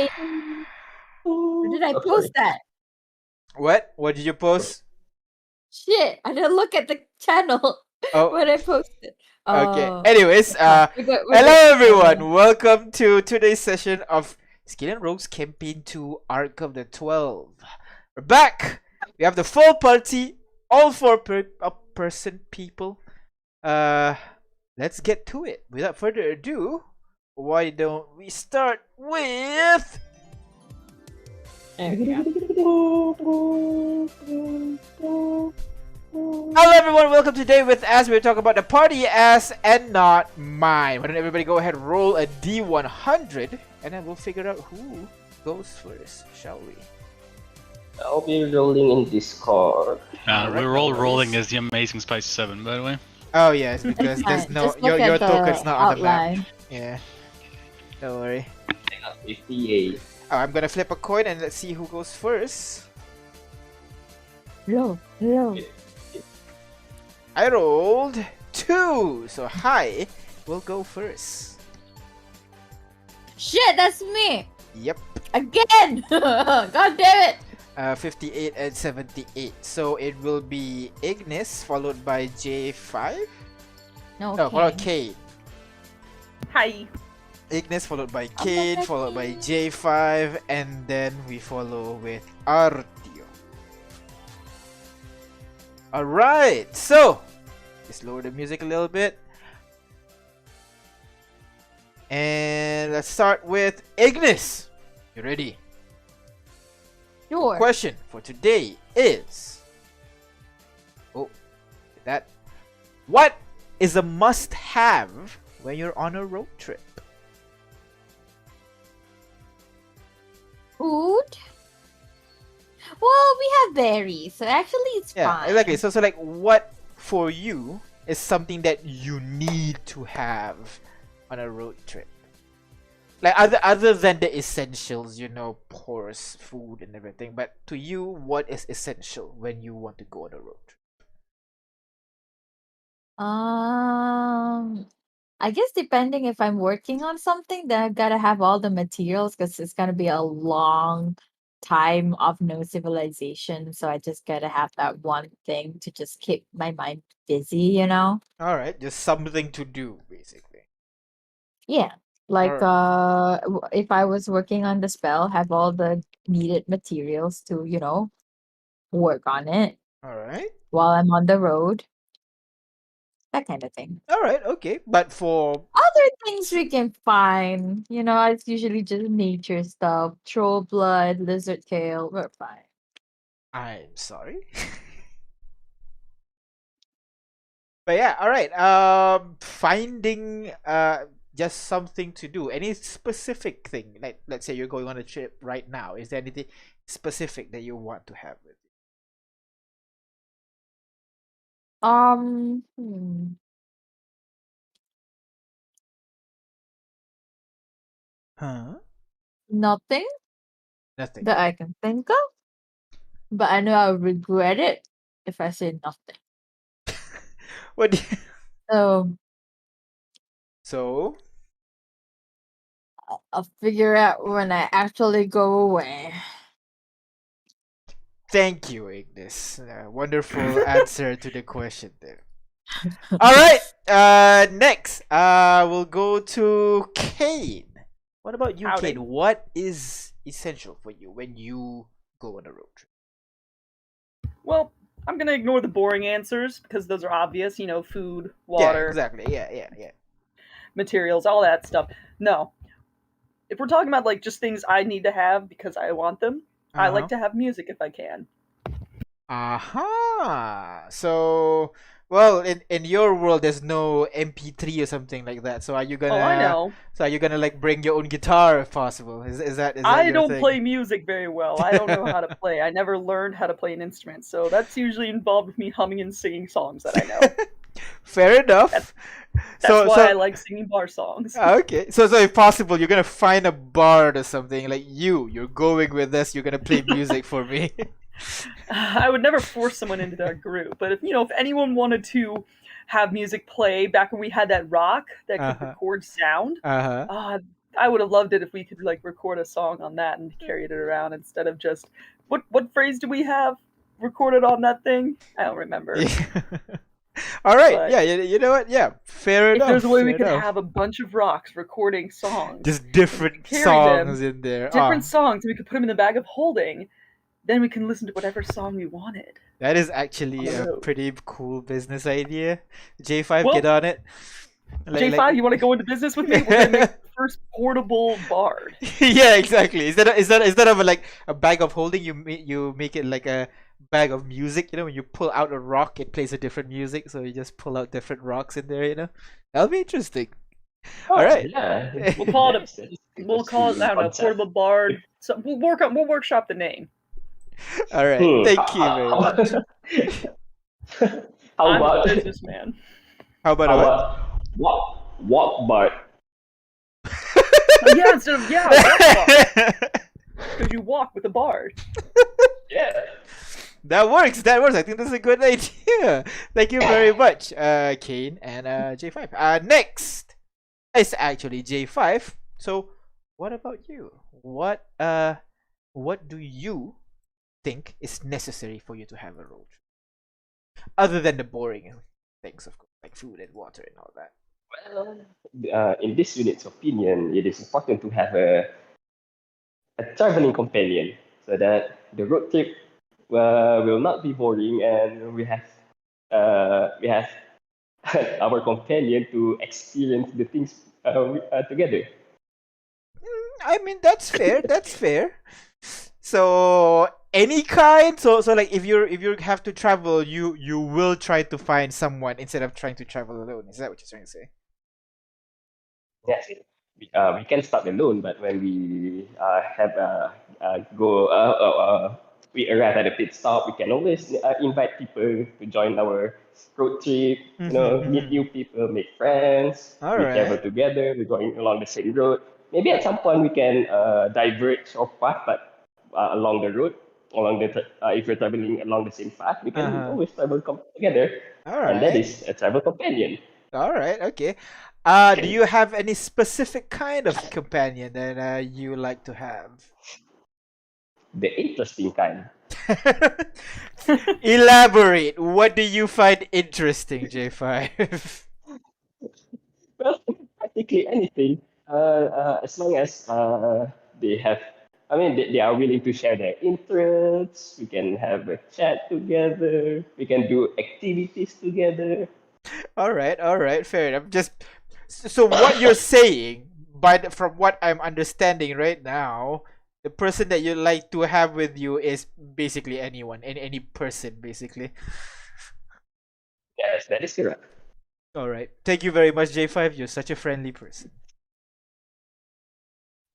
Wait, where did I post that? What? What did you post? Shit, I didn't look at the channel Oh, when I posted. okay. Oh, Anyways, it's fine. We're good. We're good. hello everyone. Welcome to today's session of Skyllian Rogues Campaign 2 Arc of the 12. We're back. We have the full party, all four person people. Uh, let's get to it. Without further ado, why don't we start with Hello everyone, welcome today with As we're talking about the party as and not mine. Why don't everybody go ahead and roll a D100 and then we'll figure out who goes first, shall we? I'll be rolling in Discord. Alright, we're no all worries. rolling as the Amazing Spice 7, by the way. Oh yes, It's because there's fine. no Just look your at the token's not on the map. outline. Yeah. Don't worry. I got 58. Oh, I'm gonna flip a coin and let's see who goes first. Low. I rolled 2, so Hi will go first. Shit, that's me Yep. again. God damn it. 58 and 78. So it will be Ignis followed by J5. No, No, followed Kane. Hi. Ignis followed by I'm Kane, not followed by ready. J5, and then we follow with Artio. Alright, so let's lower the music a little bit. And let's start with Ignis. You ready? Sure. Question for today is what is a must-have when you're on a road trip? Food. Well, we have berries, so actually it's Yeah, fine. exactly. So like, what for you is something that you need to have on a road trip? Like other than the essentials, you know, course, food and everything. But to you, what is essential when you want to go on a road trip? I guess depending if I'm working on something, then I've got to have all the materials because it's gonna be a long time of no civilization. So I just gotta have that one thing to just keep my mind busy, you know? All right, just something to do, basically. Yeah. Like Alright. if I was working on the spell, have all the needed materials to, work on it All right. while I'm on the road. That kind of thing. All right. Okay. But for Other things we can find, it's usually just nature stuff. Troll blood, lizard tail, we're fine. I'm sorry. But yeah, all right. Finding just something to do. Any specific thing? Like let's say you're going on a trip right now. Is there anything specific that you want to have with you? Um, hmm, Huh? Nothing Nothing. that I can think of, but I know I'll regret it if I say nothing. What? Do you... So So I'll figure out when I actually go away. thank you, Ignis. Wonderful answer to the question there. All right. Next, we'll go to Kane. What about you, Howdy. Kane? What is essential for you when you go on a road trip? Well, I'm gonna ignore the boring answers because those are obvious. Food, Yeah, water, exactly. Yeah. materials, all that stuff. No. If we're talking about like just things I need to have because I want them, I like to have music if I can. Aha. So, well, in your world, there's no MP3 or something like that. So are you gonna? Oh, I know. So are you gonna like bring your own guitar if possible? Is that I your don't thing? play music very well. I don't know how to play. I never learned how to play an instrument, so that's usually involved with me humming and singing songs that I know. Fair enough. That's why I like singing bar songs. Okay, so if possible, you're gonna find a bard or something like you're going with us. You're gonna play music for me. I would never force someone into that group, but if anyone wanted to have music play back when we had that rock that could Uh-huh. record sound, Uh huh. I would have loved it if we could like record a song on that and carry it around instead of just what phrase do we have recorded on that thing? I don't remember. Yeah. All right. But Yeah. You know what? Yeah. Fair if enough. there's a way we fair could enough. have a bunch of rocks recording songs, Just different carry songs them, in there. different Ah, songs, and we could put them in the bag of holding, then we can listen to whatever song we wanted. that is actually On the a road. pretty cool business idea. J5, Well, get on it. J5, you want to go into business with me? We're gonna make the first portable bard. Yeah, exactly. Instead of like a bag of holding, you make it like a bag of music. You know, when you pull out a rock, it plays a different music. So you just pull out different rocks in there. You know, that'll be interesting. Oh, All right. Yeah. We'll call it That is We'll call it, I don't know, concept. portable bard. So we'll workshop the name. All right. Thank you very much. How I'm a about businessman. How about how what? about walk bard? Yeah, instead of because you walk with a bard. Yeah. That works. That works. I think that's a good idea. Thank you very much, Kane and J5. Next is actually J5. So, what about you? What do you think is necessary for you to have a road trip, other than the boring things, of course, like food and water and all that? Well, in this unit's opinion, it is important to have a traveling companion so that the road trip will not be boring, and we have our companion to experience the things together. I mean, that's fair. That's fair. So any kind. So like if you have to travel, you will try to find someone instead of trying to travel alone. Is that what you're trying to say? Yes, we can start alone, but when we we arrive at a pit stop, we can always invite people to join our road trip. Meet new people, make friends. All We travel right. together. We're going along the same road. Maybe at some point we can diverge our path, but along the road, if we're traveling along the same path, we can always together, All and that right. is a travel companion. All right. Okay. Do you have any specific kind of companion that you like to have? The interesting kind. Elaborate. What do you find interesting, J5? Well, practically anything, as long as they have, I mean, they are willing to share their interests. We can have a chat together. We can do activities together. All right, fair enough. Just so what you're saying, from what I'm understanding right now, the person that you like to have with you is basically anyone, any person, basically. Yes, that is correct. All right. Thank you very much, J5. You're such a friendly person.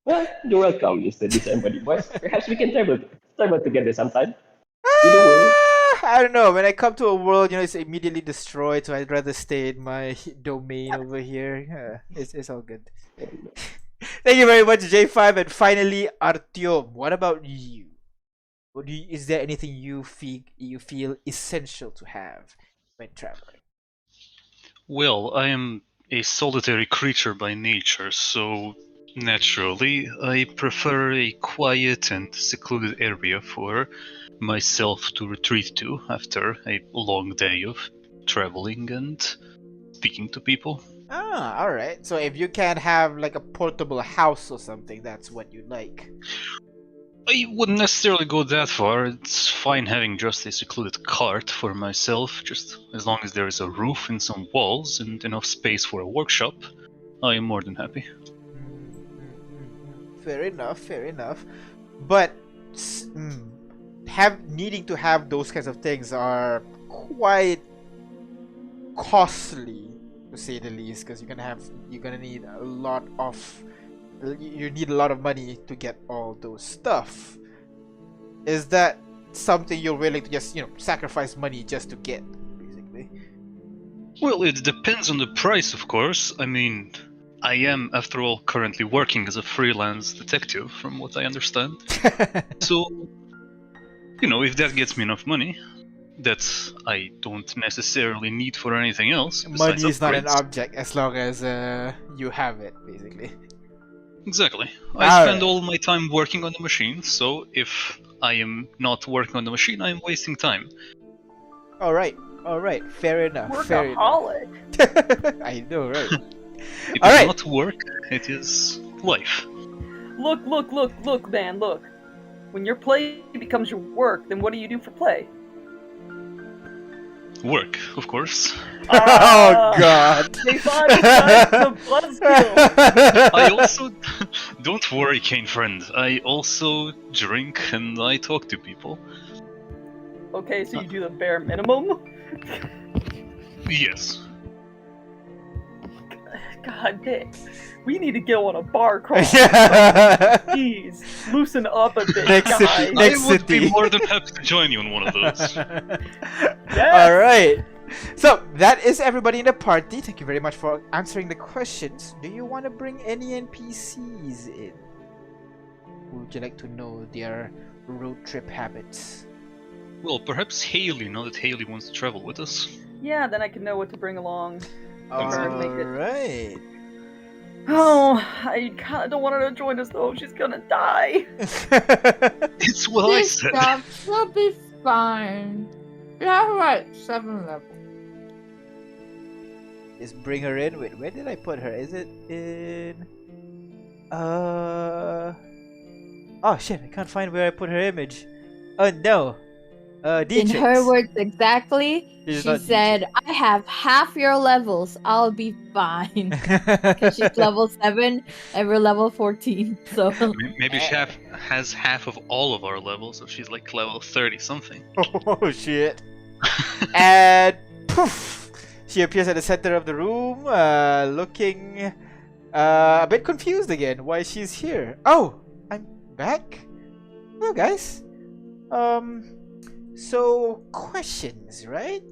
Well, you're welcome, Mr. Disembodied Voice. Perhaps we can travel together sometime. In the world. I don't know. When I come to a world, it's immediately destroyed, so I'd rather stay in my domain over here. It's all good. Thank you very much, J5. And finally, Artyom. What about you? Is there anything you feel essential to have when traveling? Well, I am a solitary creature by nature, so naturally I prefer a quiet and secluded area for myself to retreat to after a long day of traveling and speaking to people. Ah, alright. So if you can't have like a portable house or something, that's what you like. I wouldn't necessarily go that far. It's fine having just a secluded cart for myself, just as long as there is a roof and some walls and enough space for a workshop. I am more than happy. Fair enough. But needing to have those kinds of things are quite costly, to say the least, because you're gonna need a lot of money to get all those stuff. Is that something you're willing to just sacrifice money just to get, basically? Well, it depends on the price, of course. I mean, I am, after all, currently working as a freelance detective, from what I understand. So, if that gets me enough money that I don't necessarily need for anything else. Money is not an object as long as you have it, basically. Exactly. I spend all my time working on the machine, so if I am not working on the machine, I am wasting time. All right. Fair enough. Workaholic. I know, right? It All is right. not work, it is life. Look, man, look. When your play becomes your work, then what do you do for play? Work, of course. Oh God. They thought it was the buzzkill. I also... Don't worry, Kane friend. I also drink and I talk to people. Okay, so you do the bare minimum? Yes. God dang. We need to go on a bar crawl. Yeah. Jeez, loosen up a bit, Next guys. city. I Next would be city. more than happy to join you on one of those. All right. So that is everybody in the party. Thank you very much for answering the questions. Do you want to bring any NPCs in? Would you like to know their road trip habits? Well, perhaps Haley, now that Haley wants to travel with us. Yeah, then I can know what to bring along. All make it- right. Oh, I kind of don't want her to join us though. She's gonna die. It's what I This said. stuff will be fine. Yeah, right. 7 level. Just bring her in. Wait, where did I put her? Is it in? Oh shit! I can't find where I put her image. Oh no. In Dietrich. her words exactly, She's she not said, I have half your levels. I'll be fine. Because she's level 7 and we're level 14. So Maybe she has half of all of our levels, so she's like level 30 something. Oh shit! And poof! She appears at the center of the room, looking a bit confused again. Why she's here? Oh, I'm back. Hello, guys. So questions, right?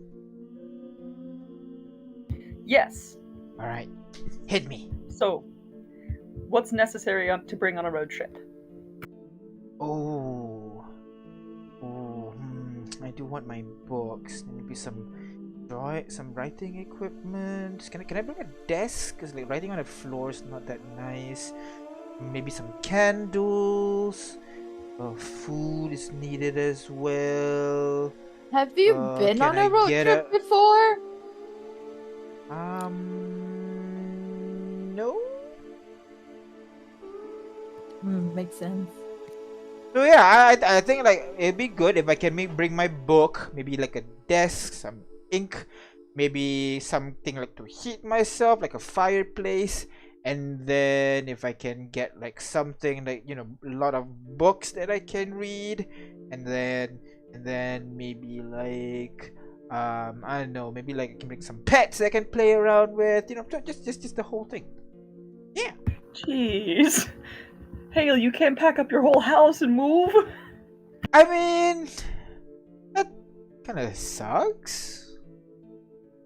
Yes. All right, hit me. So, what's necessary to bring on a road trip? I do want my books. Maybe some writing equipment. Can I bring a desk? Cause like writing on the floor is not that nice. Maybe some candles. Food is needed as well. have you been can on I a road get trip a- before? No. Makes sense. So yeah, I think like it'd be good if I can bring my book, maybe like a desk, some ink, maybe something like to heat myself, like a fireplace, and then if I can get like something like a lot of books that I can read, and then maybe like I don't know, maybe like I can bring some pets I can play around with, just the whole thing. Yeah. Jeez. Haley, you can't pack up your whole house and move? I mean, that kind of sucks.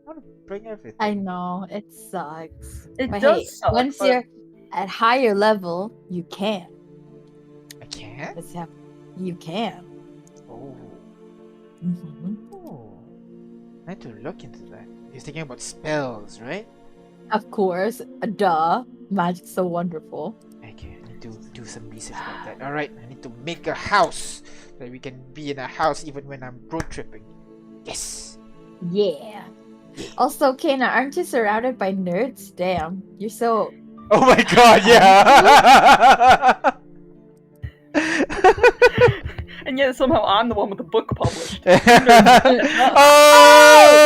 I want to bring everything. I know, it sucks. It But does hey, suck, once but- you're at higher level, you can. I can't. You can. Oh. Mhm. Oh. I have to look into that. He's thinking about spells, right? Of course, duh. Magic's so wonderful. Okay, I need to do some research about that. All right, I need to make a house so that we can be in a house even when I'm road tripping. Yes. Yeah. Also, Kana, aren't you surrounded by nerds? Damn, you're so. Oh my God! Yeah. And yet somehow I'm the one with the book published.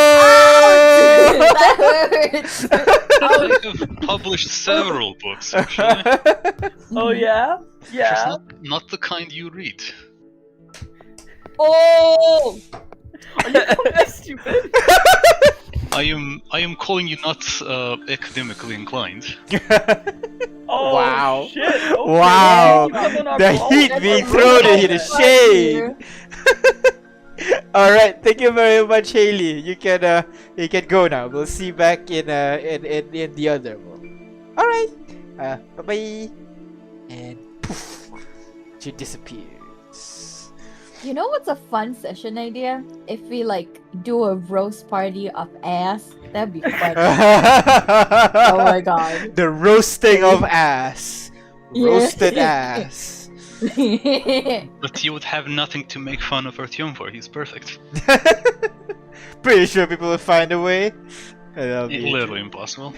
Oh! That hurts. I have published several books, actually. Oh yeah? Just Yeah. not the kind you read. Oh! Are you fucking stupid? I am calling you not academically inclined. Oh Wow. shit! Okay. Wow. You come on our The call? heat That's being a thrown real in the bad. shade. All right, thank you very much, Haley. You can go now. We'll see you back in the other one. All right. Bye bye. And poof, she disappears. You know what's a fun session idea? If we do a roast party of ass, that'd be fun. Oh my god. The roasting of ass. Roasted ass. But you would have nothing to make fun of Artyom for. He's perfect. Pretty sure people will find a way. That'll be Literally impossible.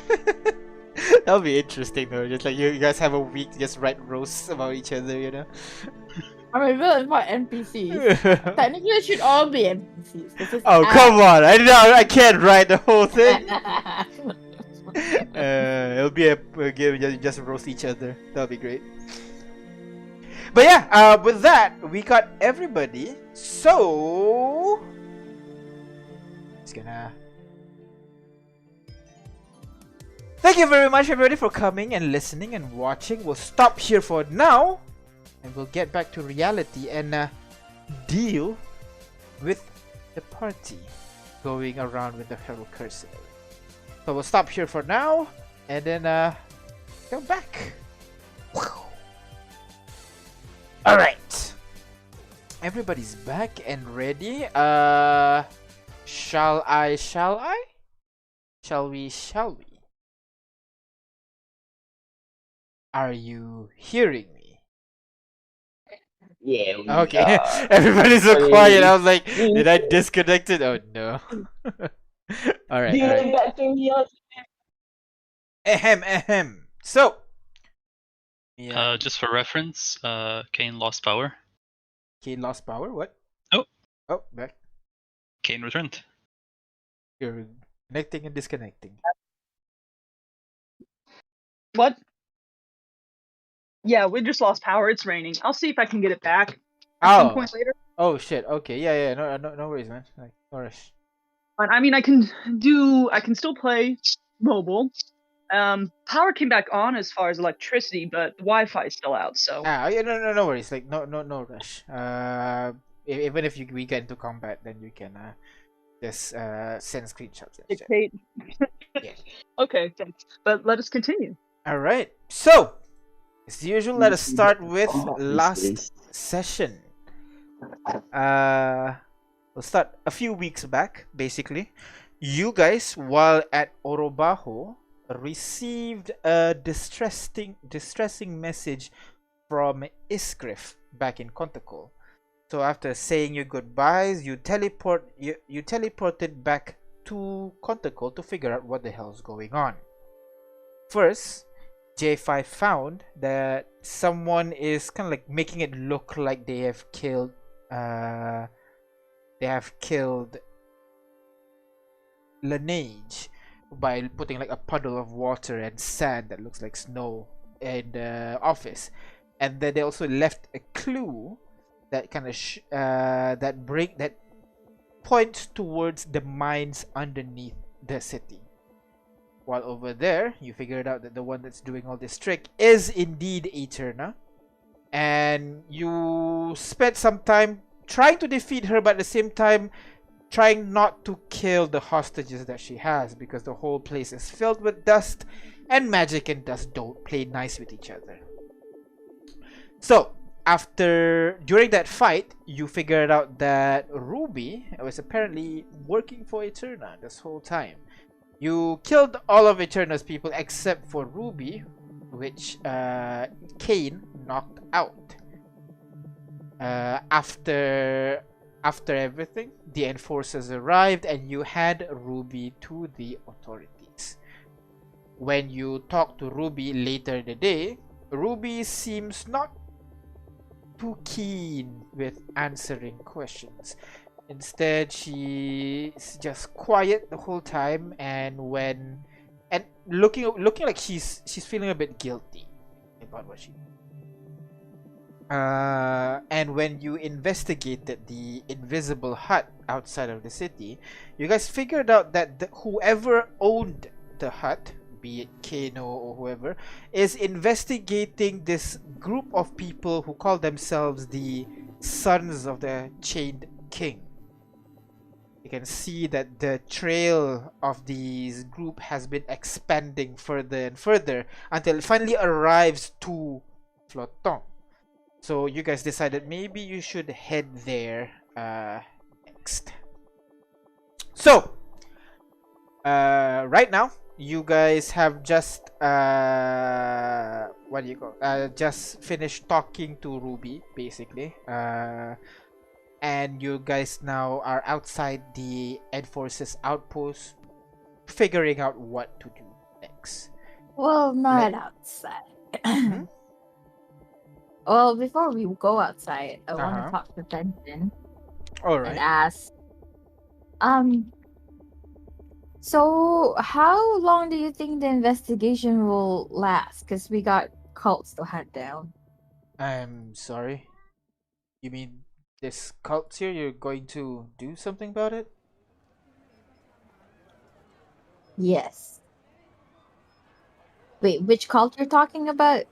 that'll be interesting though. Just like you guys have a week to just write roasts about each other, you know. I mean, villains are NPCs. Technically, it should all be NPCs. This is Oh come on! I can't write the whole thing. It'll be a game you just roast each other. That'll be great. But yeah, with that we got everybody. So it's gonna. Thank you very much everybody for coming and listening and watching. We'll stop here for now, and we'll get back to reality and deal with the party going around with the Herald Curse. So we'll stop here for now, and then go back. Alright. Everybody's back and ready. Shall I? Shall we? Are you hearing me? Yeah. We Okay. are. Everybody's so Sorry. quiet. I was like, did I disconnect it? Oh no. Alright, Do you alright. know that to me? Ahem. So. Yeah. Just for reference, Kane lost power. Kane lost power? What? Oh. Oh, back. Kane returned. You're connecting and disconnecting. What? Yeah, we just lost power. It's raining. I'll see if I can get it back at some point later. Oh shit. Okay. Yeah. No worries, man. Like, no rush. But I mean, I can still play mobile. Power came back on as far as electricity, but Wi-Fi is still out. So Yeah. No worries. Like, no rush. Even if we get into combat, then you can just send screenshots. And shit. dictate. Yeah. Okay, thanks. But let us continue. All right. So, as usual, let us start with Combat these last days. session. We'll start a few weeks back. Basically, you guys, while at Orobaho, received a distressing message from Isgriff back in Contacle. So after saying your goodbyes, you teleported back to Contacle to figure out what the hell's going on. First, J5 found that someone is kind of like making it look like they have killed Laneige by putting like a puddle of water and sand that looks like snow in the office, and then they also left a clue that kind of that points towards the mines underneath the city. While over there, you figured out that the one that's doing all this trick is indeed Eterna, and you spent some time trying to defeat her, but at the same time trying not to kill the hostages that she has, because the whole place is filled with dust, and magic and dust don't play nice with each other. So during that fight, you figured out that Ruby was apparently working for Eterna this whole time. You killed all of Eterna's people except for Ruby, which Kane knocked out. After everything, the enforcers arrived and you had Ruby to the authorities. When you talked to Ruby later in the day, Ruby seems not too keen with answering questions. Instead, she's just quiet the whole time, and looking like she's feeling a bit guilty about what she did. And when you investigated the invisible hut outside of the city, you guys figured out that whoever owned the hut, be it Kano or whoever, is investigating this group of people who call themselves the Sons of the Chained King. You can see that the trail of this group has been expanding further and further until it finally arrives to Flotant. So you guys decided maybe you should head there next. So right now you guys have just what do you call? Just finished talking to Ruby, basically. And you guys now are outside the Ed Force's outpost, figuring out what to do next. Well, not Let- outside. Well, before we go outside, I want Uh-huh. to talk to Fenton All and right. ask, so how long do you think the investigation will last? Because we got cults to hunt down. I'm sorry. You mean this cult here? You're going to do something about it? Yes. Wait, which cult you're talking about?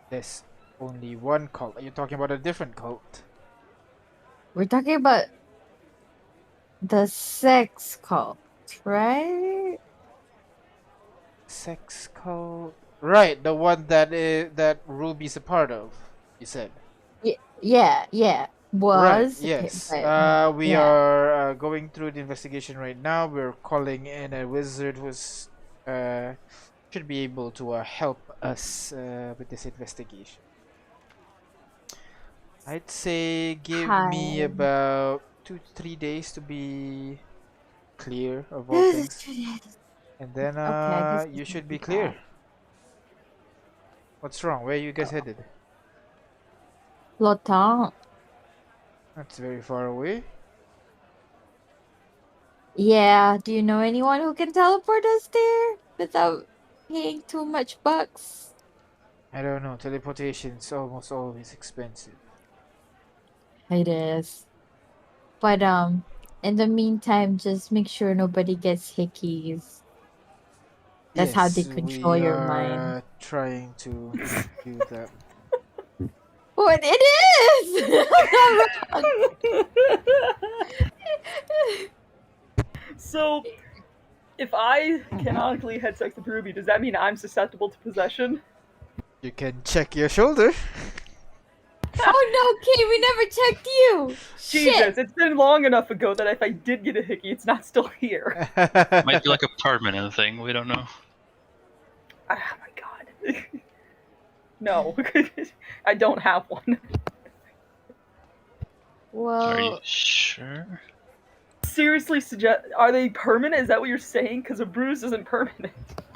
There's only one cult. Are you talking about a different cult? We're talking about the sex cult, right? Sex cult? Right, the one that Ruby's a part of. You said. Yeah. Right. Was, Yes. but We yeah. are going through the investigation right now. We're calling in a wizard who's should be able to help us with this investigation. I'd say give me Time. about 2 to 3 days to be clear of all things, and then Okay, I guess you it's not should be too clear. bad. What's wrong? Where are you guys headed? Flotant. That's very far away. Yeah, do you know anyone who can teleport us there without paying too much bucks? I don't know. Teleportation's almost always expensive. It is. But in the meantime, just make sure nobody gets hickeys. That's how they Yes, control we your mind. are trying to do that. What it is! I'm not wrong. So, if I canonically had sex with Ruby, does that mean I'm susceptible to possession? You can check your shoulder. Oh no, Kate, we never checked you! Jesus, Shit! it's been long enough ago that if I did get a hickey, it's not still here. Might be like a permanent thing. We don't know. Oh my god. No, I don't have one. Are you Well, sure? Seriously, are they permanent? Is that what you're saying? Because a bruise isn't permanent.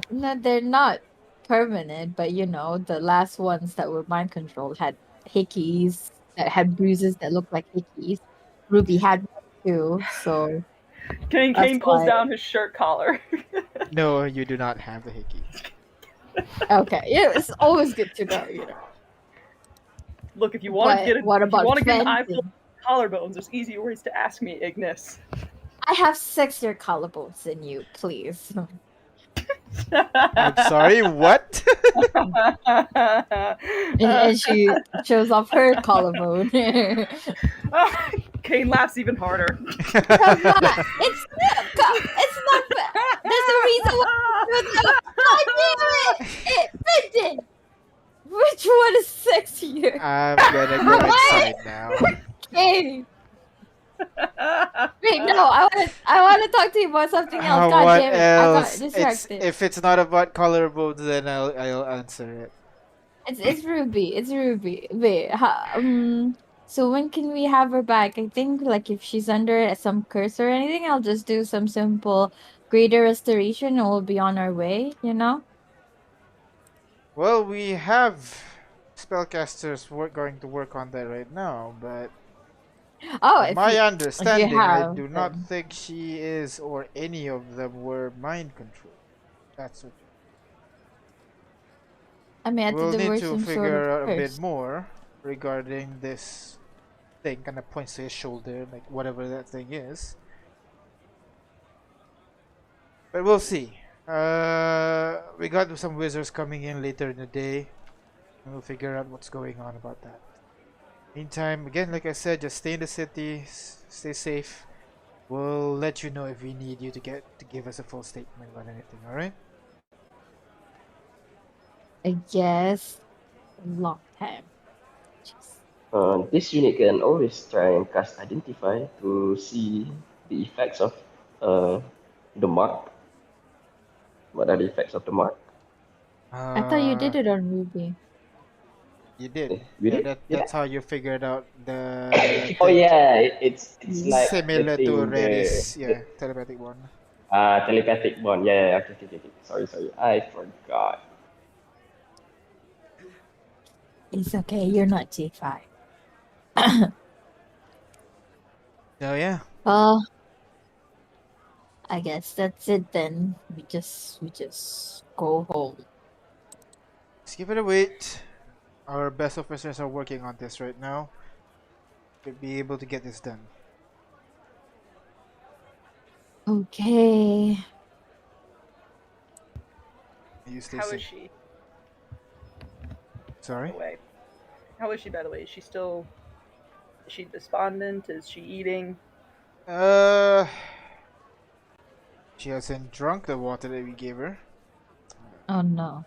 no, they're not permanent, but you know, the last ones that were mind controlled had hickeys that had bruises that looked like hickeys. Ruby had one too, so Kane that's pulls why. down his shirt collar. No, you do not have the hickey. Okay, yeah, it's always good to know, you know. Look, if you want to But get what about an eye full Fenton? of collarbones, there's easier ways to ask me, Ignis. I have sexier collarbones than you, please. I'm sorry, what? And she shows off her collarbone. Kane laughs even harder. Come on, it's not fair. There's a reason why you do that. God damn it! Fenton! Which one is sexier? I'm gonna go inside now. Okay. Wait, no, I wanna talk to you about something else. God What damn it, I got else? distracted. If it's not about collarbones, then I'll answer it. It's Ruby. It's Ruby. Wait, so when can we have her back? I think like if she's under some curse or anything, I'll just do some simple greater restoration and we'll be on our way, you know? Well, we have spellcasters going to work on that right now, but Oh, from if my you understanding, I have, do not then think she is or any of them were mind controlled. That's what. I mean, I thought We'll there need were to some sort of figure out a bit curse. more regarding this thing. Kind of points to his shoulder, like whatever that thing is. But we'll see. We got some wizards coming in later in the day, and we'll figure out what's going on about that. Meantime, again, like I said, just stay in the city, stay safe. We'll let you know if we need you to give us a full statement about anything. All right? I guess a long time. Jeez. This unit can always try and cast Identify to see the effects of the mark. What are the effects of the mark? I thought you Uh, did it on Ruby. you did. We did? Did That's how you figured out the Oh thing. yeah, it's Mm. like the Similar to thing, Rari's, yeah, telepathic one. telepathic bond. Yeah, yeah, okay, okay, okay, okay. Sorry, I forgot. It's okay. You're not J5. So yeah, Well, I guess that's it then. We just go home. let's give it a wait. Our best officers are working on this right now. We'll be able to get this done. Okay. You stay How is safe. she, by Sorry. the way? How is she, by the way? Is she despondent? Is she eating? Uh, she hasn't drunk the water that we gave her. Oh no.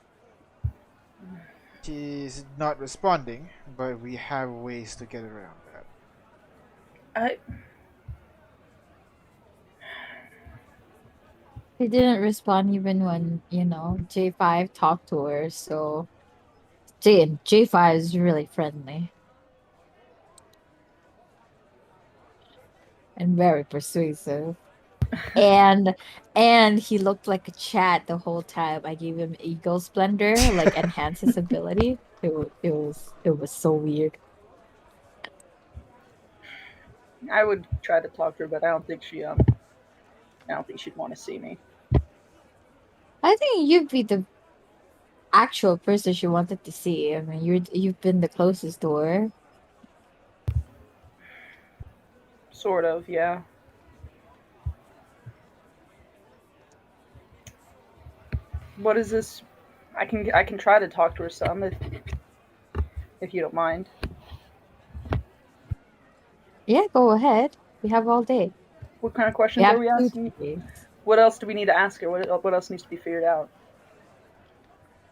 She's not responding, but we have ways to get around that. I She didn't respond even when, J5 talked to her, so J5 is really friendly and very persuasive. And and he looked like a chat the whole time. I gave him Eagle Splendor, like enhance his ability. It was so weird. I would try to talk to her, but I don't think she'd want to see me. I think you'd be the actual person she wanted to see. I mean, you've been the closest to her. Sort of, yeah. What is this? I can try to talk to her some if you don't mind. Yeah, go ahead. We have all day. What kind of We questions are have we two asking? days. What else do we need to ask her? What else needs to be figured out?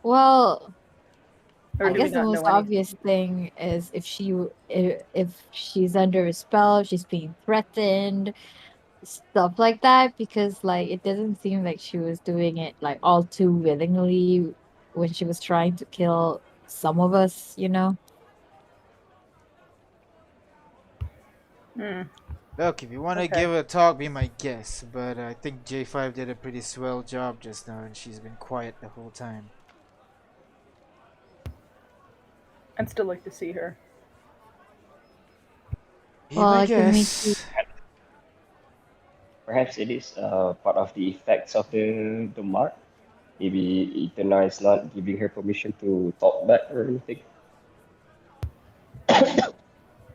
Well, Or I do we guess the not most know anything? obvious thing is if she's under a spell, if she's being threatened, stuff like that, because like it doesn't seem like she was doing it like all too willingly when she was trying to kill some of us. Hmm. Look, if you want to Okay. give a talk, be my guest. But I think J5 did a pretty swell job just now, and she's been quiet the whole time. I'd still like to see her. Be Well, my I can make you. guest. Perhaps it is part of the effects of the mark. Maybe Eternal is not giving her permission to talk back or anything.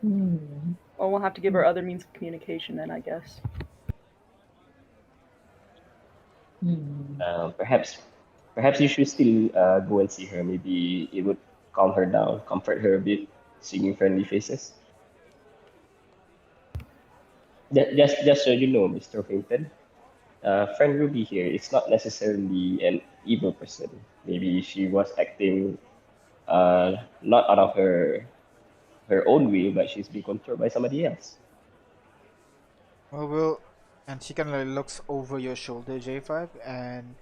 Hmm. Well, we'll have to give her other means of communication then, I guess. Hmm. Perhaps you should still go and see her. Maybe it would calm her down, comfort her a bit, seeing friendly faces. Just so you know, Mr. Hinton, friend Ruby here is not necessarily an evil person. Maybe she was acting not out of her own will, but she's being controlled by somebody else. Well, and she kind of looks over your shoulder, J5, and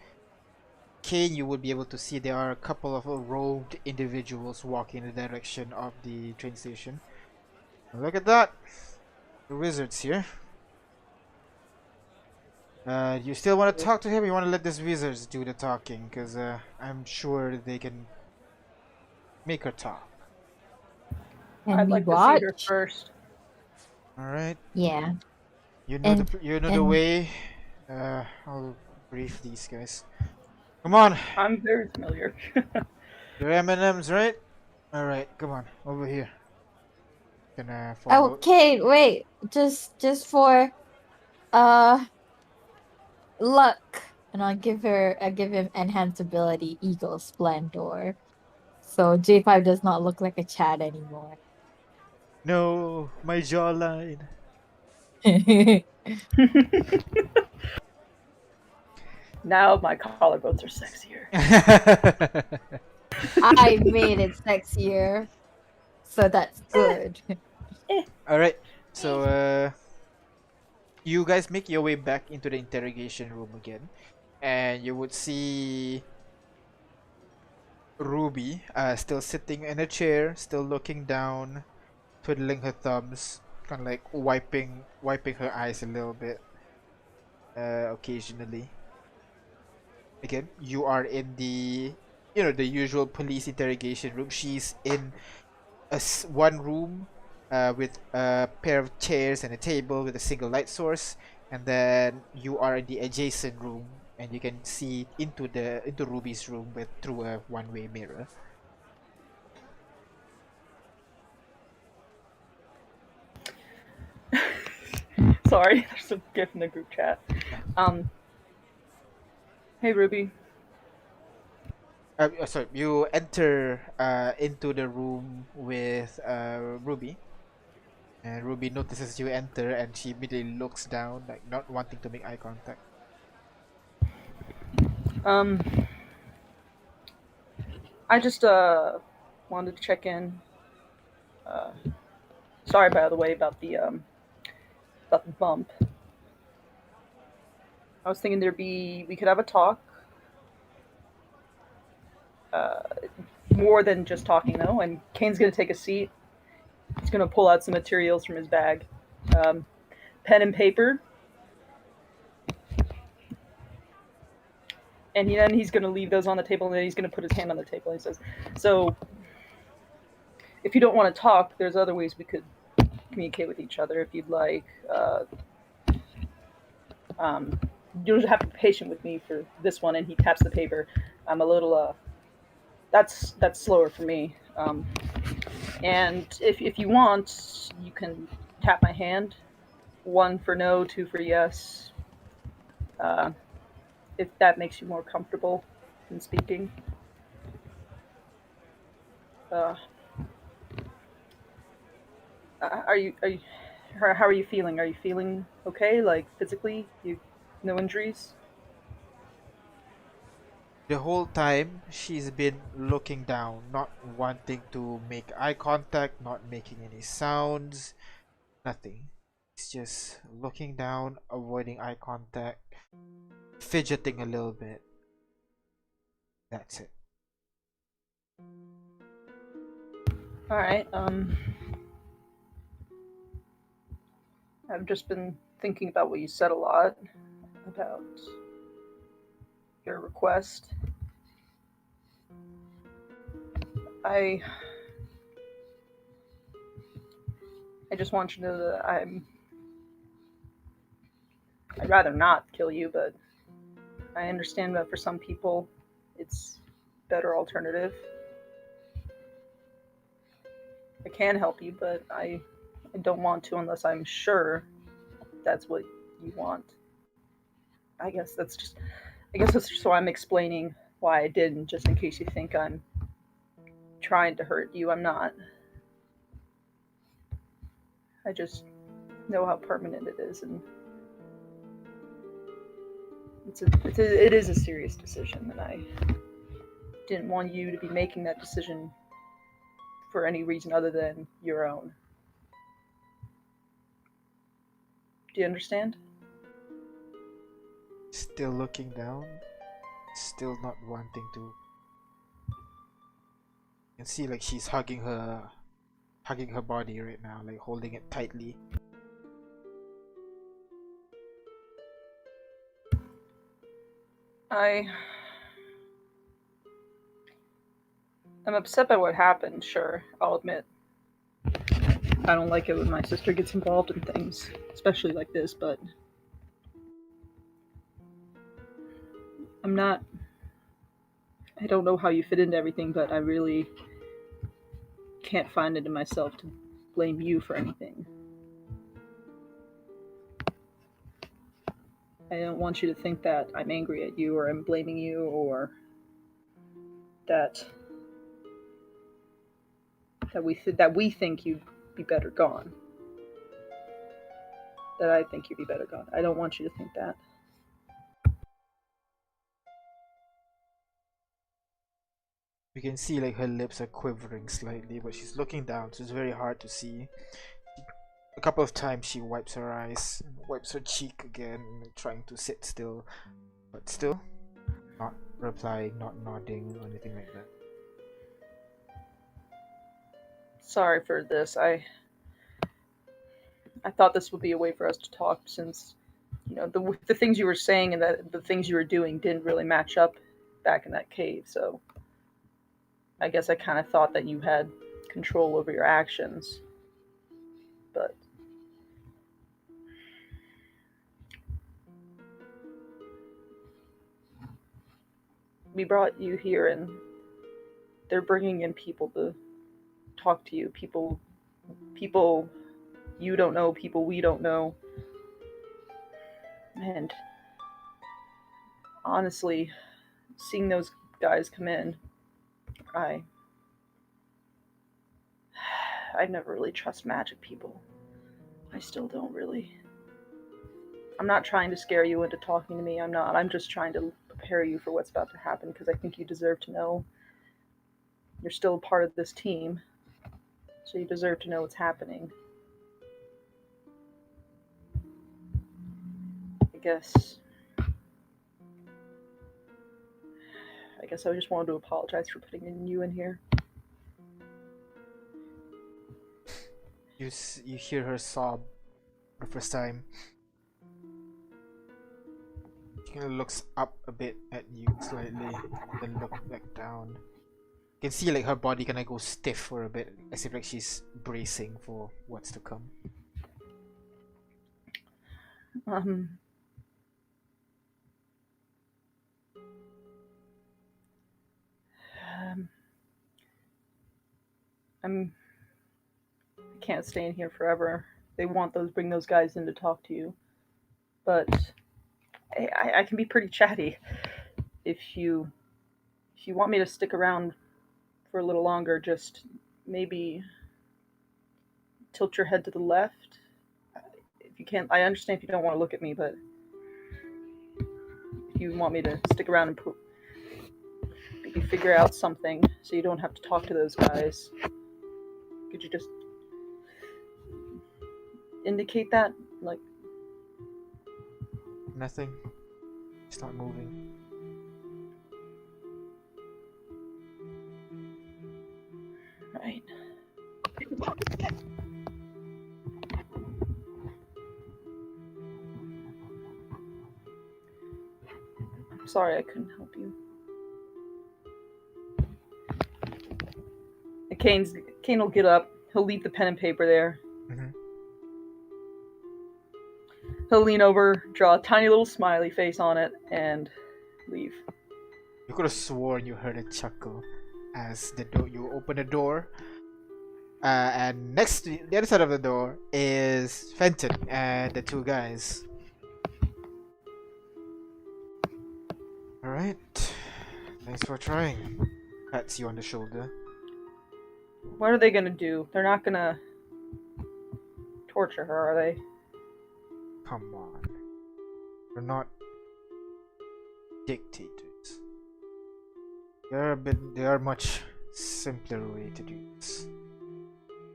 Kane, you would be able to see there are a couple of robed individuals walking in the direction of the train station. Look at that! The wizard's here. You still want to talk to him? You want to let these wizards do the talking? Because I'm sure they can make her talk. Can I'd we like to see her watch? first. Alright. Yeah. You know And the and way. I'll brief these guys. Come on! I'm very familiar. Your M&Ms, right? Alright, come on. Over here. Can follow. okay, wait. Just for uh luck. And I give him enhanced ability Eagle Splendor. So J5 does not look like a Chad anymore. No, my jawline. Now my collarbones are sexier. I made it sexier, so that's good. Alright, so you guys make your way back into the interrogation room again, and you would see Ruby, still sitting in a chair, still looking down, twiddling her thumbs, kind of like wiping her eyes a little bit, occasionally. Again, you are in the, the usual police interrogation room. She's in one room, with a pair of chairs and a table with a single light source, and then you are in the adjacent room, and you can see into Ruby's room through a one-way mirror. Sorry, there's a GIF in the group chat. Hey Ruby. Sorry, you enter into the room with Ruby, and Ruby notices you enter, and she immediately looks down, like not wanting to make eye contact. I just wanted to check in. Sorry, by the way, about the bump. I was thinking we could have a talk. More than just talking though. And Kane's gonna take a seat. He's gonna pull out some materials from his bag, pen and paper, and then he's gonna leave those on the table. And then he's gonna put his hand on the table. And he says, "So, if you don't want to talk, there's other ways we could communicate with each other if you'd like. You'll have to be patient with me for this one." And he taps the paper. I'm a little that's slower for me. And if you want, you can tap my hand. 1 for no, 2 for yes. If that makes you more comfortable in speaking. How are you feeling? Are you feeling okay? Like physically? No injuries? The whole time, she's been looking down, not wanting to make eye contact, not making any sounds, nothing. It's just looking down, avoiding eye contact, fidgeting a little bit. That's it. All right. I've just been thinking about what you said a lot about your request. I just want you to know that I'd rather not kill you, but I understand that for some people it's a better alternative. I can help you, but I don't want to unless I'm sure that's what you want. I guess that's just why I'm explaining why I didn't, just in case you think I'm trying to hurt you. I'm not. I just know how permanent it is, and it is a serious decision, and I didn't want you to be making that decision for any reason other than your own. Do you understand? Still looking down, still not wanting to. You can see like she's hugging her body right now, like holding it tightly. I'm upset by what happened, sure, I'll admit. I don't like it when my sister gets involved in things, especially like this, but I don't know how you fit into everything, but I really can't find it in myself to blame you for anything. I don't want you to think that I'm angry at you or I'm blaming you or that we think you'd be better gone. That I think you'd be better gone. I don't want you to think that. You can see like her lips are quivering slightly, but she's looking down, so it's very hard to see. A couple of times she wipes her eyes, wipes her cheek again, trying to sit still, but still not replying, not nodding or anything like that. sorry for this. I thought this would be a way for us to talk, since the things you were saying and the things you were doing didn't really match up back in that cave. So I guess I kind of thought that you had control over your actions, but we brought you here, and they're bringing in people to talk to you. People you don't know, people we don't know. And honestly, seeing those guys come in, I never really trust magic people. I still don't really. I'm not trying to scare you into talking to me. I'm not. I'm just trying to prepare you for what's about to happen, because I think you deserve to know. You're still a part of this team, so you deserve to know what's happening. I guess I just wanted to apologize for putting you in here. You hear her sob for the first time. She kind of looks up a bit at you slightly, then look back down. You can see like her body kind of go stiff for a bit, as if like she's bracing for what's to come. I can't stay in here forever. They bring those guys in to talk to you, but I can be pretty chatty. If you want me to stick around for a little longer, just maybe tilt your head to the left. If you can't, I understand if you don't want to look at me, but if you want me to stick around and maybe figure out something so you don't have to talk to those guys, could you just indicate that? Like, Nothing. It's not moving. right. I'm sorry I couldn't help you. Kane will get up. He'll leave the pen and paper there. Mhm. He'll lean over, draw a tiny little smiley face on it, and leave. You could have sworn you heard a chuckle as you open the door, and next to the other side of the door is Fenton and the two guys. All right, thanks for trying. Pats you on the shoulder. What are they gonna do? They're not gonna torture her, are they? Come on, we're not dictators. There are much simpler way to do this.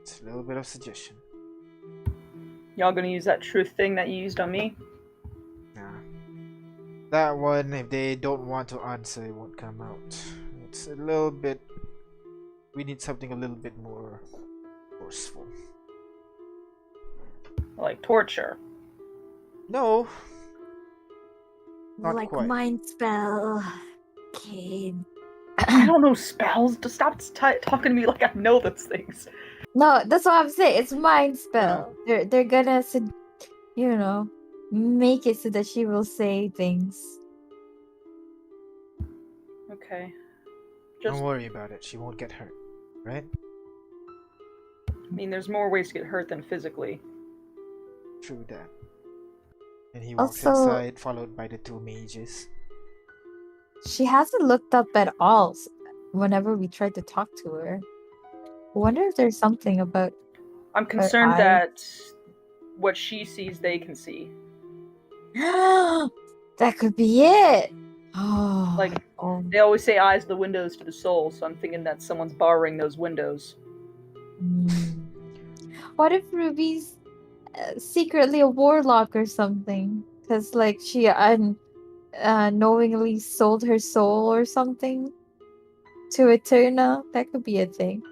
It's a little bit of suggestion. Y'all gonna use that truth thing that you used on me? Nah. That one, if they don't want to answer, it won't come out. It's a little bit. We need something a little bit more forceful. Like torture. No. Not like quite. mind spell. Kid. I don't know spells. Just stop talking to me like I know those things. No, that's what I'm saying. It's mind spell. They're gonna, make it so that she will say things. Okay. Don't worry about it. She won't get hurt, right? I mean, there's more ways to get hurt than physically. True that. And he walks Also- inside, followed by the two mages. She hasn't looked up at all whenever we tried to talk to her. I wonder if there's something about. I'm concerned eye. that what she sees, they can see. That could be it. Oh, Like, oh. they always say eyes are the windows to the soul, so I'm thinking that someone's borrowing those windows. Hmm. What if Ruby's secretly a warlock or something? Because like she knowingly sold her soul or something to Eterna. That could be a thing.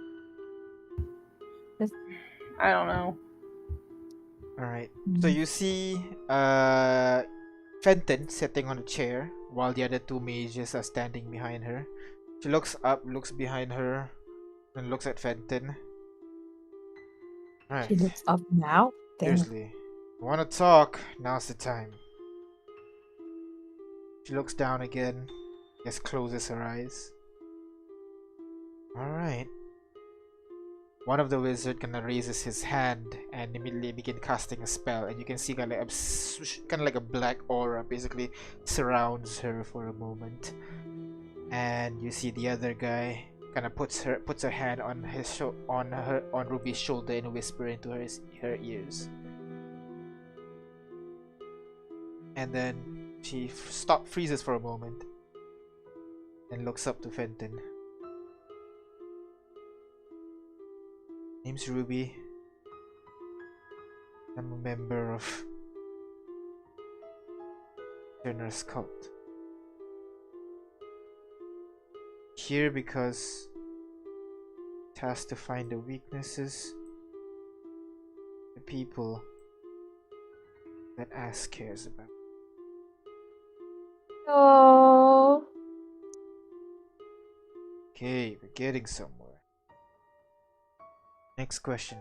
I don't know. Alright. So you see Fenton sitting on a chair while the other two mages are standing behind her. She looks up, looks behind her, and looks at Fenton. She Right. looks up now. Dang. Seriously. You wanna talk? Now's the time. She looks down again, just closes her eyes. Alright. One of the wizard kinda raises his hand and immediately begin casting a spell, and you can see kinda like a black aura basically surrounds her for a moment. And you see the other guy kinda puts her hand on on Ruby's shoulder and whisper into her ears. And then she freezes for a moment and looks up to Fenton. Name's Ruby. I'm a member of Turner's cult. Here because it has to find the weaknesses, the people that Ass cares about. Oh. Okay, we're getting somewhere. Next question.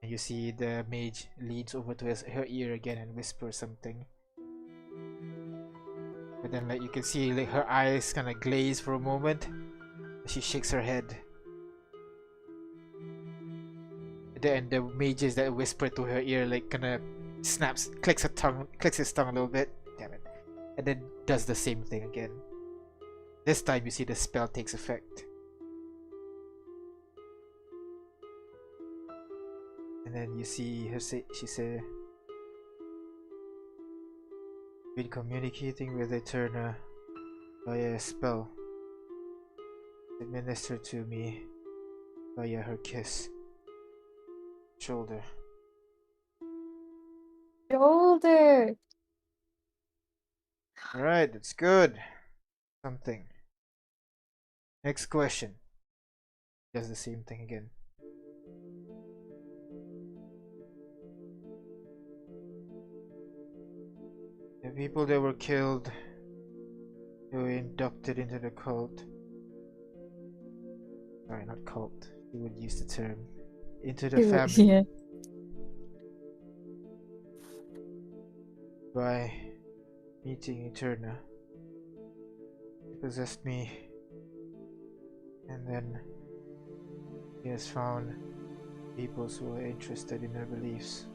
And you see the mage leans over to her ear again and whispers something. But then like you can see like her eyes kind of glaze for a moment. She shakes her head. And the mages that whisper to her ear like kind of clicks his tongue a little bit. Damn it. And then does the same thing again. This time you see the spell takes effect. And then you see her say, she said, been communicating with Eterna via a spell administered to me via her kiss. Shoulder. Shoulder. Alright, that's good. Something. Next question. Does the same thing again. The people that were killed, they were inducted into the cult. Sorry, not cult. You would use the term. Into the family. Yeah. By meeting Eterna. He possessed me. And then he has found people who are interested in her beliefs.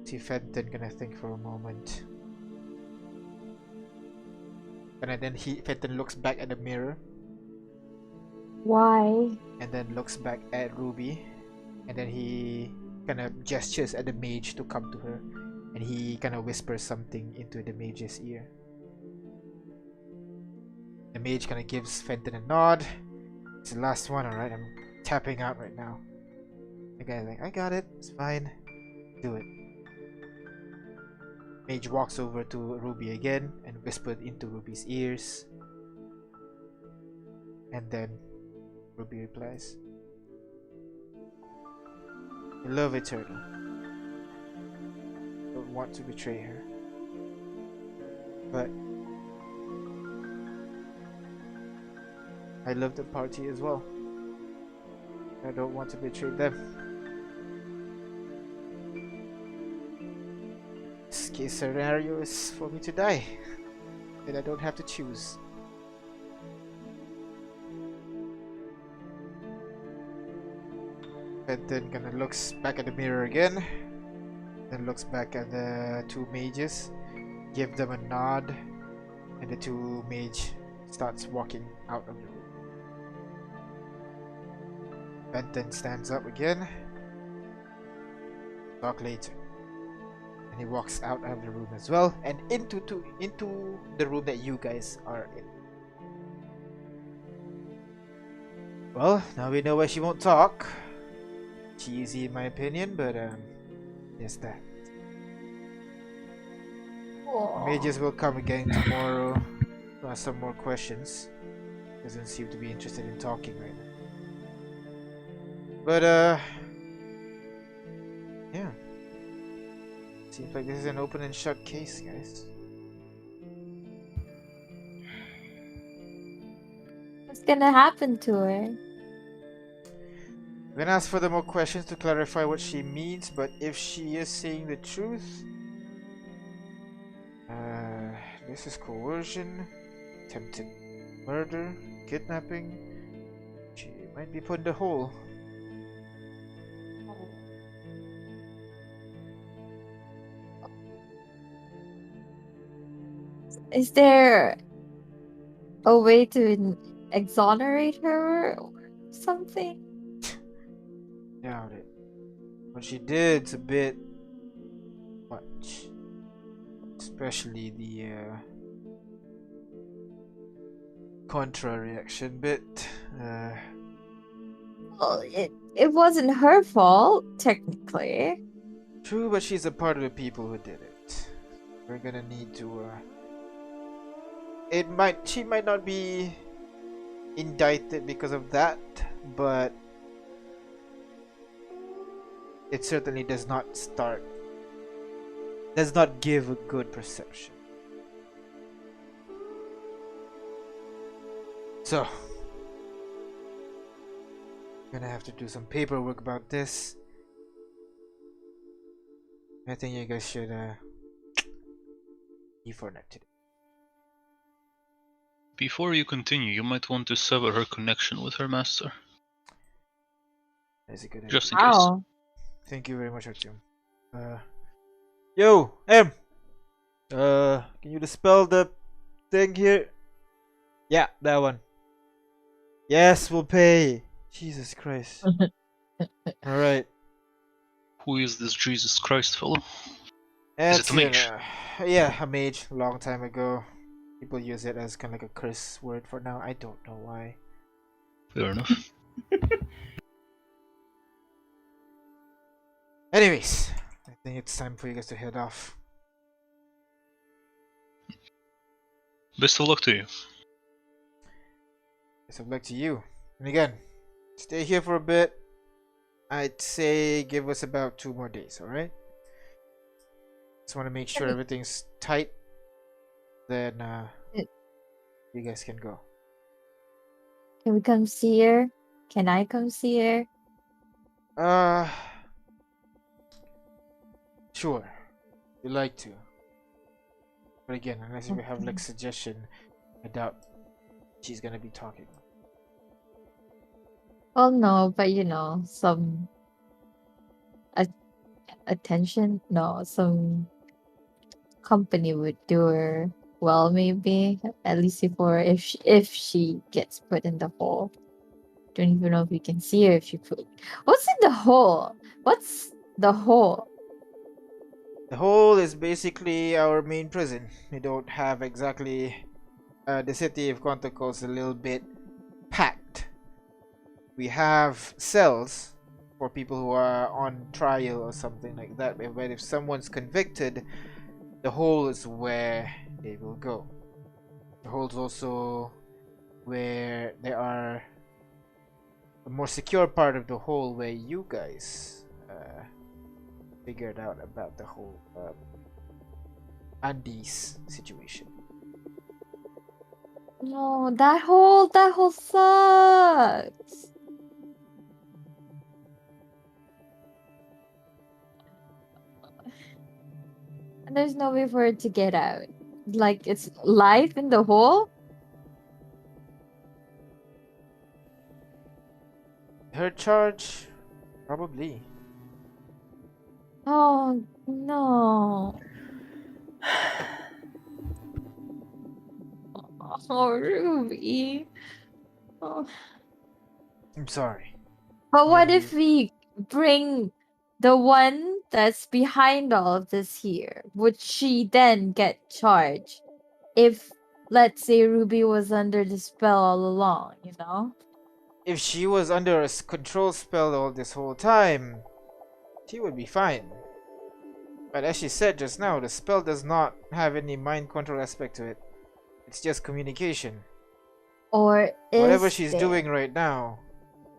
See Fenton gonna think for a moment. And then Fenton looks back at the mirror. Why? And then looks back at Ruby. And then he kind of gestures at the mage to come to her. And he kind of whispers something into the mage's ear. The mage kind of gives Fenton a nod. It's the last one, alright? I'm tapping out right now. The guy's like, I got it. It's fine. Do it. Mage walks over to Ruby again and whispered into Ruby's ears. And then Ruby replies, I love Eterna. Don't want to betray her. But I love the party as well. I don't want to betray them. This case scenario is for me to die. And I don't have to choose. And then kinda looks back at the mirror again. Then looks back at the two mages. Give them a nod. And the two mage starts walking out of the room. Fenton stands up again. Talk later. And he walks out of the room as well. And into the room that you guys are in. Well, now we know why she won't talk. Cheesy in my opinion, but there's that. Mages will come again tomorrow to ask some more questions. Doesn't seem to be interested in talking right now. But yeah. Seems like this is an open and shut case, guys. What's gonna happen to her? I'm gonna ask further more questions to clarify what she means, but if she is saying the truth, this is coercion, attempted murder, kidnapping. She might be put in the hole. Is there a way to exonerate her or something? Doubt it. What she did's a bit much. Especially the contra reaction bit. Well, it wasn't her fault, technically. True, but she's a part of the people who did it. We're gonna need to she might not be indicted because of that, but it certainly does not give a good perception. So I'm gonna have to do some paperwork about this. I think you guys should leave for that today. Before you continue, you might want to sever her connection with her master. That's a good idea. Just in case. Wow. Thank you very much, Artyom. Yo, M. Can you dispel the thing here? Yeah, that one. Yes, we'll pay. Jesus Christ. All right. Who is this Jesus Christ fellow? That's a mage? Yeah, a mage. Long time ago. People use it as kind of like a curse word for now. I don't know why. Fair enough. Anyways, I think it's time for you guys to head off. Best of luck to you. Best of luck to you. And again, stay here for a bit. I'd say give us about 2 more days, alright? Just want to make sure everything's tight. Then you guys can go. Can we come see her? Can I come see her? Sure. You'd like to. But again, unless you have like suggestion, I doubt she's gonna be talking. Well, no, but some attention. No, some company would do her well, maybe at least before if she gets put in the hole. Don't even know if we can see her if she put. What's in the hole? What's the hole? The hole is basically our main prison. We don't have exactly. The city of Quantico is a little bit packed. We have cells for people who are on trial or something like that. But if someone's convicted, the hole is where they will go. The hole is also where there are a more secure part of the hole where you guys figured out about the whole Andy's situation. No, that hole sucks. And there's no way for her to get out. Like it's life in the hole. Her charge? Probably. Oh no. Oh, Ruby. Oh. I'm sorry. But what Yeah, if we bring the one that's behind all of this here? Would she then get charged? If, let's say, Ruby was under the spell all along, If she was under a control spell all this whole time, she would be fine. But as she said just now, the spell does not have any mind control aspect to it. It's just communication. Or is Whatever she's there? doing right now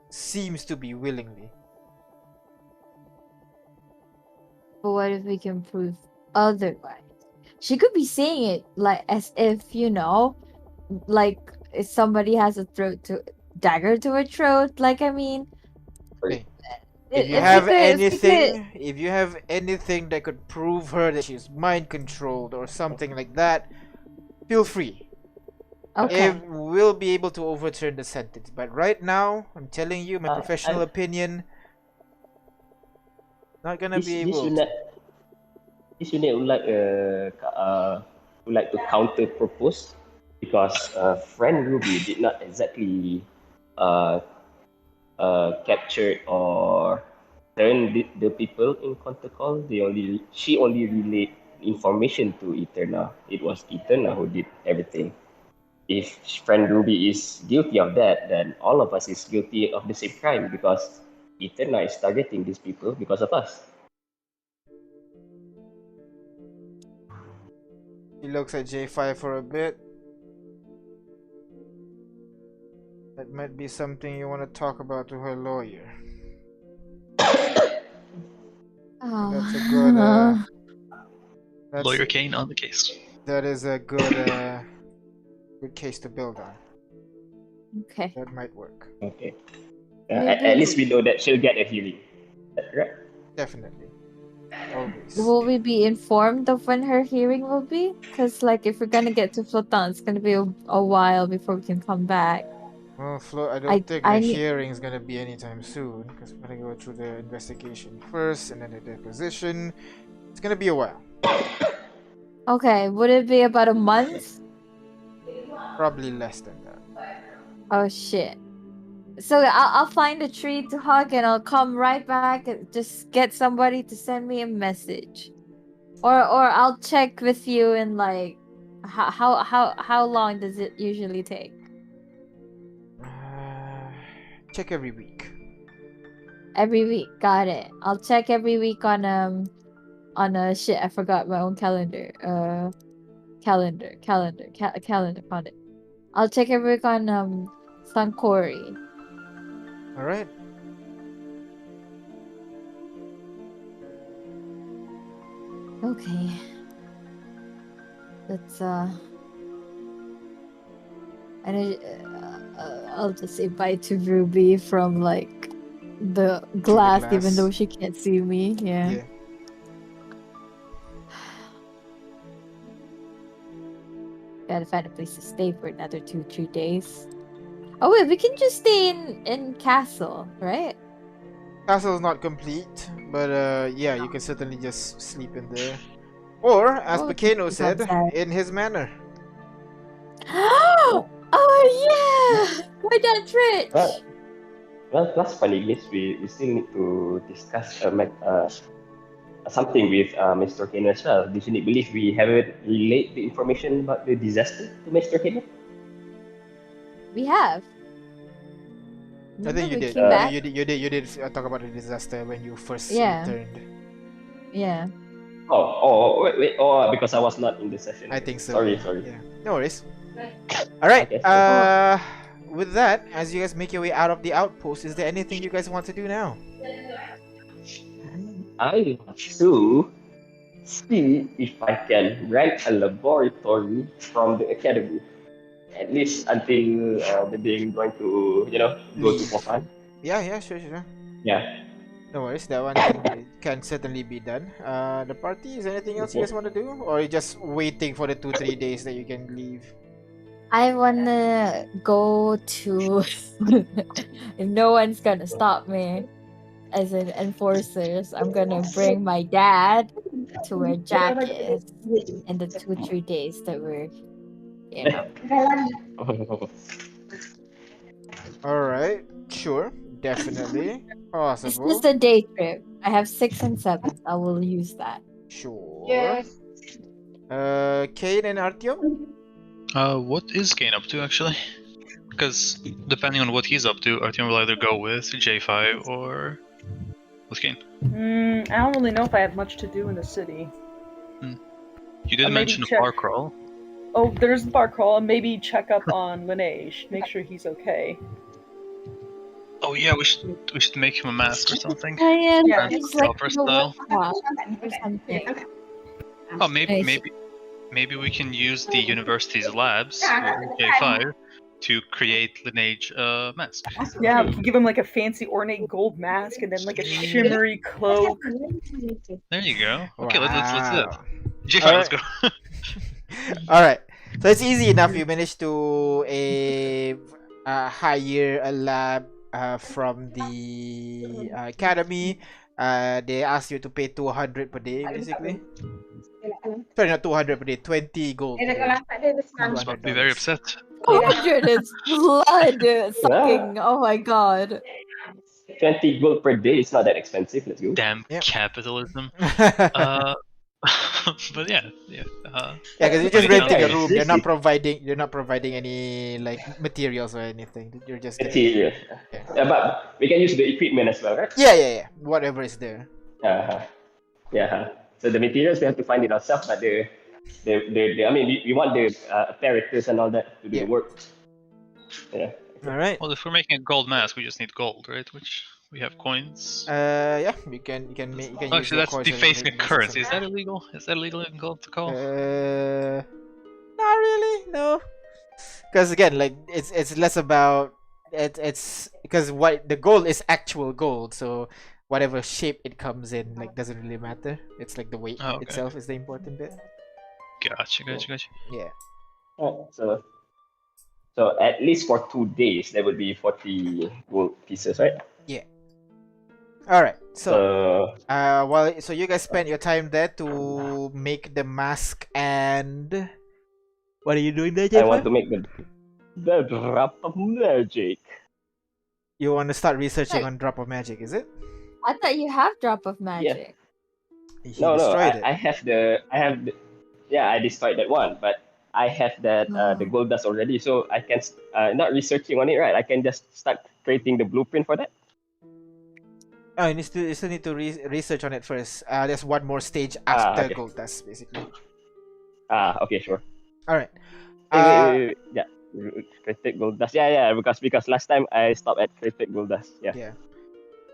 seems to be willingly. But what if we can prove otherwise? She could be saying it like as if, you know, like if somebody has a dagger to her throat. Like, I mean, Hey, if you if we have could, if you have anything that could prove her that she's mind controlled or something like that, feel free. okay. It will be able to overturn the sentence. But right now, I'm telling you, my professional I- opinion, not gonna be This able unit, to. this unit would like to counter propose because friend Ruby did not exactly uh, capture or turn the people in Contacol. She only relayed information to Eterna. It was Eterna who did everything. If friend Ruby is guilty of that, then all of us is guilty of the same crime because Eterna is targeting these people because of us. He looks at J5 for a bit. That might be something you want to talk about to her lawyer. That's a good. Lawyer Kane on the case. That is a good case to build on. Okay. That might work. Okay. Maybe At least we know that she'll get a healing. Is that correct? Definitely. Always. will we be informed of when her hearing will be? Because, like, if we're gonna get to Flotant, it's gonna be a while before we can come back. Well, I don't think I the need. hearing is gonna be anytime soon, because we're gonna go through the investigation first, and then the deposition. It's gonna be a while. Okay, would it be about a month? Probably less than that. Oh shit. So I'll find a tree to hug and I'll come right back and just get somebody to send me a message. Or I'll check with you in like how long does it usually take? Check every week. Every week. Got it. I'll check every week on shit, I forgot my own calendar. Calendar, found it. I'll check every week on Sankori. All right. Okay. Let's I'll just say bye to Ruby from like the glass, even though she can't see me. Yeah. Gotta find a place to stay for another 2-3 days. Oh wait, we can just stay in castle, right? Castle's not complete, but yeah, you can certainly just sleep in there. Or, as Oh, Pequeno it's said, outside. in his manor. Oh yeah! Why not rich? Well, plus funny is we still need to discuss something with Mr. Kane as well. Do you believe we haven't relayed the information about the disaster to Mr. Kane? We have. I think you Remember we did. came back? You did talk about the disaster when you first Yeah. returned. Yeah. Wait. Oh, because I was not in the session. I think so. Sorry. Yeah. No worries. All right. Okay. With that, as you guys make your way out of the outpost, is there anything you guys want to do now? I want to see if I can rent a laboratory from the academy. At least until the day I'm going to, go to Leave. for fun. Yeah, sure. Yeah. No worries, that one can certainly be done. The party, is there anything else you guys want to do? Or are you just waiting for the 2-3 days that you can leave? I wanna go to if no one's gonna stop me as an enforcers, I'm gonna bring my dad to wear jackets in the 2-3 days that we're Alright, sure, definitely. It's Possible. just a day trip. I have 6 and 7. I will use that. Sure. Kane and Artyom? What is Kane up to actually? Because depending on what he's up to, Artyom will either go with J5 or with Kane? I don't really know if I have much to do in the city. You did maybe mention a check- bar crawl. Oh, there's the bar crawl, and maybe check up on Lineage, make sure he's okay. Oh yeah, we should make him a mask or something. Yeah, Yeah. it's like Copper the style. workshop or something. Oh, maybe Nice. maybe we can use the university's labs or J5 to create Lineage mask. Yeah, we can give him like a fancy ornate gold mask and then like a shimmery cloak. There you go. Okay, let's do it. Wow. J5, Alright. let's go. All right. So it's easy enough. You managed to hire a lab from the academy. They asked you to pay 200 per day, basically. Sorry, not 200 per day. 20 gold. per day. This might be very upset. 200 is blood sucking. Oh my god. 20 gold per day. It's not that expensive. Let's go. Damn Yep. capitalism. But yeah. yeah, because you're just Wait, renting a no. room. They're not providing any like materials or anything. You're just Material. Yeah. But we can use the equipment as well, right? yeah. Whatever is there. Yeah. So the materials we have to find it ourselves, but I mean, we want the apparatus and all that to do Yeah. the work. Yeah. All right. Well, if we're making a gold mask, we just need gold, right? Which we have coins. Yeah, you can use Actually, your that's coins as defacing a necessary. currency. Is that illegal? Is that illegal in gold to call? Not really, no. Because again, like it's less about it's because what the gold is actual gold, so whatever shape it comes in, like doesn't really matter. It's like the weight Oh, okay. itself is the important bit. Gotcha. Yeah. Right, so at least for 2 days, there would be 40 gold pieces, right? All right. So So so you guys spend your time there to make the mask, and what are you doing there, I Jeff? want to make the drop of magic. You want to start researching Right. on drop of magic, is it? I thought you have drop of magic. He No, destroyed it. I have yeah, I destroyed that one, but I have that the Oh. gold dust already, so I can not researching on it, right? I can just start creating the blueprint for that. Oh, you still need to research on it first. There's one more stage after okay. gold dust, basically. Okay, sure. All right. Wait. Yeah, created gold dust. Yeah, because last time I stopped at created gold dust. Yeah. Yeah.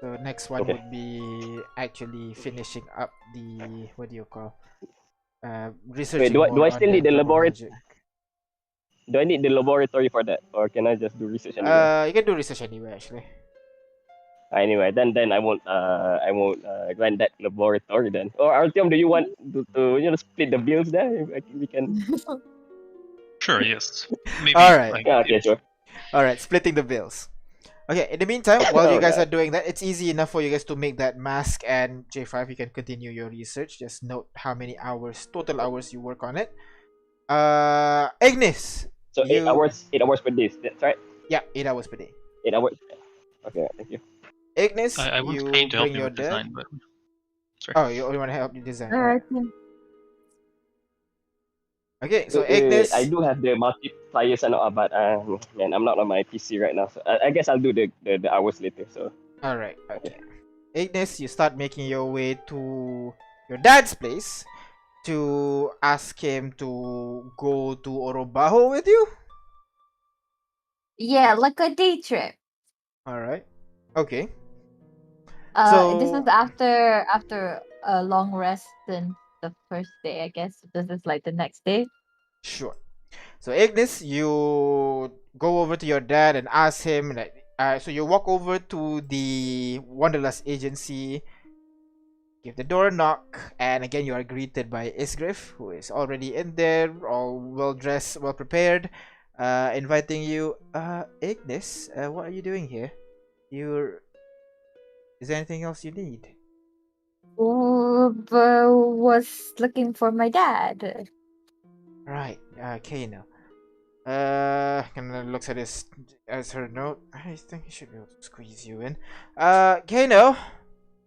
So next one Okay. would be actually finishing up the what do you call? Researching. do I more still on need the drop of laboratory? magic. Do I need the laboratory for that, or can I just do research anyway? You can do research anyway, actually. Anyway, then I won't grant that laboratory then. Or Artyom, do you want to split the bills there? We can. Sure. Yes. Maybe. All right. Yeah, okay, sure. All right, splitting the bills. Okay. In the meantime, while you guys are Alright. doing that, it's easy enough for you guys to make that mask, and J5, you can continue your research. Just note how many total hours you work on it. Ignis. So 8 hours per day. That's right. Yeah, 8 hours per day. 8 hours. Okay, thank you. Ignis, I want you Kane to help bring me your with dad. design, but sorry. Oh, you want to help you design. Alright. Okay, so Wait, Ignis. I do have the multipliers and all, but man, I'm not on my PC right now. So I guess I'll do the hours later. So All right. Okay. Ignis, you start making your way to your dad's place to ask him to go to Orobaho with you. Yeah, like a day trip. All right. Okay. This So- is after a long rest than the first day, I guess. This is like the next day. Sure. So Ignis, you go over to your dad and ask him like so you walk over to the Wanderlust agency, give the door a knock, and again you are greeted by Isgriff, who is already in there, all well dressed, well prepared, inviting you. Ignis, what are you doing here? Is there anything else you need? Was looking for my dad. Right, Kano. Kind of looks at his as her note. I think he should be able to squeeze you in. Kano.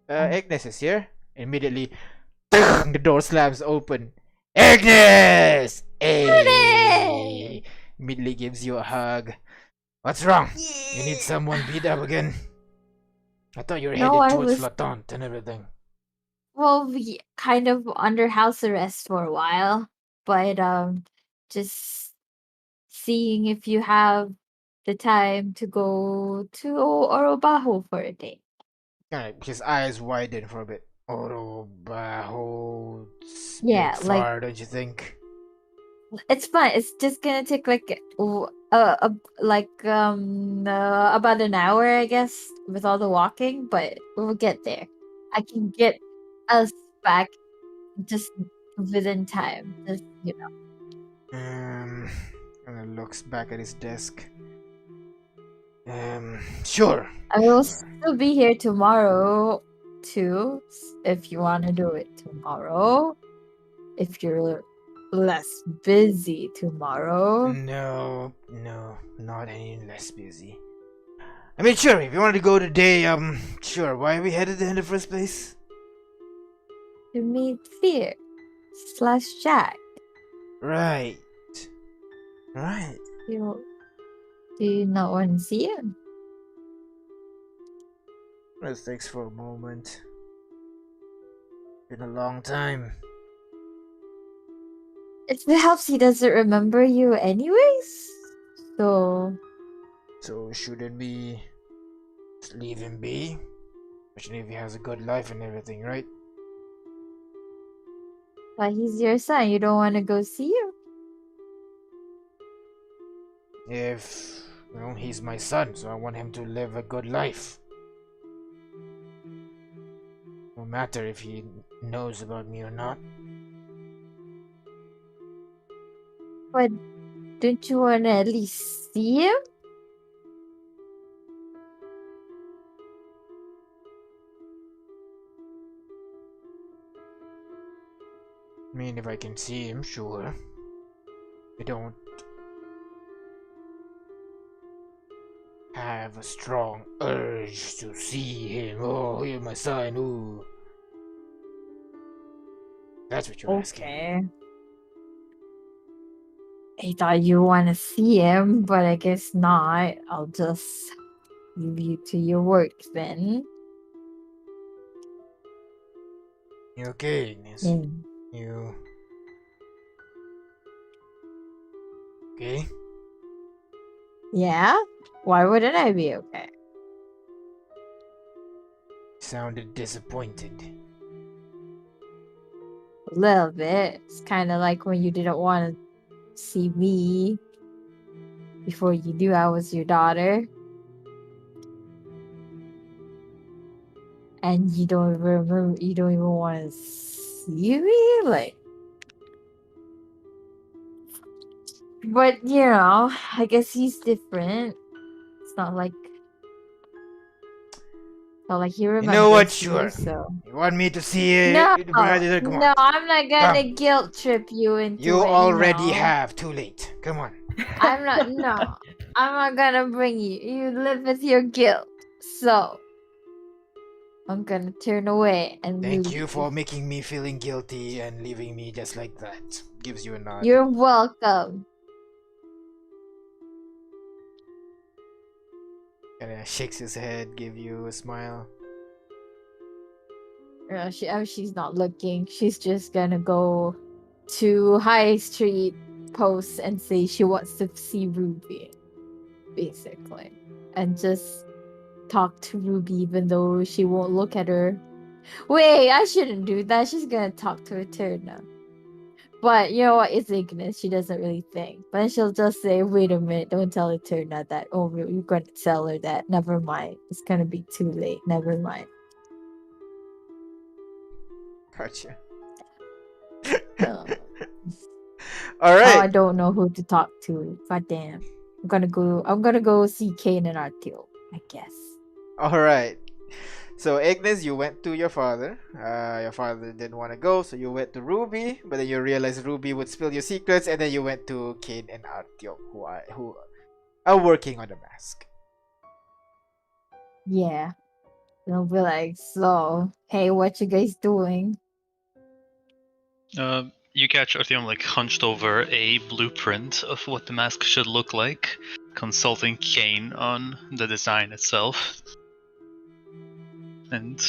Ignis is here. Immediately, the door slams open. Ignis! Hey! Immediately gives you a hug. What's wrong? You need someone beat up again? I thought you were No, headed I towards was Flotant and everything. well, we kind of under house arrest for a while, but just seeing if you have the time to go to Orobaho for a day. Alright, his eyes widen for a bit. Orobaho, it's a Yeah, bit like far, don't you think? it's fine. It's just gonna take like about an hour, I guess, with all the walking, but we'll get there. I can get us back just within time. Just And looks back at his desk. Sure. I will still be here tomorrow too, if you want to do it tomorrow. If you're less busy tomorrow. No, not any less busy. I mean, sure, if you wanted to go today, sure. Why are we headed there in the first place? To meet Fear / Jack. Right. Do you not want to see him? Let's thanks for a moment. Been a long time. It helps he doesn't remember you anyways. So So shouldn't we just leave him be? Especially if he has a good life and everything, right? but he's your son. You don't want to go see him. If, he's my son, so I want him to live a good life. No matter if he knows about me or not. But don't you want to at least see him? I mean, if I can see him, sure. I don't have a strong urge to see him. Oh, here's my son. Ooh. That's what you're asking. Okay. I thought you want to see him, but I guess not. I'll just leave you to your work then. You okay, Ignis? Mm. You okay? Yeah? Why wouldn't I be okay? Sounded disappointed. A little bit. It's kind of like when you didn't want to see me before you knew I was your daughter. And you don't remember, you don't even want to see me? Like, but I guess he's different. It's not like he remembers You know what? you, Sure. so. You want me to see it? No, Come on. no, I'm not gonna Come. guilt trip you into You it. already no. have. Too late. Come on. I'm not. No, I'm not gonna bring you. You live with your guilt, so I'm gonna turn away and Thank leave you for making me feeling guilty and leaving me just like that. Gives you a nod. You're welcome. Kinda shakes his head, give you a smile. She's not looking. She's just gonna go to High Street Post and say she wants to see Ruby, basically, and just talk to Ruby even though she won't look at her. Wait, I shouldn't do that. She's gonna talk to Eterna. But you know what? It's Ignis. She doesn't really think. But then she'll just say, wait a minute, don't tell Eterna that. Oh, you're gonna tell her that. Never mind. It's gonna be too late. Never mind. Gotcha. Oh. All Now I right. don't know who to talk to. God damn. I'm gonna go see Kane and Artil, I guess. All right. So Ignis, you went to your father. Your father didn't want to go, so you went to Ruby. But then you realized Ruby would spill your secrets, and then you went to Kane and Artyom, who are working on the mask. Yeah. They'll be like, so, hey, what you guys doing? You catch Artyom like hunched over a blueprint of what the mask should look like, consulting Kane on the design itself. and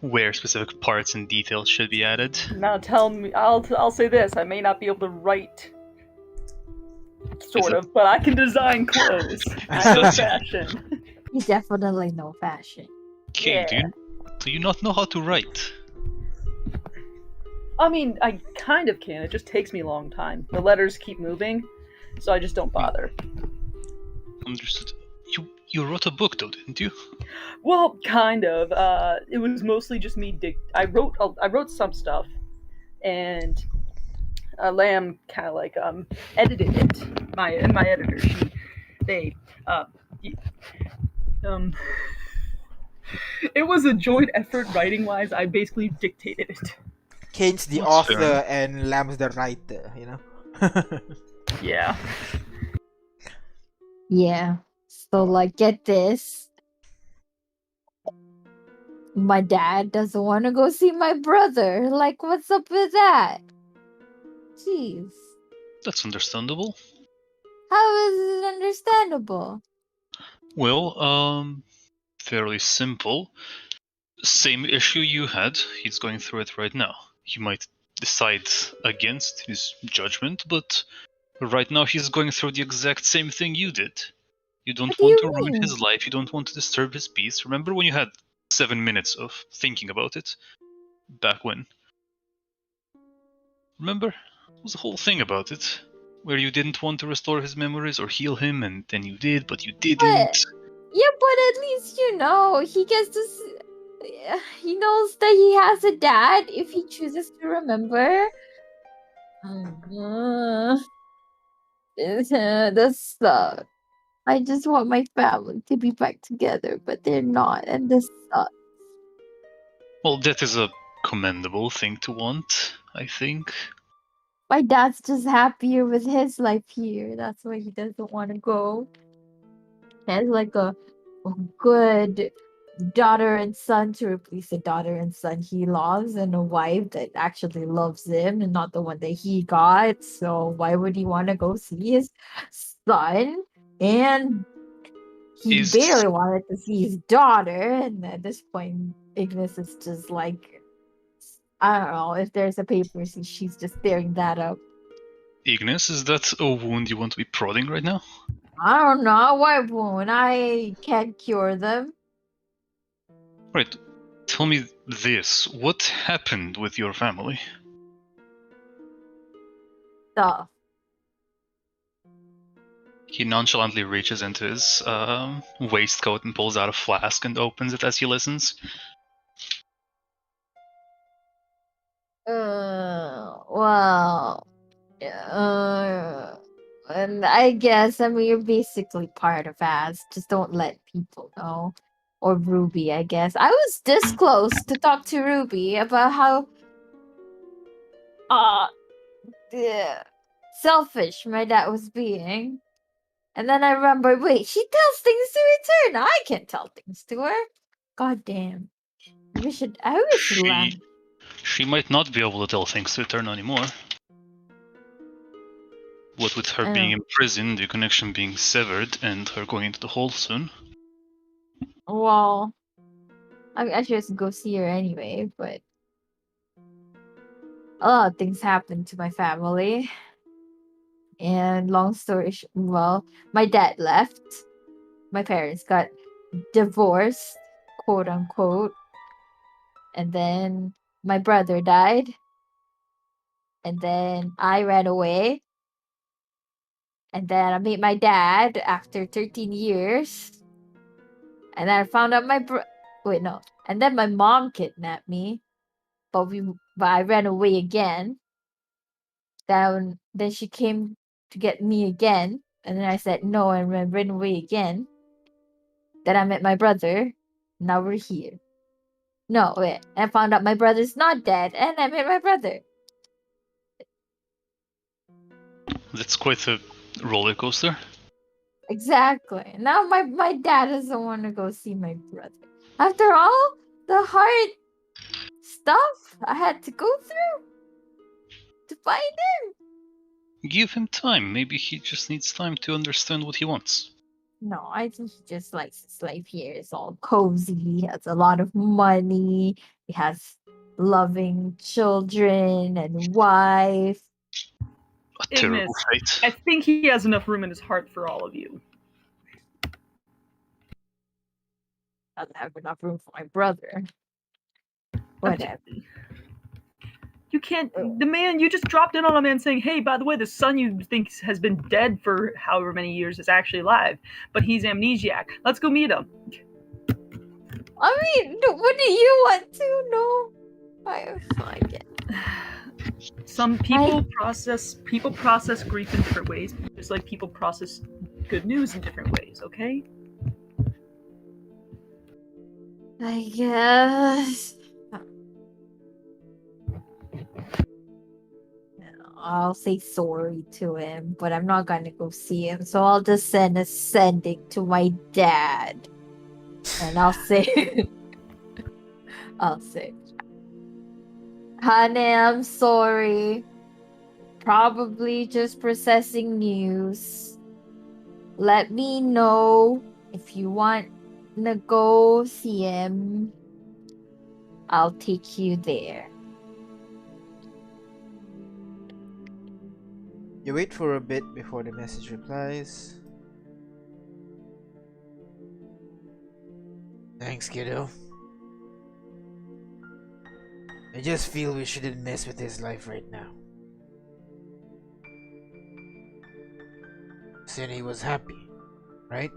where specific parts and details should be added. Now tell me, I'll say this: I may not be able to write, sort of, but I can design clothes. I know fashion. You definitely know fashion. Okay, Yeah. do you not know how to write? I mean, I kind of can. It just takes me a long time. The letters keep moving, so I just don't bother. Understood. You wrote a book though, didn't you? Well, kind of. It was mostly just me. I wrote some stuff, and Lamb kind of like edited it. My editor, they um it was a joint effort writing wise. I basically dictated it. Kane's the That's author fair. and Lamb's the writer, you know? Yeah. Yeah. So, like, get this. My dad doesn't want to go see my brother. Like, what's up with that? Jeez. That's understandable. How is it understandable? Well, fairly simple. Same issue you had, he's going through it right now. He might decide against his judgment, but right now he's going through the exact same thing you did. You don't What do want you to ruin mean? his life, you don't want to disturb his peace. Remember when you had 7 minutes of thinking about it? Back when? Remember? There was a whole thing about it. Where you didn't want to restore his memories or heal him, and then you did, but you didn't. But, yeah, but at least he gets to he knows that he has a dad if he chooses to remember. This sucks. I just want my family to be back together, but they're not, and this sucks. Well, that is a commendable thing to want, I think. My dad's just happier with his life here. That's why he doesn't want to go. He has like a good daughter and son to replace the daughter and son he loves, and a wife that actually loves him and not the one that he got. So why would he want to go see his son? And he barely wanted to see his daughter. And at this point, Ignis is just like, I don't know if there's a paper, she's just staring that up. Ignis, is that a wound you want to be prodding right now? I don't know. Why won't I? Can't cure them. Right. Tell me this. What happened with your family? Stuff. He nonchalantly reaches into his waistcoat and pulls out a flask and opens it as he listens. Well, and I guess, I mean, you're basically part of us. Just don't let people know. Or Ruby, I guess. I was this close to talk to Ruby about how selfish my dad was being. And then I remember, wait, she tells things to return. I can't tell things to her. God damn. I wish She might not be able to tell things to return anymore. What with her being imprisoned, the connection being severed, and her going into the hole soon. Well, I should just go see her anyway, but a lot of things happened to my family. And long story short, well, my dad left. My parents got divorced, quote unquote. And then my brother died. And then I ran away. And then I met my dad after 13 years. And then I found out and then my mom kidnapped me. But I ran away again. Then she came to get me again. And then I said no and ran away again. Then I met my brother. Now we're here. No, wait. I found out my brother's not dead. And I met my brother. That's quite a roller coaster. Exactly. Now my dad doesn't want to go see my brother. After all the hard stuff I had to go through to find him. Give him time. Maybe he just needs time to understand what he wants. No, I think he just likes his life here. It's all cozy. He has a lot of money. He has loving children and wife. A terrible Ignis, fate. I think he has enough room in his heart for all of you. Doesn't have enough room for my brother. Whatever. You can't. The man, you just dropped in on a man saying, hey, by the way, the son you think has been dead for however many years is actually alive, but he's amnesiac. Let's go meet him. I mean, what do you want to know? I get. Some people process grief in different ways, just like people process good news in different ways, okay? I guess. I'll say sorry to him, but I'm not gonna go see him. So I'll just send a sending to my dad. And I'll say, honey, I'm sorry. Probably just processing news. Let me know if you want to go see him. I'll take you there. You wait for a bit before the message replies. Thanks, kiddo. I just feel we shouldn't mess with his life right now. Said he was happy, right?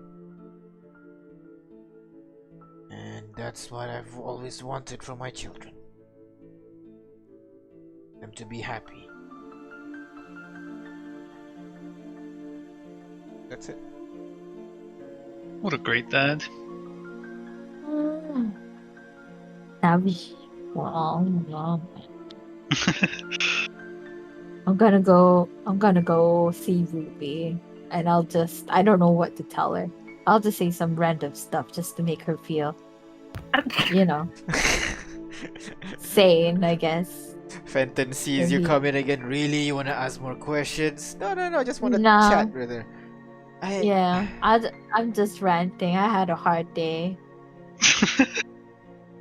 And that's what I've always wanted from my children. Them to be happy. That's it. What a great dad. Well, I'm gonna go see Ruby, and I don't know what to tell her. I'll just say some random stuff just to make her feel, sane, I guess. Fenton sees you come in again. Really? You wanna ask more questions? No, I just wanna No. chat with her. Yeah, I'm just ranting. I had a hard day.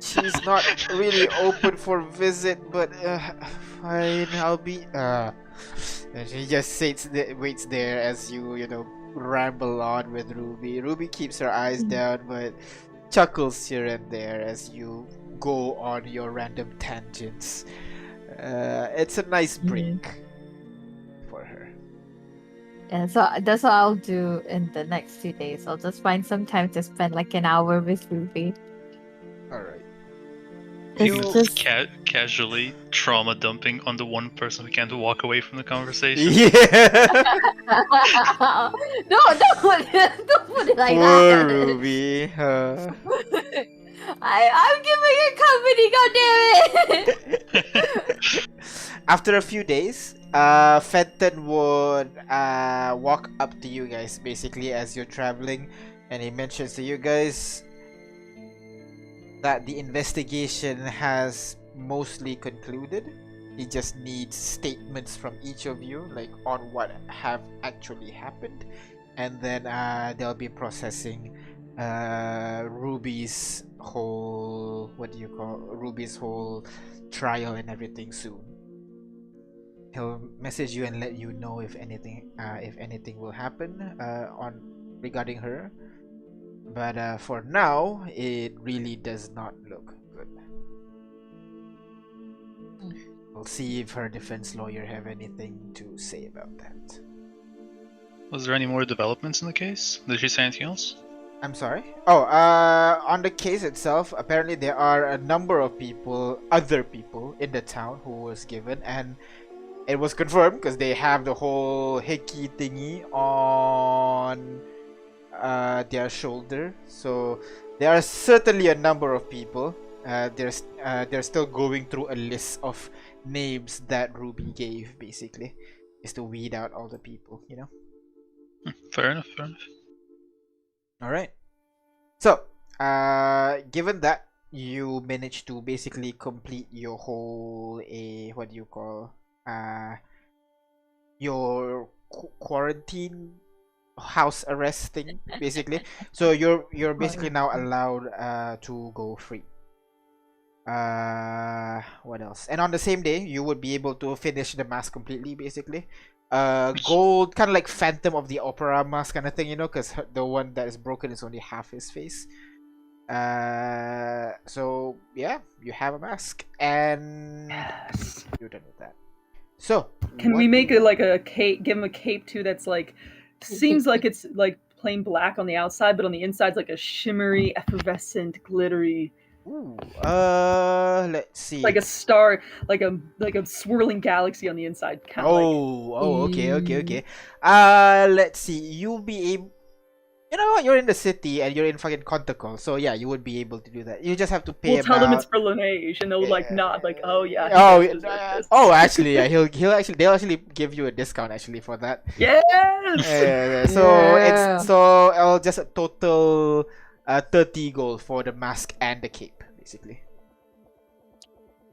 She's not really open for visit, but fine, I'll be. And she just waits there as you ramble on with Ruby. Ruby keeps her eyes down, but chuckles here and there as you go on your random tangents. It's a nice break for her. Yeah, so that's what I'll do in the next 2 days. I'll just find some time to spend like an hour with Ruby. Alright. It's just Casually trauma dumping on the one person who can't walk away from the conversation. Yeah! No, don't put it like Poor that. Ruby. I'm giving her company, goddammit! After a few days, Fenton would walk up to you guys basically as you're traveling, and he mentions to you guys that the investigation has mostly concluded. He just needs statements from each of you, like on what have actually happened, and then they'll be processing Ruby's whole Ruby's whole trial and everything soon. He'll message you and let you know if anything will happen on regarding her. But for now, it really does not look good. We'll see if her defense lawyer have anything to say about that. Was there any more developments in the case? Did she say anything else? I'm sorry? On the case itself, apparently there are a number of other people in the town who was given, and it was confirmed because they have the whole hickey thingy on their shoulder. So there are certainly a number of people. They're still going through a list of names that Ruby gave, basically, is to weed out all the people, Fair enough. All right. So, given that you managed to basically complete your whole what do you call your quarantine house arrest thing, basically. So you're basically now allowed to go free. What else? And on the same day, you would be able to finish the mask completely, basically. Gold, kind of like Phantom of the Opera mask kind of thing, you know, because the one that is broken is only half his face. So yeah, you have a mask, and Yes. you're done with that. So Can what we make do it like a cape? Give him a cape too. That's like seems like it's like plain black on the outside, but on the inside's like a shimmery, effervescent, glittery, Ooh, let's see. like a star, like a swirling galaxy on the inside. Kind of Okay. Let's see. You'll be able. You know what? You're in the city and you're in fucking Contacol, so yeah, you would be able to do that. You just have to pay We'll tell them about. it's for Laneige, and they'll like nod, like, oh yeah. He Oh, does deserve this. actually, yeah, they'll actually give you a discount actually for that. Yes. Yeah. So I'll just total 30 gold for the mask and the cape, basically.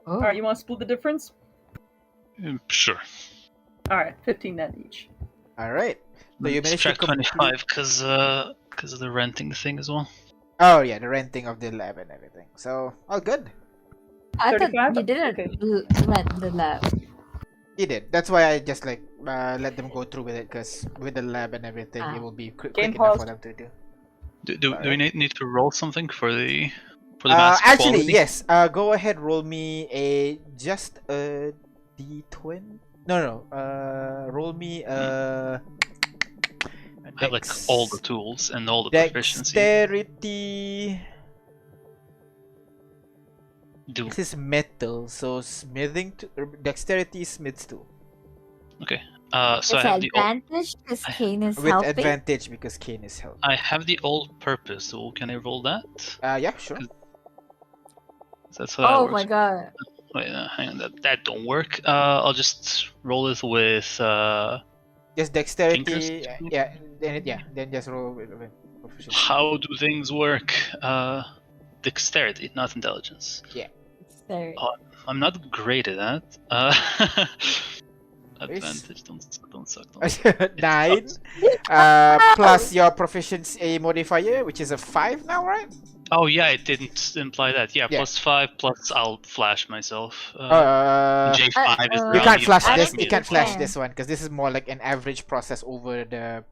Oh. All right, you want to split the difference? Sure. All right, 15 net each. All right. So you managed to Subtract complete. 25 because of the renting thing as well. Oh yeah, the renting of the lab and everything. So all good. I thought 35? you didn't Okay. rent the lab. He did. That's why I just like let them go through with it, because with the lab and everything, it Ah. will be quick Game enough for paused. them to do. Do we need to roll something for the Uh, mask actually, quality? yes. Go ahead, roll me just a d20. No. Roll me I have like all the tools and all the proficiency. dexterity. Do This is metal, so dexterity is smith's tool okay. It's So I have the old, advantage because Kane is with helping. advantage because Kane is helping. I have the all-purpose tool. Can I roll that? Yeah, sure. That's how that Oh works. my god. Wait, hang on. That don't work. I'll just roll it with Just dexterity. fingers. Then just roll with proficiency. How do things work? Dexterity, not intelligence. It's there. Oh, I'm not great at that. Advantage, don't suck. It 9 sucks. plus your proficiency modifier, which is a 5 now, right? Oh yeah, it didn't imply that. Yeah, Yeah. +5 plus I'll flash myself. J5 J5 is you the you round can't flash I this. don't You think can't you flash can. this one because this is more like an average process over the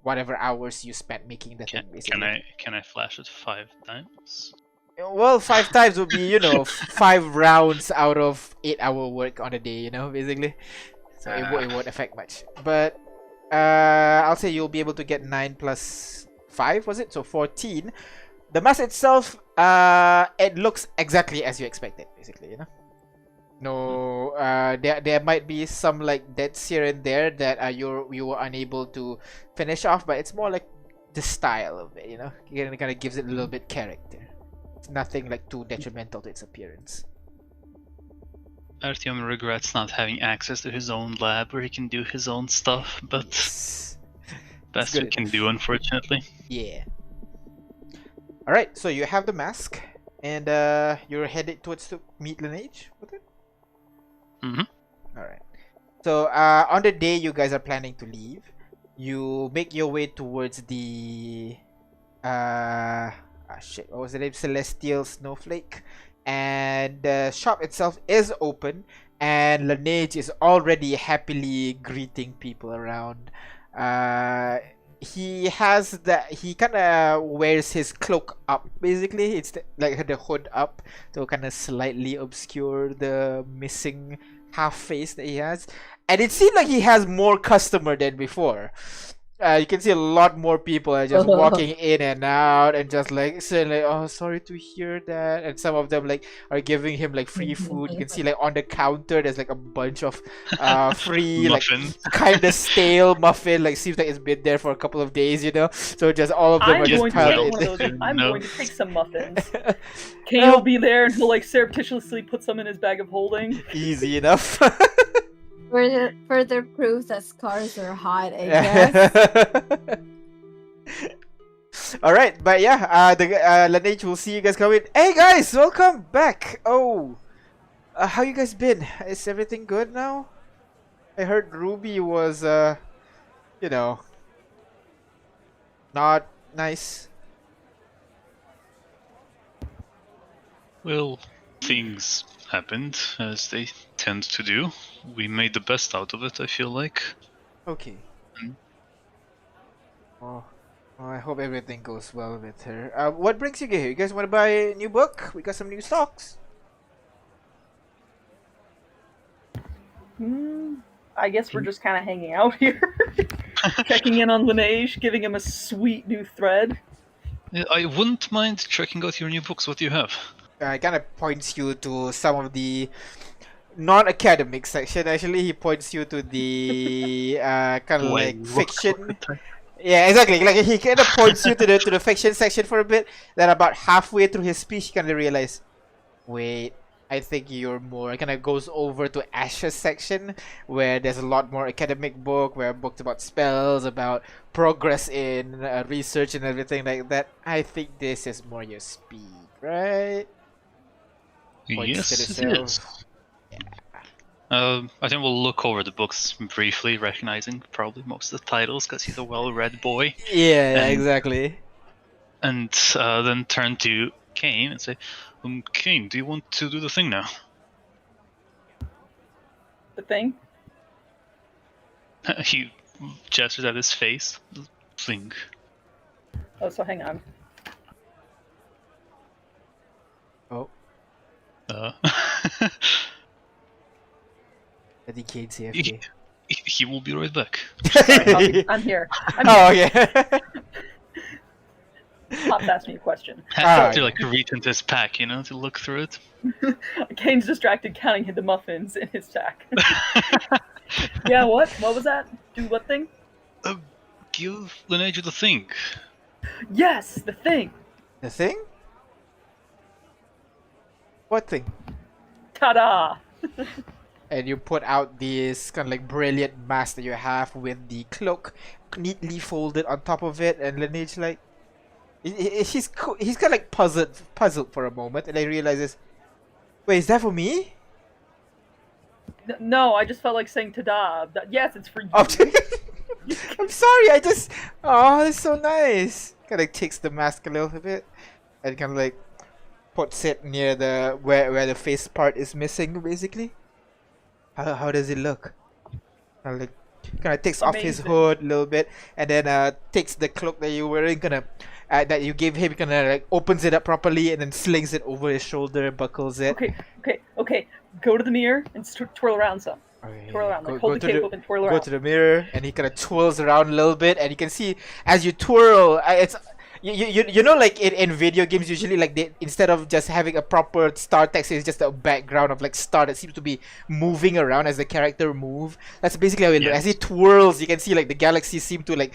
whatever hours you spent making the thing. Basically, Can I flash it 5 times? well, 5 times would be 5 rounds out of 8-hour work on a day. Basically, so it won't affect much. But I'll say you'll be able to get 9 plus 5. Was it so 14? The mask itself, it looks exactly as you expected, basically, No, there might be some like deaths here and there that you were unable to finish off, but it's more like the style of it, It kind of gives it a little bit character. It's nothing like too detrimental to its appearance. Artyom regrets not having access to his own lab where he can do his own stuff, but best good we can do, unfortunately. Yeah. All right, so you have the mask, and you're headed towards to meet Laneige with it. Mhm. All right. So on the day you guys are planning to leave, you make your way towards the what was the name? Celestial Snowflake, and the shop itself is open, and Laneige is already happily greeting people around. He kind of wears his cloak up, basically. It's like the hood up to kind of slightly obscure the missing half face that he has, and it seemed like he has more customer than before. You can see a lot more people are just walking in and out and just like saying like, "Oh, sorry to hear that," and some of them like are giving him like free food. You can see like on the counter there's like a bunch of free like Muffins. kind of stale muffin, like seems like it's been there for a couple of days, So just all of them I'm are just going to piled take in. one of those. I'm No. going to take some muffins. Kane will be there and he'll like surreptitiously put some in his bag of holding. Easy enough. Further proof that scars are hot, I guess. All right, but yeah, the Laneige will see you guys come in. Hey guys, welcome back. Oh, how you guys been? Is everything good now? I heard Ruby was not nice? Well, things happened as they tend to do. We made the best out of it, I feel like. Okay. Mm. Oh, I hope everything goes well with her. What brings you here? You guys want to buy a new book? We got some new stocks. I guess we're just kind of hanging out here, checking in on Lineage, giving him a sweet new thread. I wouldn't mind checking out your new books. What do you have? It kind of points you to some of the non-academic section. Actually, he points you to the kind of like fiction. Yeah, exactly. Like he kind of points you to the fiction section for a bit. Then about halfway through his speech, he kind of realizes, wait, I think you're more. Kind of goes over to Ash's section where there's a lot more academic book, where books about spells, about progress in research and everything like that. I think this is more your speed, right? Points to Yes, the it shelf. is. I think we'll look over the books briefly, recognizing probably most of the titles because he's a well-read boy. Yeah, And- exactly. And then turn to Kane and say, Kane, do you want to do the thing now? The thing? He gestures at his face. Thing. Oh, so hang on. Oh, Uh, I think Kane's he, AFK. he will be right back. Sorry, I'm here. Oh, yeah. Pops asked me a question. Has to yeah. like reach into his pack, you know, to look through it. Kane's distracted counting the muffins in his sack. Yeah, what? What was that? Do what thing? Give Lineage the thing. Yes, the thing! The thing? What thing? Ta-da! And you put out this kind of like brilliant mask that you have with the cloak neatly folded on top of it, and Lineage like he's kind of like puzzled for a moment, and then realizes, wait, is that for me? No, I just felt like saying ta-da. Yes, it's for you. Oh, I'm sorry, oh, that's so nice. Kind of takes the mask a little bit and kind of like puts it near the where the face part is missing, basically. How does it look? Kind of takes off his Amazing. hood a little bit, and then takes the cloak that you're wearing, that you gave him, like opens it up properly, and then slings it over his shoulder, buckles it. Okay. Go to the mirror and twirl around some. Okay, Twirl around. Like, go hold the to cape up and twirl go around. to the mirror, and he kind of twirls around a little bit, and you can see as you twirl, it's you know, like in video games usually, like they, instead of just having a proper star text, it's just a background of like star that seems to be moving around as the character move. That's basically how it looks. As he twirls, you can see like the galaxy seem to like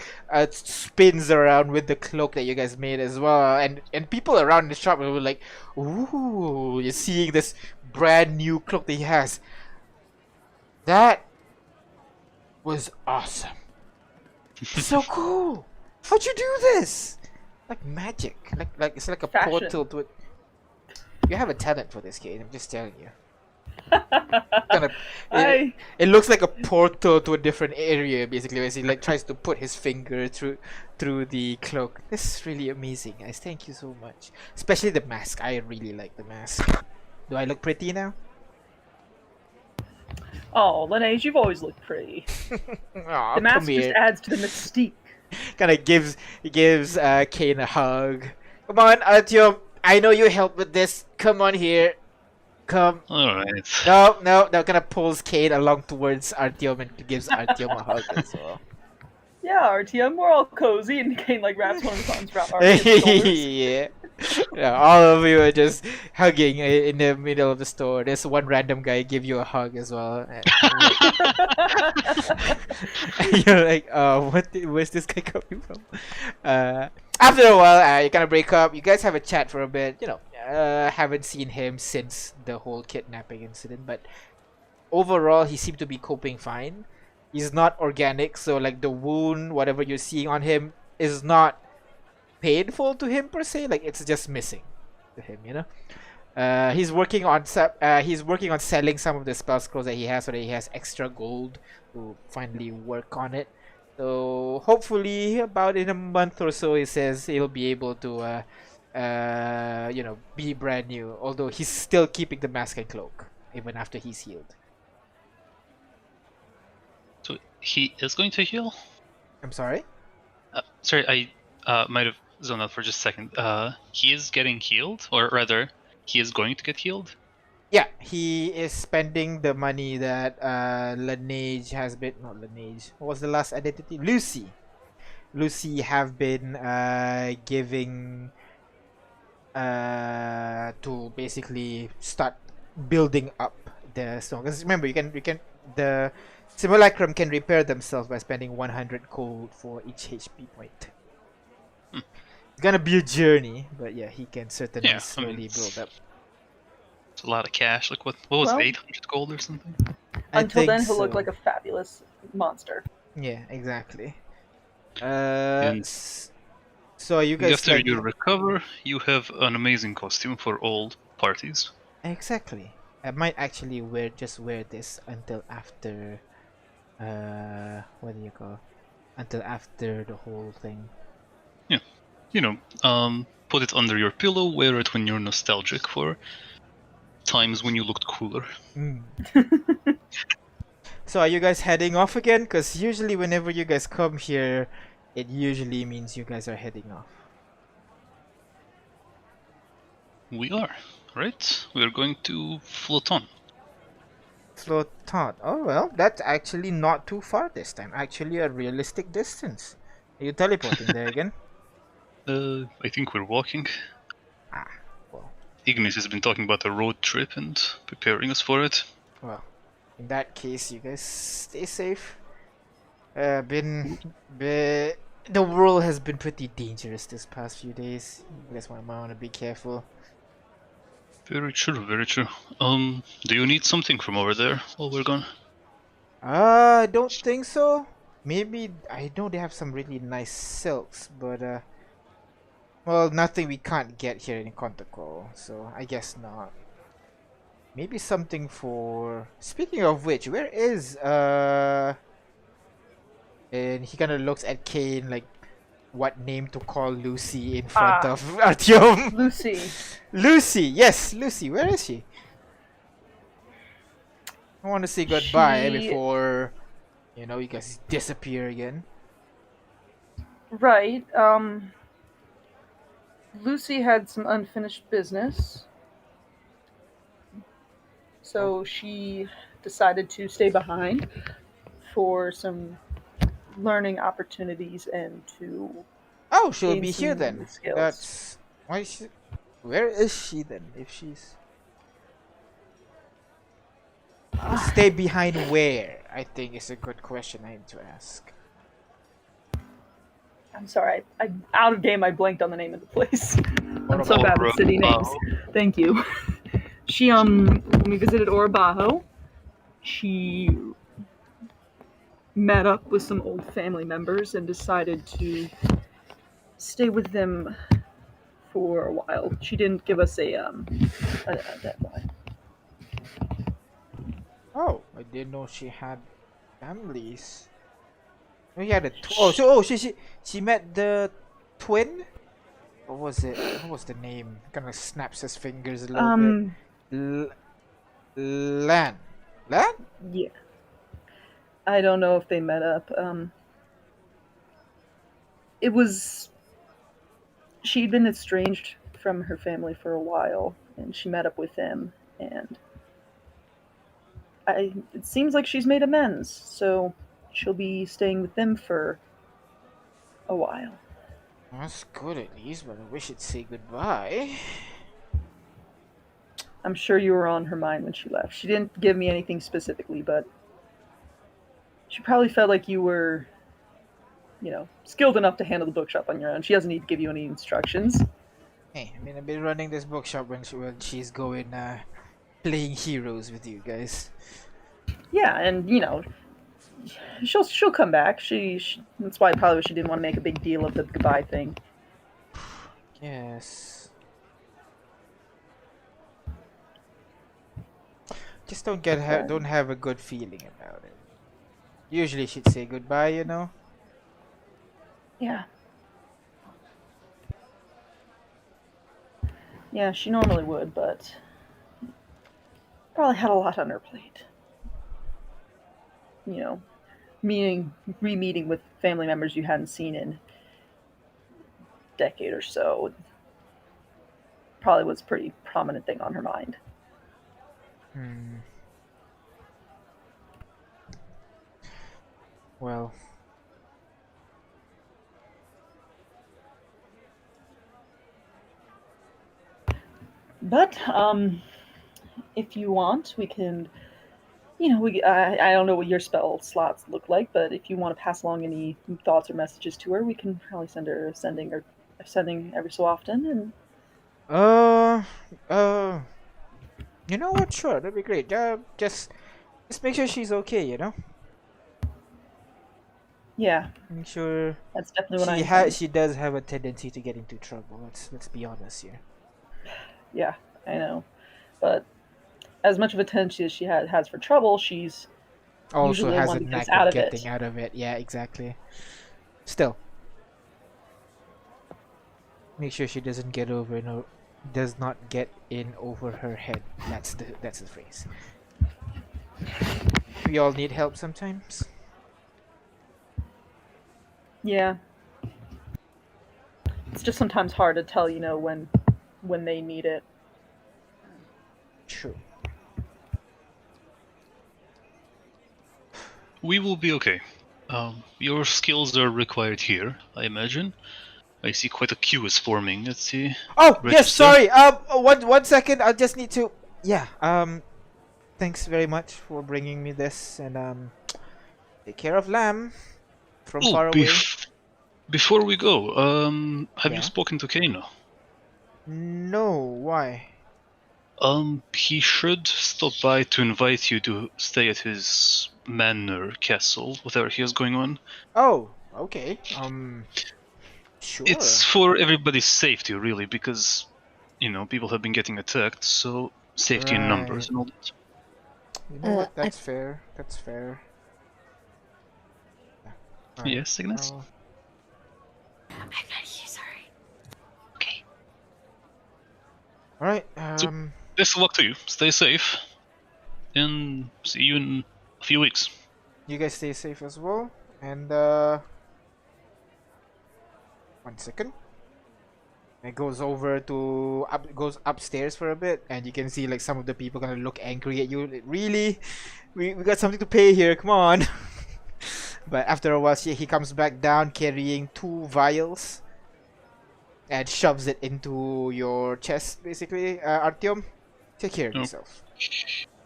spins around with the cloak that you guys made as well, and people around the shop were like, ooh, you're seeing this brand new cloak that he has. That was awesome. So cool. How'd you do this? Like magic. Like it's like a Fashion. portal to it. You have a talent for this game, I'm just telling you. It looks like a portal to a different area, basically, as he like tries to put his finger through the cloak. This is really amazing, guys. Thank you so much. Especially the mask. I really like the mask. Do I look pretty now? Oh, Lineage, you've always looked pretty. Aw, The mask come here. just adds to the mystique. Kind of gives Kane a hug. Come on, Artyom. I know you helped with this. Come on here. Come. Alright. No. Kind of pulls Kane along towards Artyom and gives Artyom a hug as well. Yeah, RTM, we're all cozy, and Kane like wraps one of his arms around Artyom's shoulders. Yeah, all of you are just hugging in the middle of the store. There's one random guy give you a hug as well. And you're like, where's this guy coming from? After a while, you kind of break up. You guys have a chat for a bit. You know, haven't seen him since the whole kidnapping incident, but overall, he seemed to be coping fine. He's not organic, so like the wound, whatever you're seeing on him, is not painful to him per se. Like it's just missing to him, you know. He's working on selling some of the spell scrolls that he has, so that he has extra gold to finally work on it. So hopefully, about in a month or so, he says he'll be able to, be brand new. Although he's still keeping the mask and cloak even after he's healed. So he is going to heal? I'm sorry. Sorry, I might have zoned out for just a second. He is getting healed, or rather, he is going to get healed? Yeah, he is spending the money that Laneige has been, not Laneige. What was the last identity? Lucy have been giving to basically start building up the stone. Because remember, you can the simulacrum can repair themselves by spending 100 gold for each HP point. It's gonna be a journey, but yeah, he can certainly Yeah, I slowly mean, build up. it's a lot of cash. Like what was Well- it, 800 gold or something? Until then, he'll so. look like a fabulous monster. Yeah, exactly. And So you guys after like you recover, you have an amazing costume for all parties. exactly. I might actually wear this until after what do you call? Until after the whole thing. You know, put it under your pillow, wear it when you're nostalgic for times when you looked cooler. So are you guys heading off again? Because usually whenever you guys come here, it usually means you guys are heading off. We are, right? We're going to Flotant. Flotant. Oh well, that's actually not too far this time. Actually a realistic distance. Are you teleporting there again? I think we're walking. Ah, well. Ignis has been talking about a road trip and preparing us for it. Well, in that case, you guys stay safe. The world has been pretty dangerous this past few days. You guys might want to be careful. Very true, very true. Do you need something from over there while we're gone? I don't think so. Maybe I know they have some really nice silks, but well, nothing we can't get here in Kontako, so I guess not. Maybe something for. Speaking of which, where is And he kind of looks at Kane like, what name to call Lucy in front of Artyom? Lucy. Lucy, yes, Lucy. Where is she? I want to say goodbye She- before, you guys disappear again. Right. Lucy had some unfinished business. So she decided to stay behind for some learning opportunities and to Oh, she'll gain be some here new then. skills. That's why is she. Where is she then? If she's stay behind, where? I think is a good question I need to ask. I'm sorry, I out of game. I blanked on the name of the place. I'm so bad with Orobaho. city names. Thank you. She when we visited Orobaho, she met up with some old family members and decided to stay with them for a while. She didn't give us a deadline. Oh, I didn't know she had families. Oh, yeah, she met the twin. What was it? What was the name? Kind of snaps his fingers a little bit. Lan. Lan? Yeah. I don't know if they met up. It was. She'd been estranged from her family for a while, and she met up with them, and it seems like she's made amends, so she'll be staying with them for a while. That's good at least, but I wish it'd say goodbye. I'm sure you were on her mind when she left. She didn't give me anything specifically, but she probably felt like you were, skilled enough to handle the bookshop on your own. She doesn't need to give you any instructions. Hey, I mean, I've been running this bookshop when she's going playing heroes with you guys. Yeah, and she'll come back. She that's why probably she didn't want to make a big deal of the goodbye thing. Yes. Just don't have a good feeling about it. Usually she'd say goodbye, Yeah. Yeah, she normally would, but probably had a lot on her plate. You know, re-meeting with family members you hadn't seen in a decade or so probably was a pretty prominent thing on her mind. Well, But if you want, we can. I don't know what your spell slots look like, but if you want to pass along any thoughts or messages to her, we can probably send her sending every so often. And uh, you know what? Sure, that'd be great. Just make sure she's okay. yeah, Make sure that's definitely what I intend. she does have a tendency to get into trouble. Let's be honest here. Yeah, I know, but as much of attention as she has for trouble, she's Also usually the has one a that knack gets out of of it. getting out of it. Yeah, exactly. Still, make sure she doesn't get over no does not get in over her head. That's the phrase. We all need help sometimes. Yeah, it's just sometimes hard to tell, when they need it. True. We will be okay. Your skills are required here, I imagine. I see quite a queue is forming. Let's see. Oh yes, Register. sorry. One second. I just need to. Yeah. Thanks very much for bringing me this, and take care of Lamb from far away. Before we go, have Yeah? you spoken to Kano? No, why? He should stop by to invite you to stay at his manor castle, whatever he has going on. Oh, okay. Sure. It's for everybody's safety, really, because, people have been getting attacked, so safety in numbers and all that. You know what? That's fair. That's fair. Yeah. All right. Yes, Ignace? I'm not here, sorry. Okay. All right. Best of luck to you. Stay safe. And see you in a few weeks. You guys stay safe as well. And 1 second. It goes over to goes upstairs for a bit, and you can see like some of the people gonna look angry at you. Like, really, we got something to pay here. Come on. But after a while, he comes back down carrying 2 vials and shoves it into your chest, basically. Artyom, take care of yourself.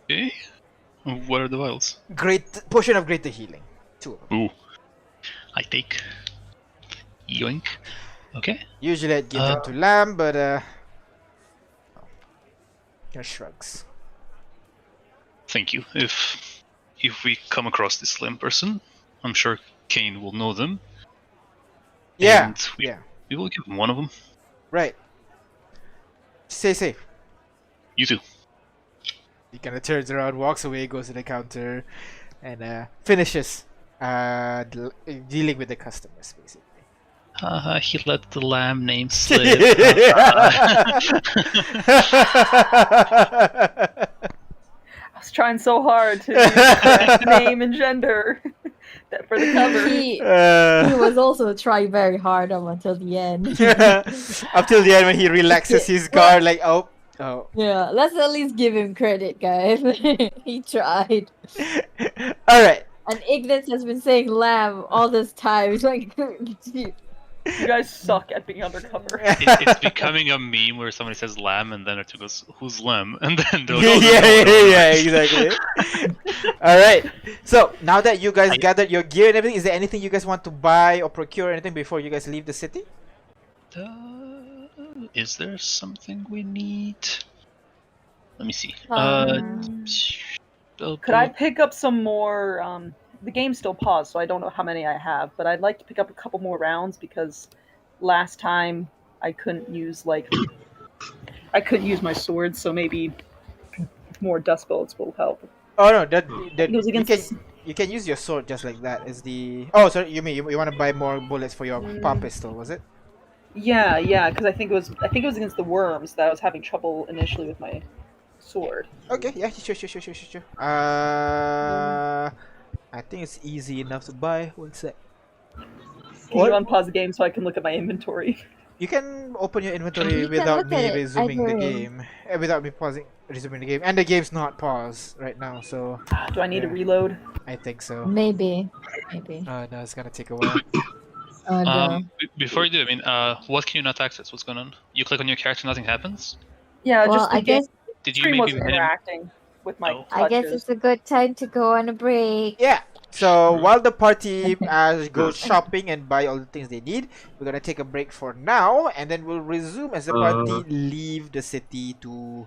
Okay. What are the vials? Great potion of greater healing. 2 of them. Ooh. I take. Yoink. Okay. Usually I'd give them to Lamb, but shrugs. Thank you. If we come across this Lamb person, I'm sure Kane will know them. Yeah. And Yeah. We will give him one of them. Right. Stay safe. You too. He kind of turns around, walks away, goes to the counter, and finishes dealing with the customers, basically. He let the lamb name slip. I was trying so hard to use the name and gender for the cover. He was also trying very hard up until the end. Up till the end when he relaxes his guard, like, oh. Yeah, let's at least give him credit, guys. He tried. Alright. And Ignatz has been saying lamb all this time. He's like, you guys suck at being undercover. It's becoming a meme where somebody says lamb and then Arthur goes, who's lamb? And then they'll go, yeah, exactly. Alright. So, now that you guys gathered your gear and everything, is there anything you guys want to buy or procure or anything before you guys leave the city? Is there something we need? Let me see. Could I pick up some more? The game's still paused, so I don't know how many I have, but I'd like to pick up a couple more rounds because last time I couldn't use my sword, so maybe more dust bullets will help. Oh no, It goes against You can use your sword just like that. Is the oh sorry, you mean you want to buy more bullets for your paw pistol? Was it? Yeah, because I think it was against the worms that I was having trouble initially with my sword. Okay, yeah, sure. I think it's easy enough to buy. One sec. Can you unpause the game so I can look at my inventory? You can open your inventory You can without look at me it resuming the either way. game. Without me resuming the game. And the game's not paused right now, so Do I need to Yeah. reload? I think so. Maybe. No, it's gonna take a while. Oh no. Before you do, I mean, what can you not access? What's going on? You click on your character, nothing happens. Yeah, Well, just the I guess Did you screen maybe wasn't manage? interacting with my Oh. I guess touches. it's a good time to go on a break. Yeah. So Sure. while the party goes shopping and buy all the things they need, we're gonna take a break for now, and then we'll resume as the party leave the city to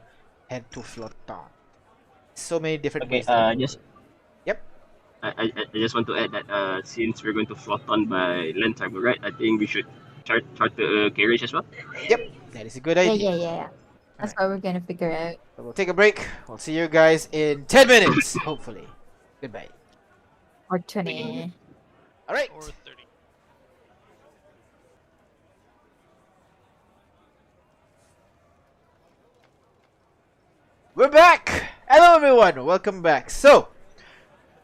head to Flotant. So many different Okay, ways. that we just go. Yep. I just want to add that since we're going to Floton by land travel, right? I think we should charter a carriage as well. Yep. That is a good Yeah, idea. yeah. That's what we're gonna figure out. So we'll take a break. We'll see you guys in 10 minutes, hopefully. Goodbye. Or 20. All right. Or 30. We're back. Hello, everyone. Welcome back. So,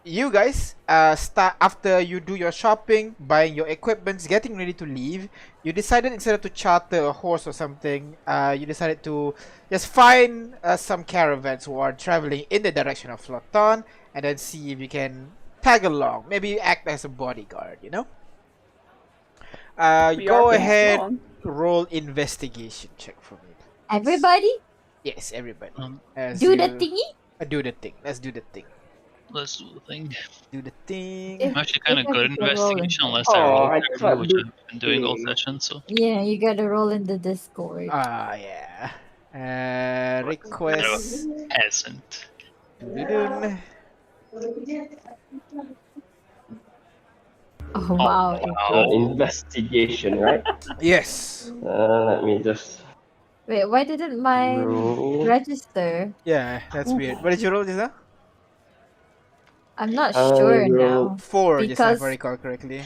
you guys, start after you do your shopping, buying your equipments, getting ready to leave. You decided instead of to charter a horse or something, you decided to just find some caravans who are traveling in the direction of Floton, and then see if you can tag along. Maybe act as a bodyguard. You know. We Go are ahead. long. Roll investigation check for me. Everybody, Yes, everybody. As do the you- thingy. Do the thing. Let's do the thing. Let's do the thing. Do the thing. If- I'm actually kind of if good at you're rolling. investigation unless Oh, I roll I terribly, can't which do I've been doing all thing. session. So Yeah, you gotta roll in the Discord. Yeah. Request. peasant. Doo-doo-doo. Oh wow. Wow. Investigation, right? Yes. Let me just Wait, why didn't mine roll. register? Yeah, that's weird. What did you roll just now? I'm not I sure rolled- now. 4, just now, if I Because- recall correctly.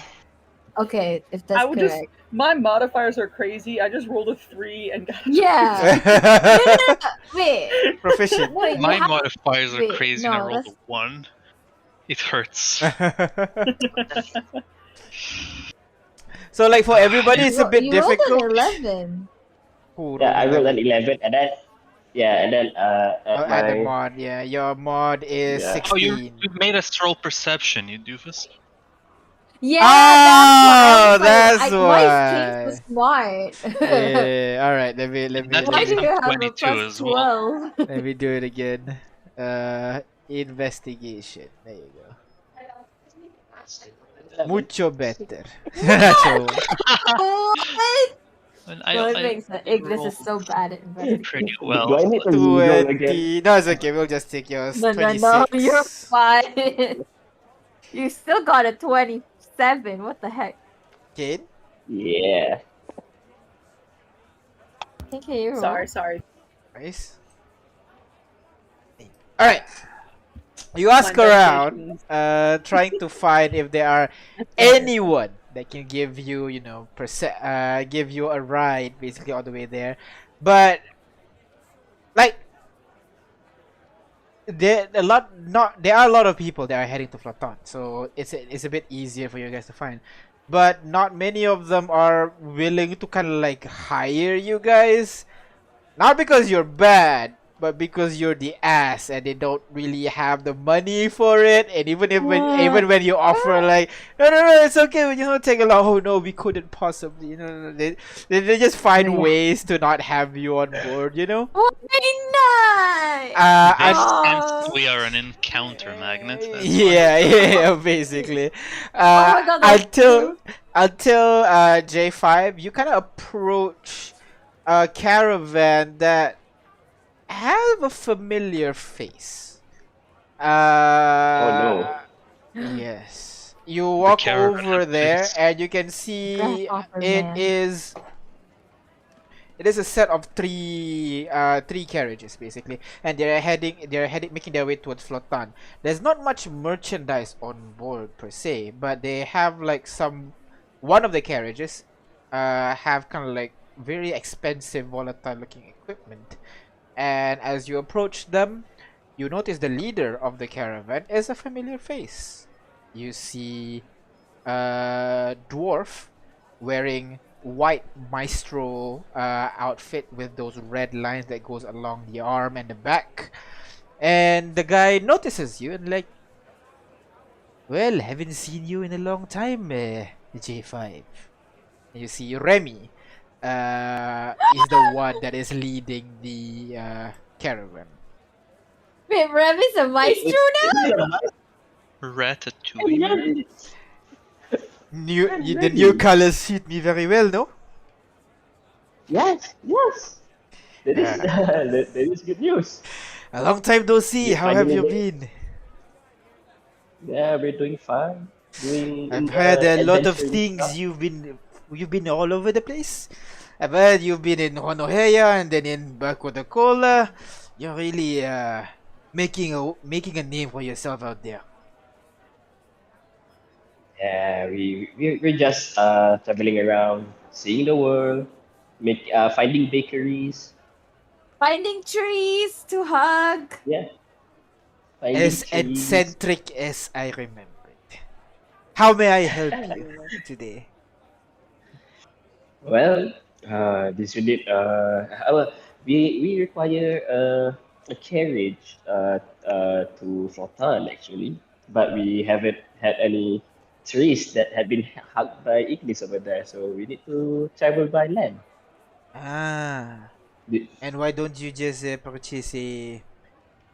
Okay, if I that's would correct. just my modifiers are crazy. I just rolled a 3 and got Yeah. No. Wait. Proficient. Wait, you My have- modifiers are wait, crazy and I no, rolled a that's- 1. It hurts. So, like, for everybody, it's a bit you difficult. rolled an 11. Who Yeah, I rolled rolled an 11, and then add the at my mod. Yeah, your mod is Yeah. 16. Oh, you made us roll perception, you doofus. Yeah, Oh, that's that's why. My case was smart. Yeah. All right. Let me That Why makes do it you have a 22 plus as well. 12? let me do it again. Investigation. There you go. Mucho better. Natural. What? And Well, it I makes sense. Ignis is so bad at investigation. pretty do well. I need to roll again? 20. No, it's okay. We'll just take yours. No, 26. you're fine. You still got a 27. What the heck? Kid? Yeah. Okay, you roll. Sorry. Nice. Alright. You ask My around, investigations. trying to find if there are anyone that can give you, give you a ride basically all the way there. But like there are a lot of people that are heading to Flotant, so it's a bit easier for you guys to find. But not many of them are willing to kind of like hire you guys. Not because you're bad, but because you're the ass and they don't really have the money for it. And even when you offer like, no, it's okay, we take along. Oh no, we couldn't possibly. No. They just find ways to not have you on board. Why not? Hence, we are an encounter magnet. That's why. Yeah, basically. my God, that's Until J5, you kind of approach a caravan that have a familiar face. Oh Yes. You walk caravan over there face. and you can see Grasshopper it man. is It is a set of three carriages basically, and they're heading making their way towards Flotant. There's not much merchandise on board per se, but they have like one of the carriages have kind of like very expensive volatile looking equipment. And as you approach them, you notice the leader of the caravan is a familiar face. You see a dwarf wearing white maestro outfit with those red lines that goes along the arm and the back. And the guy notices you and like, well, haven't seen you in a long time, J5. And you see Remy is the one that is leading the caravan. Wait, Remy's a maestro now? Ratatouille. The new colors suit me very well, no? Yes. That is good news. A long time no see. You How have finally you made- been? Yeah, we're doing fine. I've heard a lot of adventure things. stuff. You've been all over the place. I've heard you've been in Honohea and then in Bakodakola. You're really making a name for yourself out there. Yeah, we're just traveling around, seeing the world, finding bakeries. Finding trees to hug. Yeah, finding As trees. eccentric as I remembered. How may I help you today? Well, this unit, we require a carriage to Flotan actually, but we haven't had any trees that have been hugged by Ignis over there, so we need to travel by land. Ah, The- and why don't you just purchase a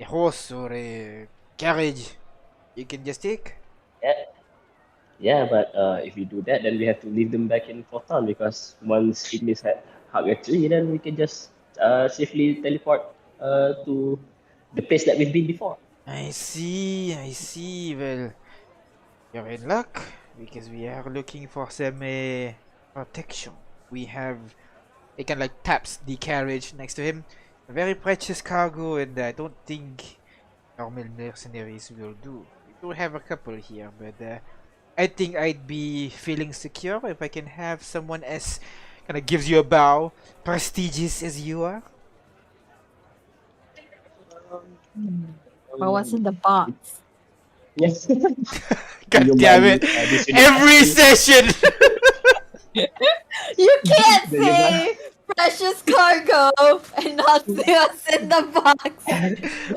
horse or a carriage? You can just take. Yeah, but if we do that, then we have to leave them back in Flotan because once Ignis had hugged a tree, then we can just safely teleport to the place that we've been before. I see. Well, you're in luck because we are looking for some protection. We have. He can like taps the carriage next to him. A very precious cargo, and I don't think normal mercenaries will do. We do have a couple here, but I think I'd be feeling secure if I can have someone as kind of gives you a bow, prestigious as you are. What was in the box? Yes. God You damn mind, it! this unit Every actually- session. You can't Do you say precious cargo and not say what's in the box.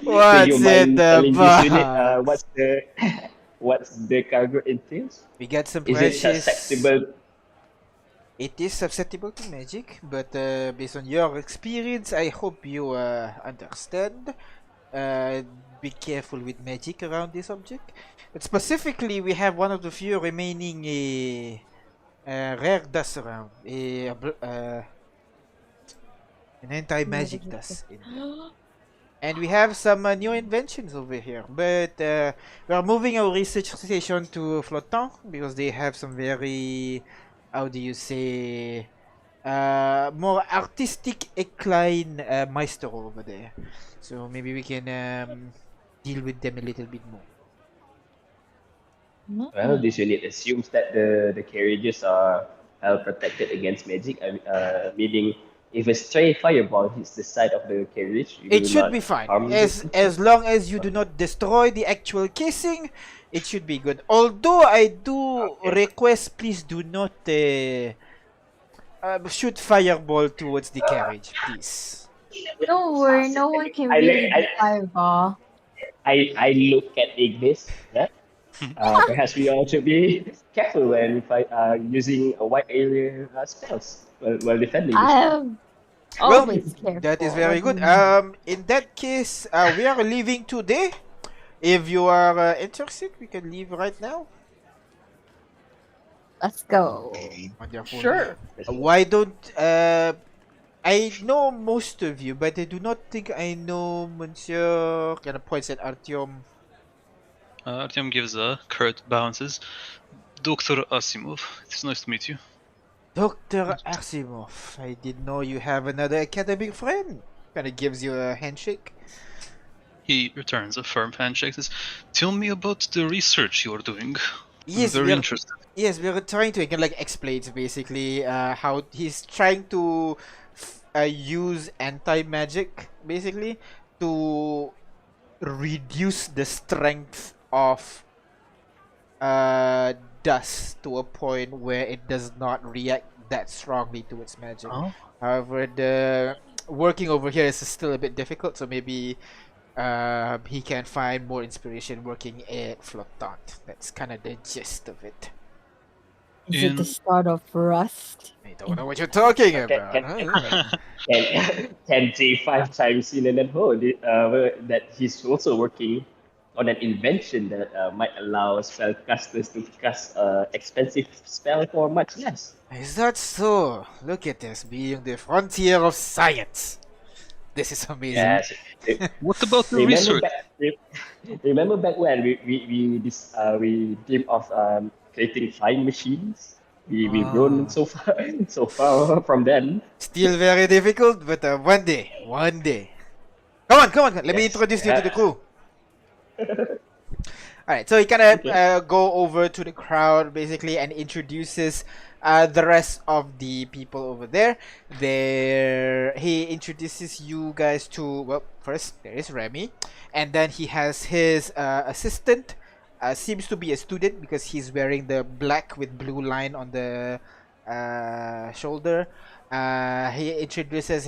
What's you in mind the telling this unit box? what's the cargo entails? We got some Is it precious. susceptible? It is susceptible to magic, but based on your experience, I hope you understand. Be careful with magic around this object. But specifically, we have one of the few remaining rare dust around. An anti-magic dust. And we have some new inventions over here. But we are moving our research station to Flotant because they have some very, how do you say, more artistic incline maestro over there. So maybe we can deal with them a little bit more. Well, this unit assumes that the carriages are protected against magic, meaning if a stray fireball hits the side of the carriage, It should be fine. As long as you do not destroy the actual casing, it should be good. Although I do request, please do not shoot fireball towards the carriage, please. Don't worry, no one can really do fireball. I look at Ignis. Yeah? Perhaps we all should be careful when using a wide area spells while defending. I'm always careful. That is very good. Mm. In that case, we are leaving today. If you are interested, we can leave right now. Let's go. Wonderful. Sure. Why don't I know most of you, but I do not think I know Monsieur. Kind of points at Artyom. Artyom gives a curt bounces. Dr. Asimov, it's nice to meet you. Dr. Asimov, I didn't know you have another academic friend. Kinda gives you a handshake. He returns a firm handshake. Says, "Tell me about the research you're doing. I'm Yes, very interested." Yes, we're trying to again like explains basically how he's trying to use anti-magic basically to reduce the strength of dust to a point where it does not react that strongly to its magic. Oh, However, the working over here is still a bit difficult, so maybe he can find more inspiration working at Flotant. That's kind of the gist of it. Is it the In- start of rust? I don't know what you're talking Can, about. can, huh? can J5 chimes in and then that he's also working on an invention that might allow spellcasters to cast expensive spell for much less. Is that so? Look at this, being the frontier of science. This is amazing. Yes. what about the remember research? remember back when we dreamed of creating flying machines. We've grown Ah. so far from then. Still very difficult, but one day. Come on. Let me Yes. introduce you to the crew. Alright, so he kind of go over to the crowd basically and introduces the rest of the people over there. He introduces you guys to, well, first there is Remy, and then he has his assistant. Seems to be a student because he's wearing the black with blue line on the shoulder. He introduces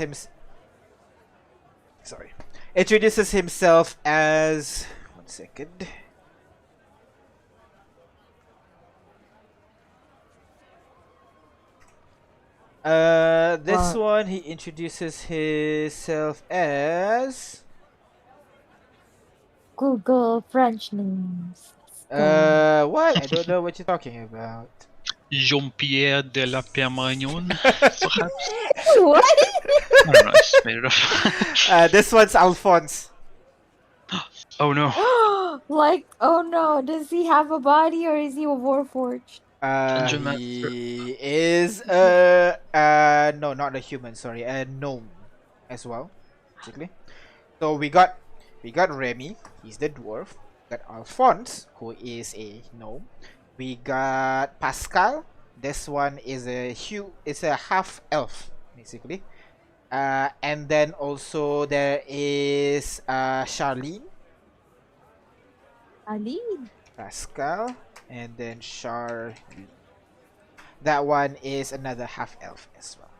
himself as, one second. This one he introduces himself as Google French names. what? I don't know what you're talking about. Jean-Pierre de la Permagnon, perhaps? What? I don't know, I just made it up. This one's Alphonse. Oh no. Like, oh no, does he have a body or is he a warforged? Dungeon Master. He is no, not a human, sorry, a gnome as well, basically. So we got Remy, he's the dwarf. We got Alphonse, who is a gnome. We got Pascal. This one is a half elf, basically. And then also there is Charlene, Ali? Pascal, and then Charlene. That one is another half elf as well.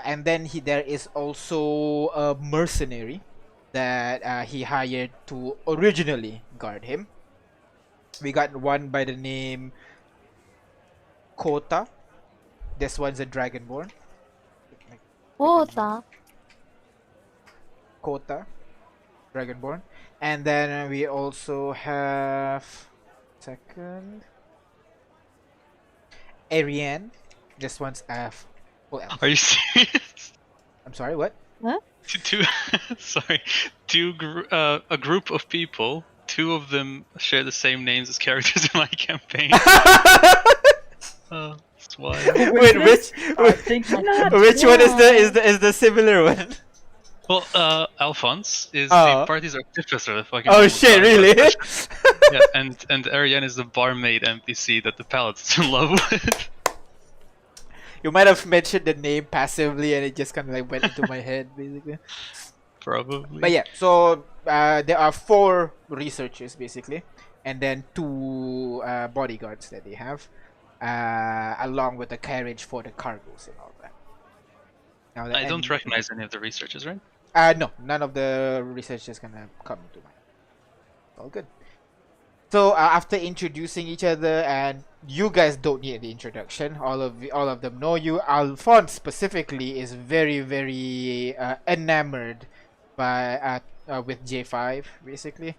And then there is also a mercenary that he hired to originally guard him. We got one by the name Kota. This one's a dragonborn. Ota. Kota, dragonborn. And then we also have Ariane. This one's full elf. Are you serious? I'm sorry, what? A group of people. Two of them share the same names as characters in my campaign. That's why. Wait, I think not. which one is the similar one? Well, Alphonse is Oh. the party's artificer. If I can Oh remember shit, correctly. really? Yeah, and Ariane is the barmaid NPC that the paladin's in love with. You might have mentioned the name passively and it just kind of like went into my head, basically. Probably. But yeah, so there are 4 researchers, basically, and then 2 bodyguards that they have, along with the carriage for the cargoes and all that. Now, I don't recognize any of the researchers, right? No, none of the researchers gonna come to mind. All good. So after introducing each other, and you guys don't need the introduction. All of them know you. Alphonse specifically is very, very enamored by with J5, basically,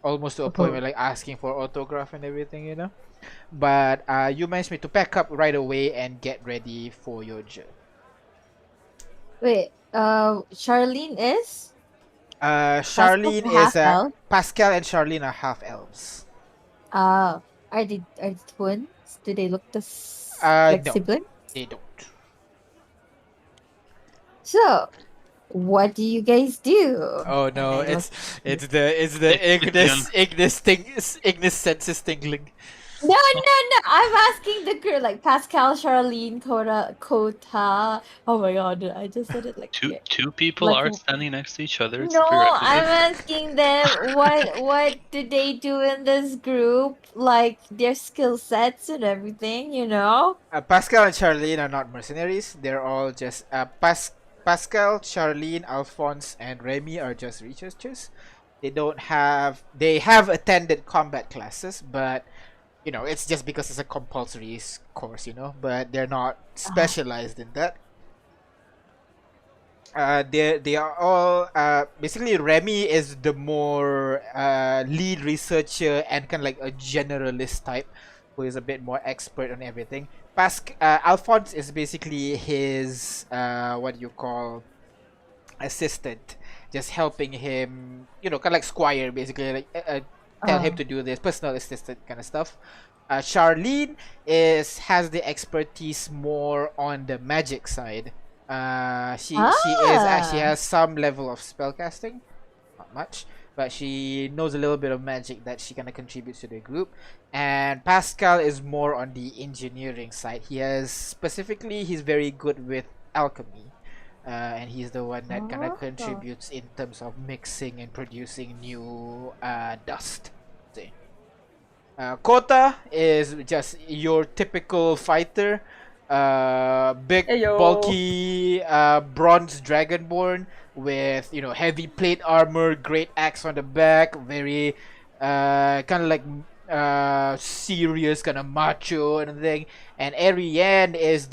almost to a point where like asking for autograph and everything, you know. But you managed me to pack up right away and get ready for your journey. Wait, Charlene is? Charlene Pascal's is half-elf? Pascal and Charlene are half elves. Are they twins? Do they look No. siblings? They don't. So, what do you guys do? Oh And no, I look. it's the Ignis senses tingling. No, I'm asking the girl like Pascal, Charlene, Kota. Oh my god, I just said it like Two people like are standing next to each other. It's a no, prerequisite. I'm asking them what do they do in this group? Like their skill sets and everything, you know? Pascal and Charlene are not mercenaries. They're all just Pascal, Charlene, Alphonse, and Remy are just researchers. They have attended combat classes, but you know it's just because it's a compulsory course, you know. But they're not specialized in that. They are all basically Remy is the more lead researcher and kind of like a generalist type who is a bit more expert on everything. Alphonse is basically his what do you call assistant, just helping him, you know, kind of like squire basically, like tell him to do this, personal assistant kind of stuff. Charlene has the expertise more on the magic side. She has some level of spellcasting, not much, but she knows a little bit of magic that she kind of contributes to the group. And Pascal is more on the engineering side. He's very good with alchemy, and he's the one that kind of contributes in terms of mixing and producing new dust. See. Kota is just your typical fighter. Big, Heyo. bulky, bronze dragonborn with, you know, heavy plate armor, great axe on the back, very kind of like serious, kind of macho and thing. And Ariane is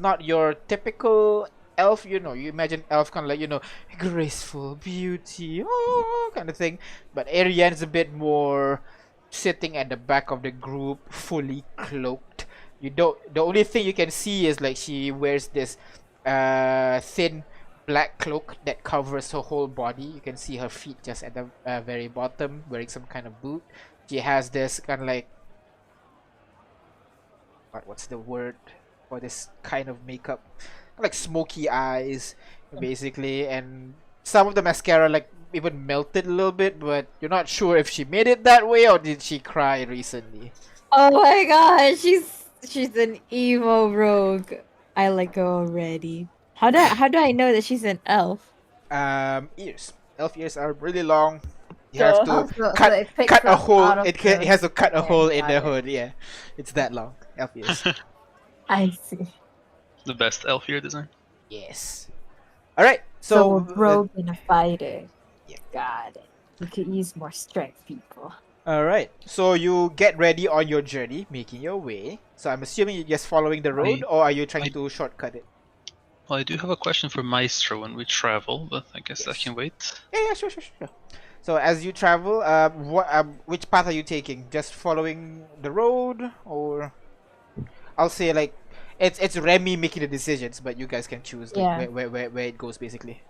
not your typical elf, you know. You imagine elf kind of like, you know, graceful beauty, oh, kind of thing. But Ariane is a bit more sitting at the back of the group, fully cloaked. The only thing you can see is like she wears this thin black cloak that covers her whole body. You can see her feet just at the very bottom, wearing some kind of boot. She has this kind of like, what's the word for this kind of makeup, like smoky eyes basically, and some of the mascara like even melted a little bit, but you're not sure if she made it that way or did she cry recently. Oh my god, she's an emo rogue. I like her already. How do I know that she's an elf? Elf ears are really long. You Duh. have to Oh, so cut it picks cut a up hole. out of It the- has to cut a Okay, hole in got the it. hood. Yeah, it's that long. Elf ears. I see. The best elf ear design. Yes. All right. So a So rogue and a fighter. Yeah. Got it. We could use more strength, people. all right. So you get ready on your journey, making your way. So I'm assuming you're just following the road, or are you trying to shortcut it? Well, I do have a question for Maestro when we travel, but I guess that Yes. can wait. Yeah, sure. So as you travel, which path are you taking? Just following the road, or I'll say like it's Remy making the decisions, but you guys can choose like Yeah. where it goes basically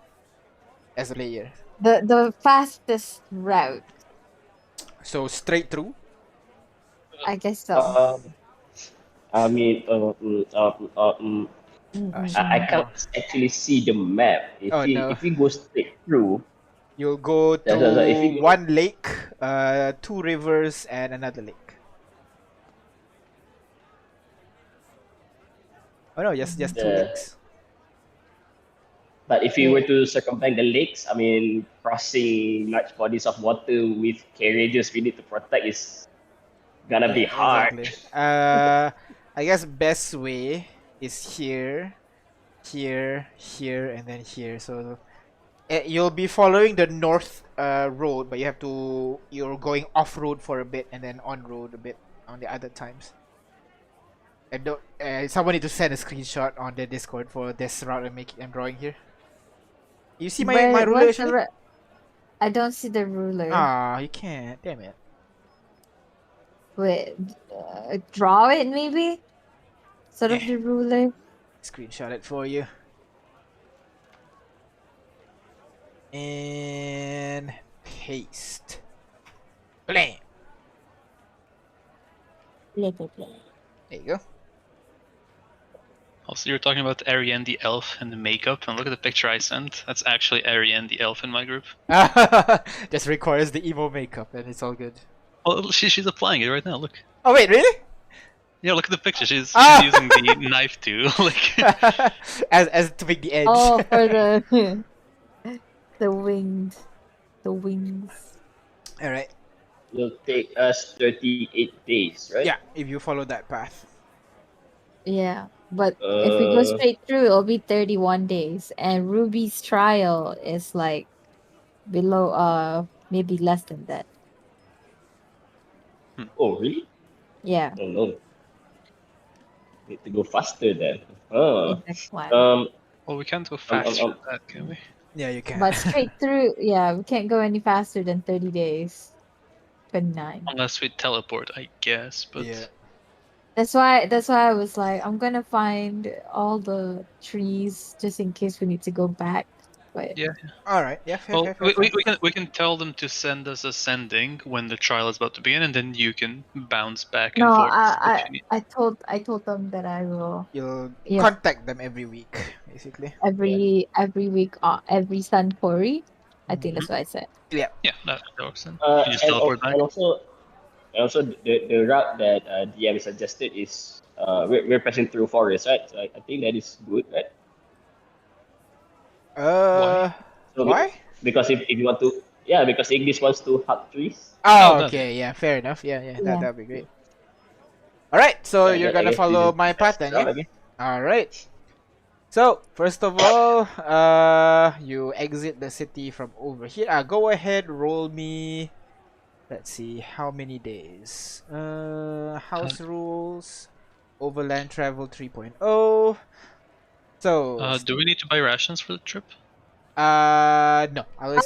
as a player. The fastest route. So straight through. I guess so. I mean, I Mm. can't actually see the map. Oh, no. If we go straight through, You'll go Yeah, so if you to go- one lake, two rivers, and another lake. Oh no, just two Yeah. lakes. but if we were to circumvent the lakes, I mean, crossing large bodies of water with carriages we need to protect is gonna be hard. Exactly. I guess best way is here, and then here. So you'll be following the north road, but you're going off road for a bit and then on road a bit on the other times. And don't, someone need to send a screenshot on the Discord for this route I'm drawing here. You see my ruler what's the actually? I don't see the ruler. Ah, you can't. Damn it. Wait, draw it maybe? Sort of Eh. the ruler. Screenshot it for you. And paste. Blam. Blah, blah, blah. There you go. Also, you're talking about Ariane the elf and the makeup, and look at the picture I sent. That's actually Ariane the elf in my group. Just requires the emo makeup and it's all good. Well, she's applying it right now. Look. Oh wait, really? Yeah, look at the picture. She's Ah! using the knife to like. as to make the edge. Oh, for the the winged, the wings. All right. It'll take us 38 days, right? Yeah, if you follow that path. Yeah, but if we go Uh, straight through, it'll be 31 days, and Ruby's trial is like below, maybe less than that. oh, really? Yeah, Oh no. Need to go faster then. Huh. exactly. Well, we can't go faster than that, can we? Yeah, you can. But straight through, yeah, we can't go any faster than 30 days. 29. Unless we teleport, I guess. But Yeah. That's why I was like, I'm gonna find all the trees just in case we need to go back. But yeah. All right. Yeah. Fair, Well, fair, fair, fair. we can tell them to send us ascending when the trial is about to begin, and then you can bounce back no, and forth. if you need. I told them that I will You'll Yeah. contact them every week, basically. every week, every Sun Quarry. I think that's what I said. Yeah, that works. Then. Uh, You just and, teleport back. and also the route that DM suggested is we're passing through forest, right? So I think that is good, right? So Why? Because if you want to, yeah, because English wants to hug trees. Oh, that- okay. Yeah, fair enough. Yeah. Yeah. That'd be great. All right. So you're I gonna guess follow this is my the path best then, route, yeah? I guess. All right. So first of all, you exit the city from over here. Go ahead, roll me. Let's see how many days. House rules, overland travel 3.0. So Do we need to buy rations for the trip? no. I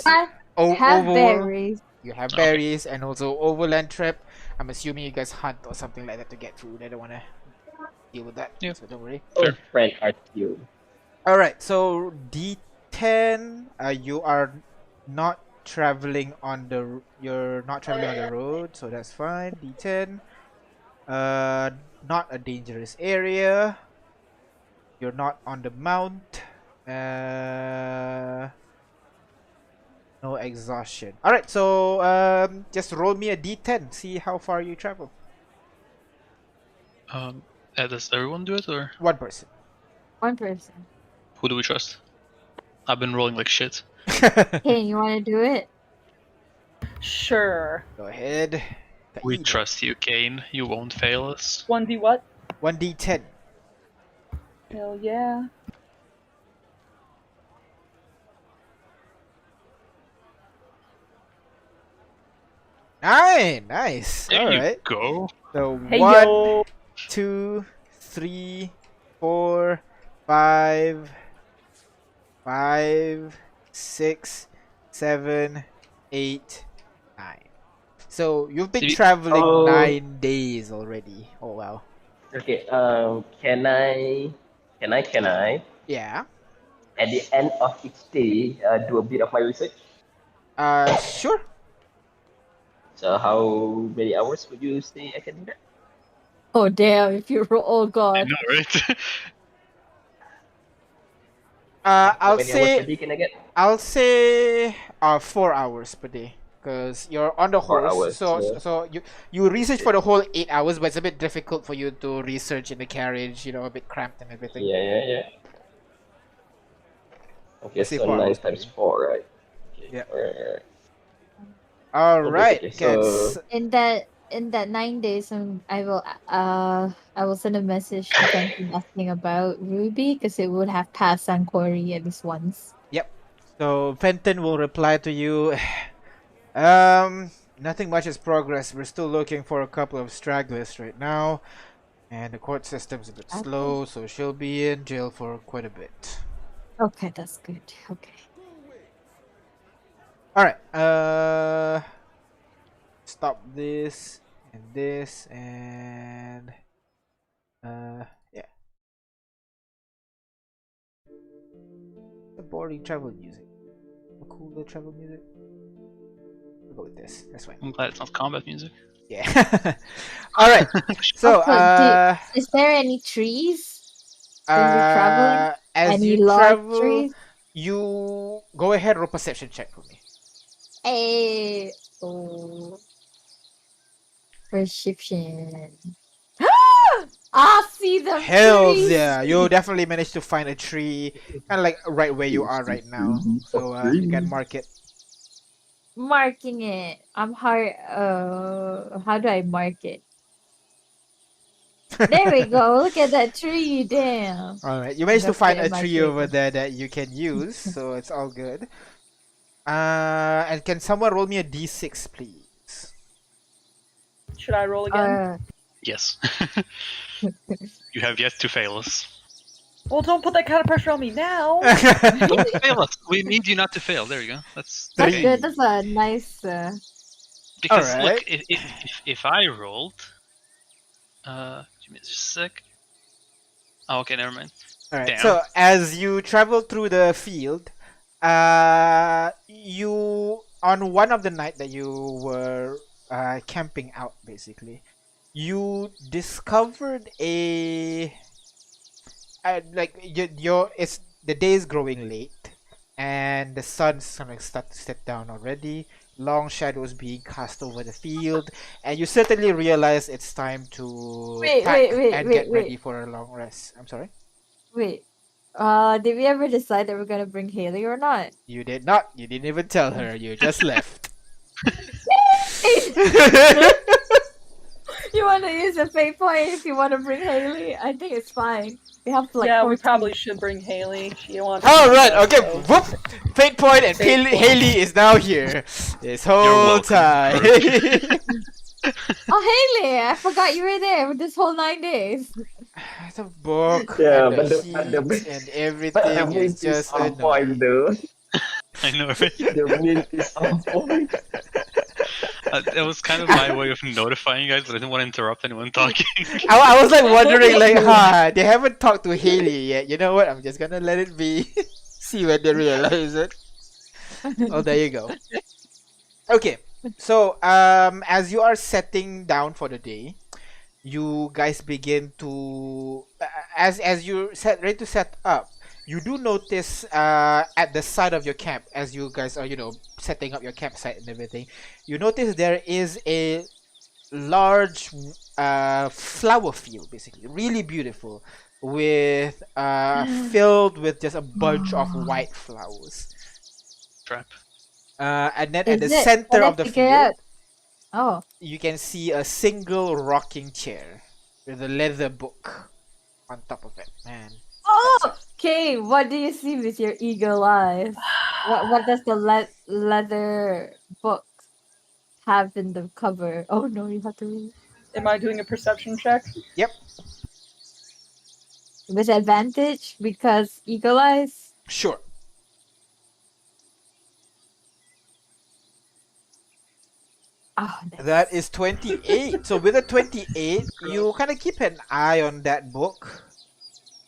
have berries. You have Okay. berries and also overland trip. I'm assuming you guys hunt or something like that to get food. I don't wanna deal with that. Yeah. So don't worry. Oh, friend, are you? Alright, so D10, you are not traveling on the road, so that's fine. D10, not a dangerous area. You're not on the mount. No exhaustion. Alright, so just roll me a D10, see how far you travel. Does everyone do it, or One person. One person. who do we trust? I've been rolling like shit. Hey, you want to do it? Sure. Go ahead. We Kaida. trust you, Kane. You won't fail us. 1d what? 1D10. Hell yeah. Nice. There All you right. go. So Hey 1, yo. 2, 3, 4, 5, 5, 6, 7, 8, 9. So you've been See- traveling Oh. 9 days already. Oh wow. Okay. Can I? Yeah. At the end of each day, do a bit of my research. Sure. So how many hours would you say I can do that? Oh damn! If you roll, oh I god. know, right? How I'll many hours per say day can I get? 4 hours per day. Because you're on the 4 horse, hours, yeah. so you research for the whole 8 hours, but it's a bit difficult for you to research in the carriage, a bit cramped and everything. Yeah. Okay, Let's say so 4 9 hours per times day. 4, right? Okay. Yeah. Alright. All Okay, right, okay, gets so- In that 9 days, I will send a message to Fenton asking about Ruby because it would have passed Sankori at least once. so Fenton will reply to you. Nothing much has progressed. We're still looking for a couple of stragglers right now, and the court system's a bit Okay. slow, so she'll be in jail for quite a bit. Okay, that's good. Okay. All right. Stop this and yeah. The boring travel music. A cooler travel music. We'll go with this. That's fine. I'm glad it's not combat music. Yeah. All right. So Also, is there any trees? when you're traveling? As Any you large travel, trees? you go ahead, roll perception check for me. Hey, oh, perception. I see them Hells trees. yeah, you definitely managed to find a tree, kind of like right where you are right now. So you can mark it. Marking it. I'm hard. How do I mark it? There we go. Look at that tree. Damn. All right, you I'm managed to gonna put find it a in my tree over favor. there that you can use, so it's all good. And can someone roll me a d6, please? Should I roll again? Yes. You have yet to fail us. Well, don't put that kind of pressure on me now. Don't fail us. We need you not to fail. There you go. That's That's Three. good. That's a nice. because Alright. look, if I rolled, give me just a sec. Oh, okay, never mind. All right. Damn. So as you travel through the field, you on one of the night that you were camping out, basically, you discovered like your it's the day is growing late, and the sun's gonna start to set down already. Long shadows being cast over the field, and you certainly realize it's time to Wait, pack wait, and wait, get wait. ready for a long rest. I'm sorry. Wait. Did we ever decide that we're gonna bring Haley or not? You did not. You didn't even tell her. You just left. You want to use a fate point if you want to bring Haley? I think it's fine. We have like yeah, 14. we probably should bring Haley. She wants. All right. to Okay. so- Whoop. Fate point and Fate point. Haley is now here. This whole welcome. time. Oh, Haley! I forgot you were there with this whole 9 days. The book Yeah, and the but the- heat but the- and But the everything mint is just on point annoying. though. I know. The mint is on point. That was kind of my way of notifying you guys, but I didn't want to interrupt anyone talking. I was like wondering, like, they haven't talked to Haley yet. You know what? I'm just gonna let it be. See when they realize it. Oh, there you go. Okay, so as you are setting down for the day, you guys begin to as you ready to set up. You do notice at the side of your camp, as you guys are setting up your campsite and everything, you notice there is a large flower field, basically really beautiful, with filled with just a bunch of white flowers. Trap. And then at the Is it? center Can I of the figure field, out? Oh, you can see a single rocking chair with a leather book on top of it. Man, oh, okay. What do you see with your eagle eyes? What does the leather book have in the cover? Oh no, you have to read Am I doing a perception check? with advantage because eagle eyes. sure. Oh, That is 28. So with a 28, you kind of keep an eye on that book.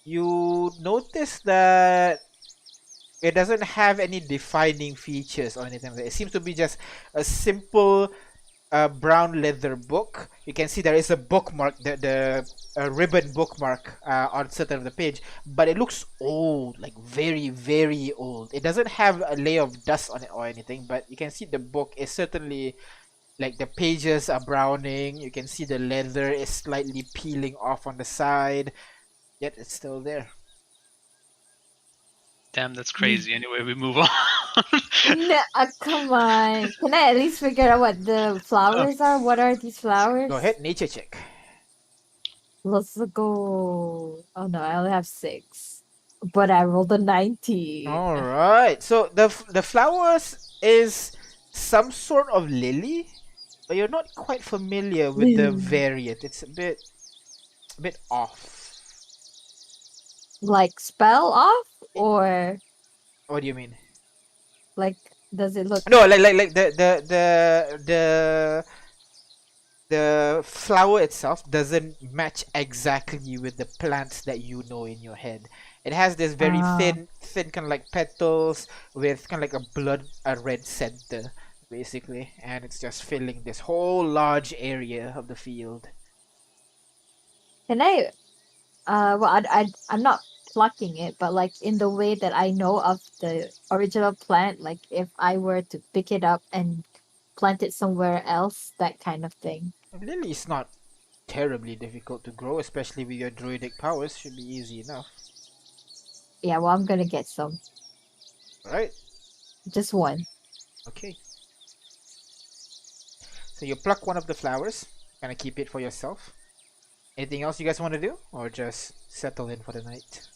You notice that it doesn't have any defining features or anything like that. It seems to be just a simple brown leather book. You can see there is a bookmark, the ribbon bookmark on certain of the page, but it looks old, like very, very old. It doesn't have a layer of dust on it or anything, but you can see the book is certainly, like, the pages are browning. You can see the leather is slightly peeling off on the side, yet it's still there. Damn, that's crazy. Anyway, we move on. No, come on. Can I at least figure out what the flowers are? What are these flowers? Go ahead, nature check. Let's go. Oh no, I only have 6. But I rolled a 19. All right. So the flowers is some sort of lily, but you're not quite familiar with the variant. It's a bit off. Like spell off? Or What do you mean? like does it look No, like the flower itself doesn't match exactly with the plants that you know in your head. It has this very thin kind of like petals with kind of like a red center, basically, and it's just filling this whole large area of the field. Can I well I'm not plucking it, but like in the way that I know of the original plant, like if I were to pick it up and plant it somewhere else, that kind of thing. Lily is not terribly difficult to grow, especially with your druidic powers. Should be easy enough. Yeah, well, I'm gonna get some. Alright, Just one. okay. So you pluck one of the flowers, kind of keep it for yourself. Anything else you guys want to do, or just settle in for the night?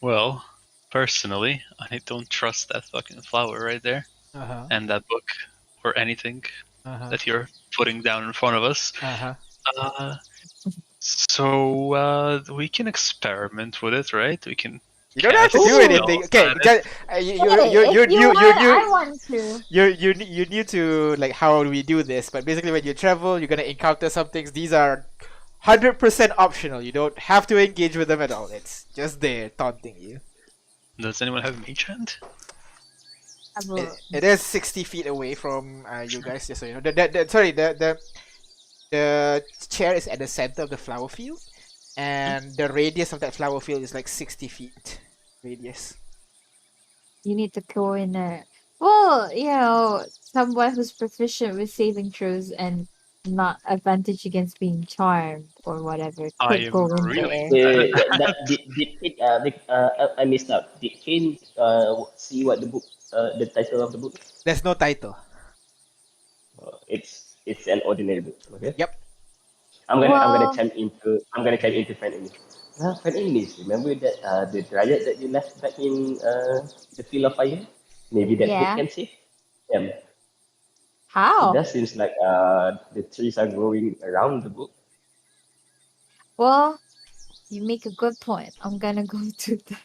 Well, personally, I don't trust that fucking flower right there Uh-huh. and that book or anything Uh-huh. that you're putting down in front of us. Uh-huh. So we can experiment with it, right? We can. You don't have to cast do anything. spells Okay, at it. you're If you new. want, I want to. You're new to like how we do this, but basically when you travel, you're gonna encounter some things. These are 100% optional. You don't have to engage with them at all. It's just there taunting you. Does anyone have mage hand? I will- It is 60 feet away from you guys, just so you know. The chair is at the center of the flower field, and the radius of that flower field is like 60 feet radius. You need to go in there. Well, you know, someone who's proficient with saving throws and not advantage against being charmed or whatever I could am go in really there. I missed out. Did Kane see what the book, the title of the book? There's no title. It's an ordinary book. Okay. Yep. I'm Well- gonna chime into friend enemies. Friend enemies. Remember that the dryad that you left back in the field of fire? Maybe that Yeah. book can save them. It How? does seems like the trees are growing around the book. Well, you make a good point. I'm gonna go to the.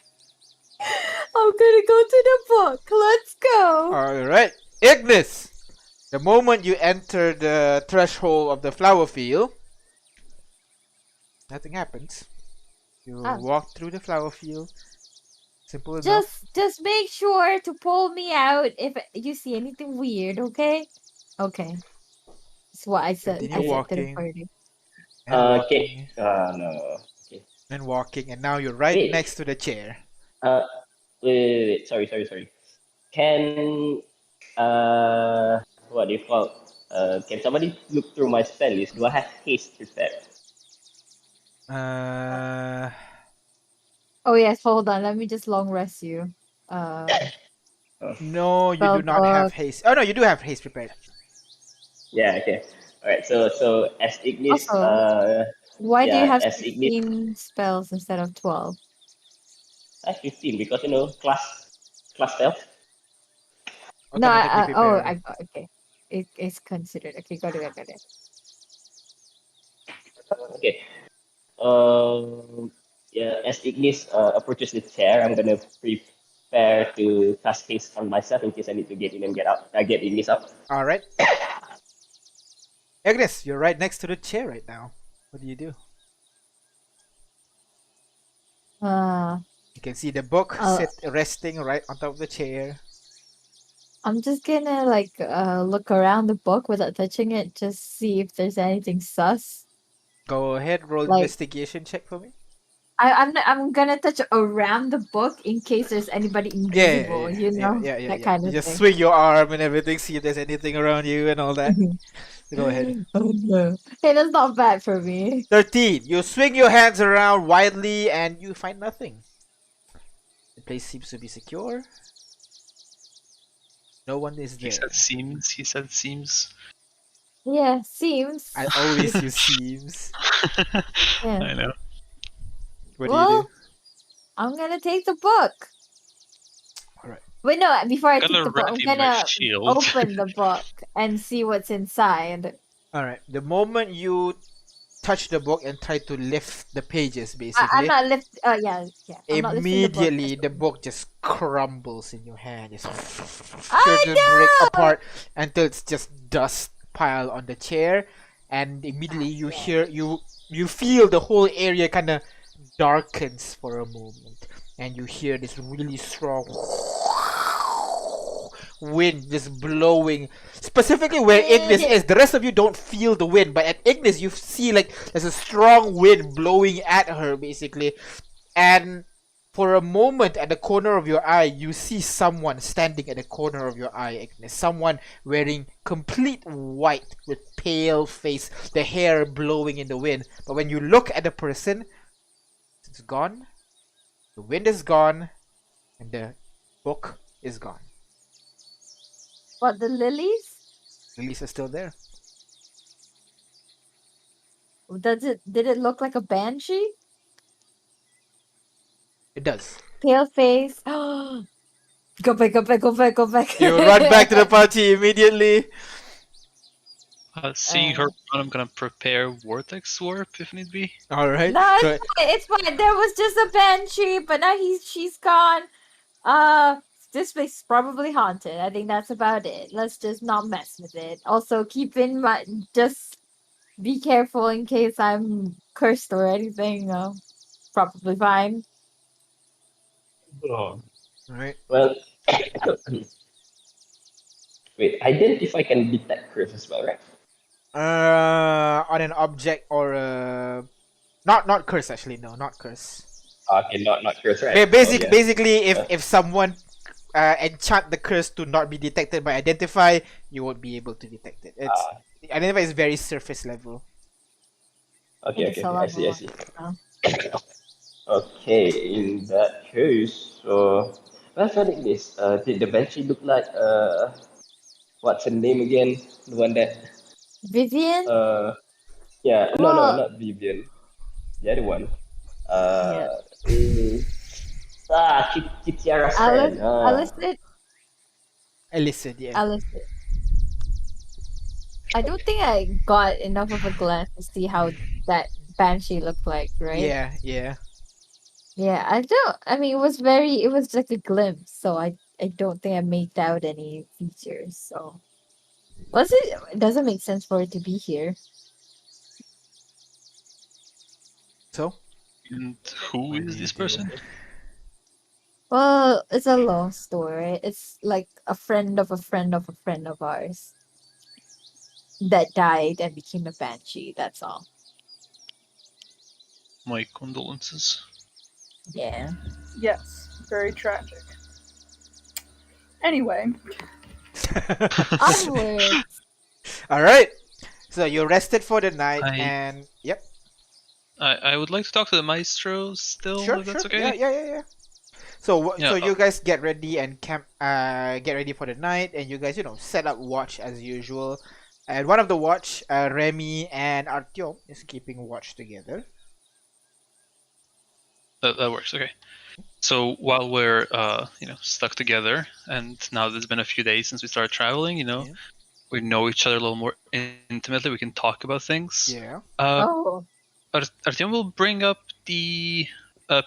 I'm gonna go to the book. Let's go. Alright. Ignis! The moment you enter the threshold of the flower field, nothing happens. You Ah. walk through the flower field. Simple enough. Just make sure to pull me out if you see anything weird, okay? Okay. That's what I said. Continue I said to the walking. party. And Okay. walking. No. Okay. And walking. And now you're right Wait. next to the chair. Wait. Sorry. Can what do you call? Can somebody look through my spell list? Do I have haste prepared? Oh yes, hold on. Let me just long rest you. No, you Spell do not have book. haste. Oh no, you do have haste prepared. Yeah. Okay. All right. So as Ignis, Also, Why do you yeah, have as Ignis, 16 spells instead of 12? I have 15 because class spell. No, Automatically prepared. I got okay. It's considered. Okay, got it. Okay. Yeah, as Ignis approaches the chair, I'm gonna prepare to cast haste on myself in case I need to get in and get out. I get Ignis out. Alright. Agnes, you're right next to the chair right now. What do you do? You can see the book resting right on top of the chair. I'm just gonna look around the book without touching it, just see if there's anything sus. Go ahead, roll Like- investigation check for me. I'm gonna touch around the book in case there's anybody invisible, you know? That kind You of just thing. swing your arm and everything, see if there's anything around you and all that. Go ahead. Oh no. Hey, that's not bad for me. 13. You swing your hands around widely and you find nothing. The place seems to be secure. No one is He there. said seems. Yeah, seems. I always use seems. Yeah. I know. What do you do? Well, I'm gonna take the book. Alright. Wait, no, before I take Gonna the book, I'm ready my gonna shield. open the book and see what's inside. Alright. The moment you touch the book and try to lift the pages, basically, I'm not lift. Yeah. I'm not lifting immediately the the book just crumbles in your hand. Just Oh, to break apart until it's just dust pile on the chair, and immediately you hear you feel the whole area kind of darkens for a moment, and you hear this really strong wind just blowing, specifically where Ignis is. The rest of you don't feel the wind, but at Ignis you see like there's a strong wind blowing at her basically, and for a moment at the corner of your eye you see someone standing at the corner of your eye, Ignis. Someone wearing complete white with pale face, the hair blowing in the wind. But when you look at the person, it's gone. The wind is gone, and the book is gone. What, the lilies? Lilies are still there. Did it look like a banshee? It does. Pale face. Go back, go back, go back, go back. You run back to the party immediately. Seeing her, I'm gonna prepare Vortex Warp if need be. All right. No, So, it's fine. There was just a banshee, but now she's gone. This place is probably haunted. I think that's about it. Let's just not mess with it. Also, keep in mind, just be careful in case I'm cursed or anything. Probably fine. Oh. all right. Well, wait, identify can detect curse as well, right? On an object or not curse actually. No, not curse. Okay, not curse, right? Basically, if someone enchant the curse to not be detected by identify, you won't be able to detect it. Identify is very surface level. Okay, It's a I see. level. Okay, in that case, so well, for this, did the banshee look like what's her name again? The one that Vivian? yeah, no, Well, not Vivian, the other one. yeah. Kitiara's friend. Alicent? Yeah. Alicent. I don't think I got enough of a glance to see how that banshee looked like, right? Yeah. Yeah, I mean, it was like a glimpse, so I don't think I made out any features, so. It doesn't make sense for it to be here. So. And who is this person? Well, it's a long story. It's like a friend of a friend of a friend of ours that died and became a banshee, that's all. My condolences. Yeah. Yes, very tragic. Anyway, Onward. All right. So you rested for the night, I- and yep. I would like to talk to the maestro still, Sure. if that's okay. Yeah. So Yeah, so you guys get ready and get ready for the night, and you guys set up watch as usual. And one of the watch, Remy and Artyom is keeping watch together. That works. Okay. So while we're stuck together, and now there's been a few days since we started traveling, Yeah. we know each other a little more intimately. We can talk about things. Yeah. Oh. Artyom will bring up the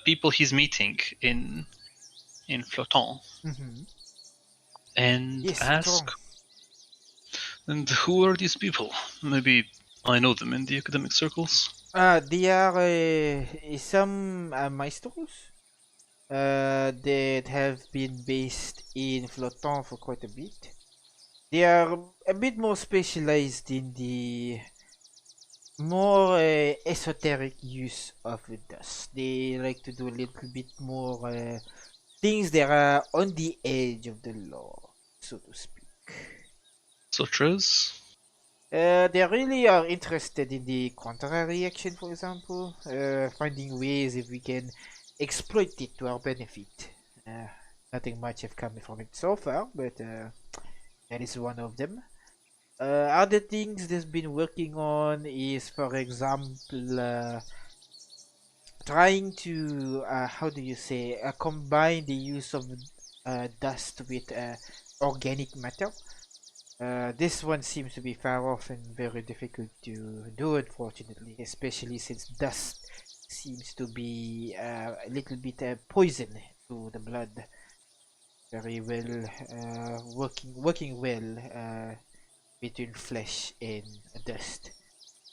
people he's meeting in Flotant Mm-hmm. and Yes, ask, strong. and who are these people? Maybe I know them in the academic circles. They are some maestros that have been based in Flotant for quite a bit. They are a bit more specialized in the more esoteric use of the dust. They like to do a little bit more things that are on the edge of the law, so to speak. Such as? They really are interested in the contrary action, for example, finding ways if we can exploit it to our benefit. Nothing much have come from it so far, but that is one of them. Other things they've been working on is, for example, trying to combine the use of dust with organic matter. This one seems to be far off and very difficult to do, unfortunately, especially since dust seems to be a little bit poison to the blood. Very well working well between flesh and dust.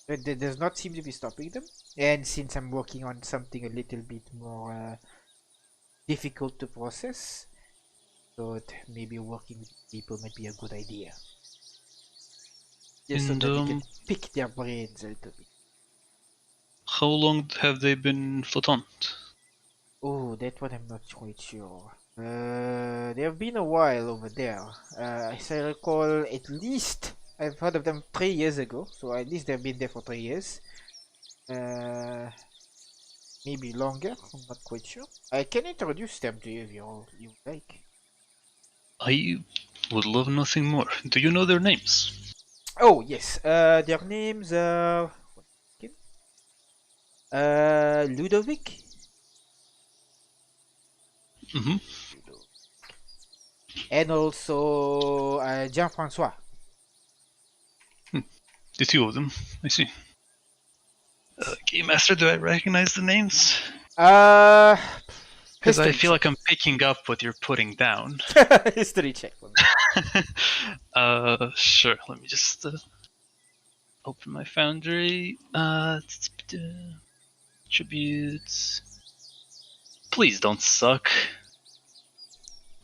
But that does not seem to be stopping them. And since I'm working on something a little bit more difficult to process, thought maybe working with people might be a good idea. Just so And that you can pick their brains a little bit. how long have they been Flotant? Oh, that one I'm not quite sure. They have been a while over there. As I recall, at least I've heard of them 3 years ago. So at least they've been there for 3 years. Maybe longer. I'm not quite sure. I can introduce them to you if you like. I would love nothing more. Do you know their names? Oh yes. Their names are Ludovic. Mm-hmm. And also Jean-Francois. The two of them. I see. Game Master, do I recognize the names? Because I feel like I'm picking up what you're putting down. History check for me. Sure. Let me just open my Foundry. Attributes. Please don't suck.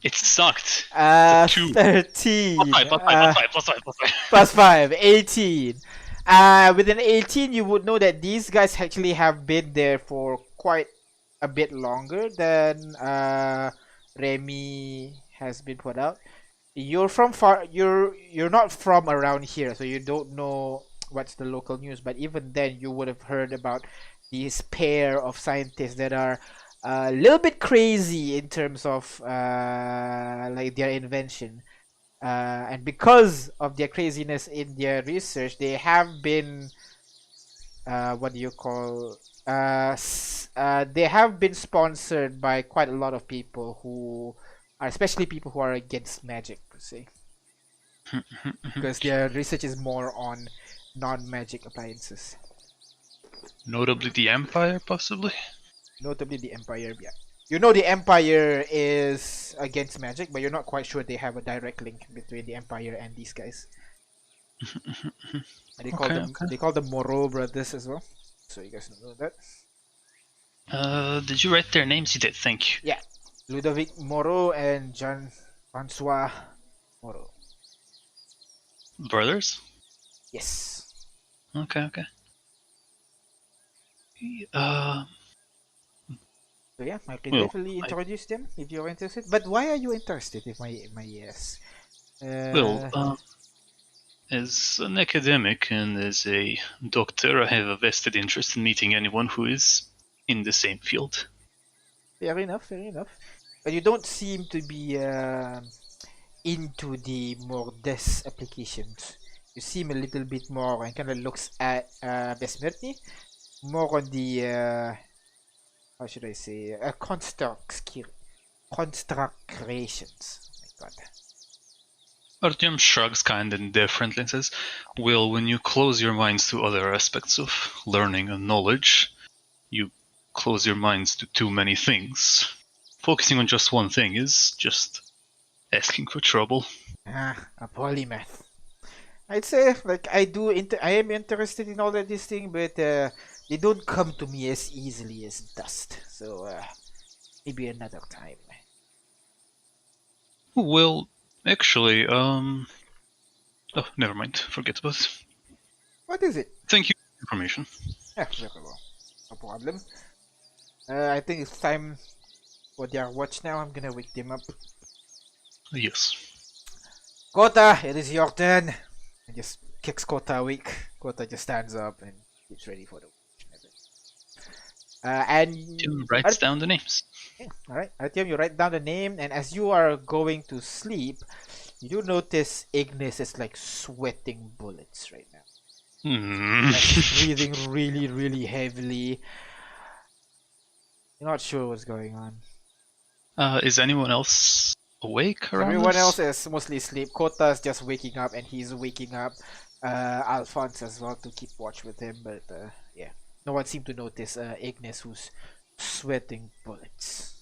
It sucked. 13. Plus 5, 18. With an 18, you would know that these guys actually have been there for quite a bit longer than Remy has been put out. You're from far. You're not from around here, so you don't know what's the local news. But even then, you would have heard about these pair of scientists that are a little bit crazy in terms of like their invention. And because of their craziness in their research, they have been what do you call they have been sponsored by quite a lot of people who are especially people who are against magic per se, because their research is more on non-magic appliances. Notably the Empire, possibly? Notably the Empire, yeah. You know the Empire is against magic, but you're not quite sure they have a direct link between the Empire and these guys. And they call they call them Moreau brothers as well. So you guys don't know that. Did you write their names? You did, thank you. Yeah. Ludovic Moreau and Jean-Francois Moreau. Brothers? Yes. Okay. So yeah, I can definitely introduce them if you're interested. But why are you interested, if my yes? As an academic and as a doctor, I have a vested interest in meeting anyone who is in the same field. Fair enough. But you don't seem to be into the more desk applications. You seem a little bit more, and kind of looks at Besmirti, more on the how should I say, construct creations. Oh my god. Artyom shrugs kind of indifferently and says, well, when you close your minds to other aspects of learning and knowledge, you close your minds to too many things. Focusing on just one thing is just asking for trouble. A polymath. I'd say, like, I am interested in all of these things, but they don't come to me as easily as dust. So maybe another time. Well, actually, oh, never mind. Forget about it. What is it? Thank you for the information. Yeah, very well. No problem. I think it's time for their watch now. I'm gonna wake them up. Yes. Kota, it is your turn. And just kicks Kota awake. Kota just stands up and gets ready for the watch. And Tim writes down the names. Yeah, alright. Artyom, you write down the name, and as you are going to sleep, you do notice Ignis is like sweating bullets right now. Like he's breathing really, really heavily. You're not sure what's going on. Is anyone else awake around Everyone us? else is mostly asleep. Kota's just waking up, and he's waking up Alphonse as well to keep watch with him, but yeah. No one seemed to notice Ignis, who's sweating bullets.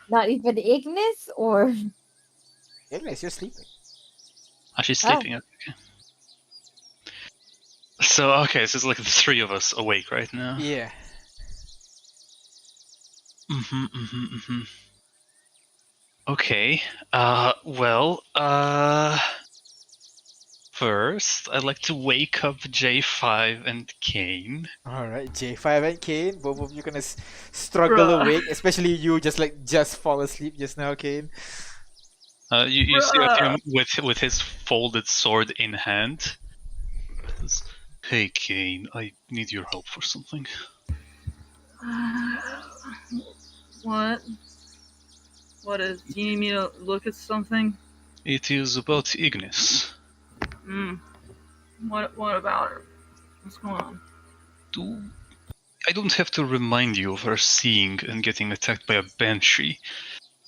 Not even Ignis, or Ignis, you're sleeping. She's sleeping. Okay. So, okay, so it's like the three of us awake right now. Yeah. Okay. First, I'd like to wake up J5 and Kane. Alright, J5 and Kane, both of you gonna struggle Bruh. awake, especially you just fall asleep just now, Kane. You see Bruh. Artyom with his folded sword in hand. Says, "Hey Kane, I need your help for something." What? What is? Do you need me to look at something? It is about Ignis. What about her? What's going on? I don't have to remind you of her seeing and getting attacked by a banshee.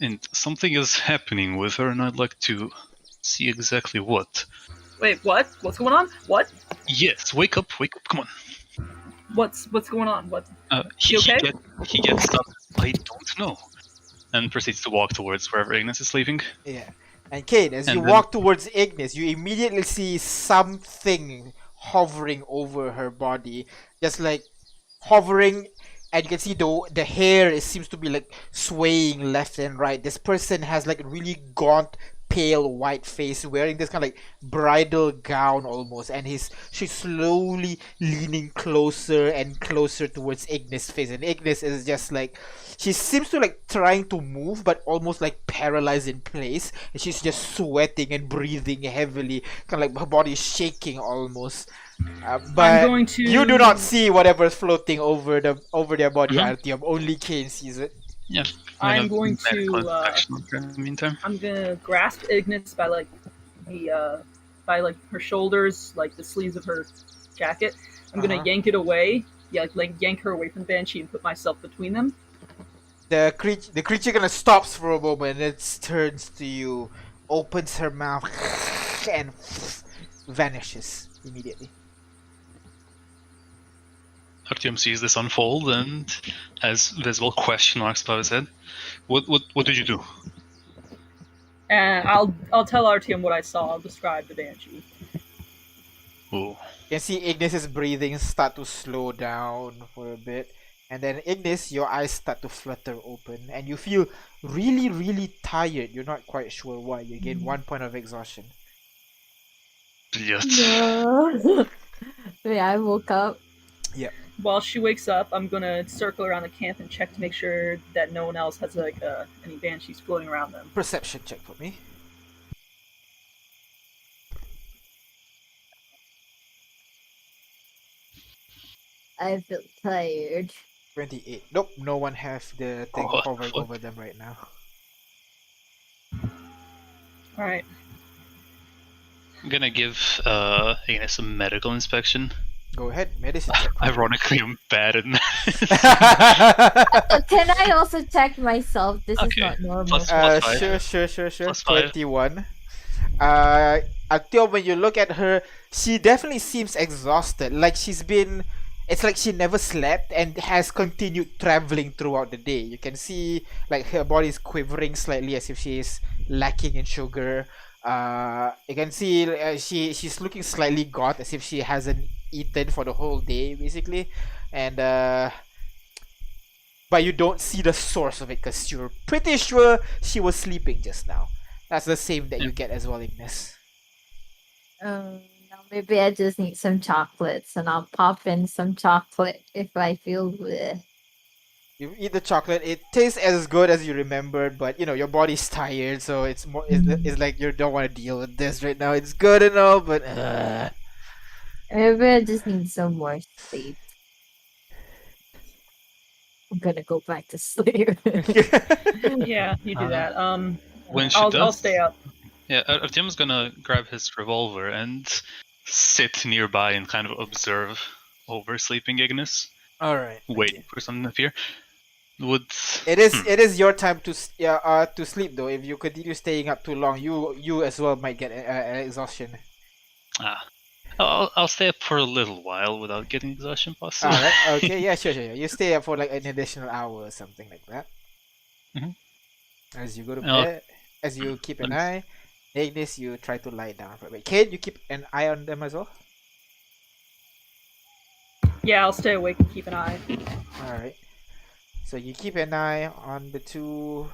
And something is happening with her, and I'd like to see exactly what. Wait, what? What's going on? What? Yes, wake up, come on. What's going on? What? He okay? He gets up, I don't know. And proceeds to walk towards wherever Ignis is sleeping. Yeah. And Kane, as And you then- walk towards Ignis, you immediately see something hovering over her body. Just like hovering, and you can see the hair seems to be like swaying left and right. This person has like a really gaunt, pale white face, wearing this kind of like bridal gown almost, and she's slowly leaning closer and closer towards Ignis' face, and Ignis is just like, she seems to like trying to move but almost like paralyzed in place, and she's just sweating and breathing heavily, kind of like her body is shaking almost. But I'm going to. you do not see whatever's floating over their body, Mhm. Artyom. Only Kane sees it. Yeah. I'm going to. In the meantime. I'm gonna grasp Ignis by like her shoulders, like the sleeves of her jacket. I'm gonna yank it away. Yeah, like yank her away from the banshee and put myself between them. The creature gonna stops for a moment, and it turns to you, opens her mouth, and vanishes immediately. Artyom sees this unfold and has visible question marks above his head. What did you do? And I'll tell Artyom what I saw. I'll describe the banshee. Oh. You can see Ignis's breathing start to slow down for a bit, and then Ignis, your eyes start to flutter open, and you feel really, really tired. You're not quite sure why. You gain 1 point of exhaustion. No. Yeah, I woke up. Yep. While she wakes up, I'm gonna circle around the camp and check to make sure that no one else has like any banshees floating around them. Perception check for me. I feel tired. 28. Nope, no one has the thing Oh, hovering fuck. over them right now. All right. I'm gonna give Ignis a medical inspection. Go ahead, medicine check. Ironically, I'm bad at Can I also check myself? This is Okay. not normal. Plus five. Sure. Plus 5. 21. Until when you look at her, she definitely seems exhausted. Like it's like she never slept and has continued traveling throughout the day. You can see like her body is quivering slightly as if she is lacking in sugar. You can see she's looking slightly gaunt as if she hasn't eaten for the whole day basically, and but you don't see the source of it because you're pretty sure she was sleeping just now. That's the same that you get as well, Ignis. Now maybe I just need some chocolates, and I'll pop in some chocolate if I feel bleh. You eat the chocolate, it tastes as good as you remembered, but you know your body's tired, so it's like you don't want to deal with this right now. It's good and all, but Maybe I just need some more sleep. I'm gonna go back to sleep. Yeah, you do that. When she I'll does, stay up. Yeah, Artyom's gonna grab his revolver and sit nearby and kind of observe over sleeping Ignis, all right. waiting for something to appear. It is your time to sleep though. If you continue staying up too long, you as well might get exhaustion. I'll stay up for a little while without getting exhaustion possible. Alright, okay, yeah, sure. You stay up for like an additional hour or something like that. Mhm. As you go to Oh. bed, as you keep an Nice. eye, Ignis, you try to lie down for a bit. Kate, you keep an eye on them as well? Yeah, I'll stay awake and keep an eye. Alright. So you keep an eye on the two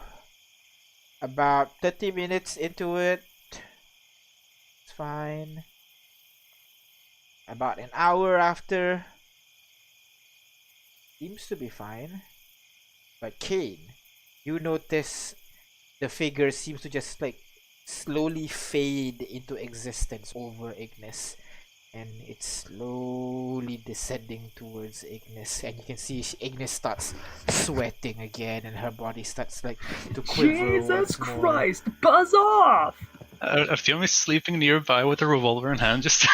About 30 minutes into it, it's fine. About an hour after, seems to be fine. But Kane, you notice the figure seems to just like slowly fade into existence over Ignis. And it's slowly descending towards Ignis, and you can see Ignis starts sweating again, and her body starts like to quiver Jesus once more. Christ! Buzz off! Artyom is sleeping nearby with a revolver in hand. Just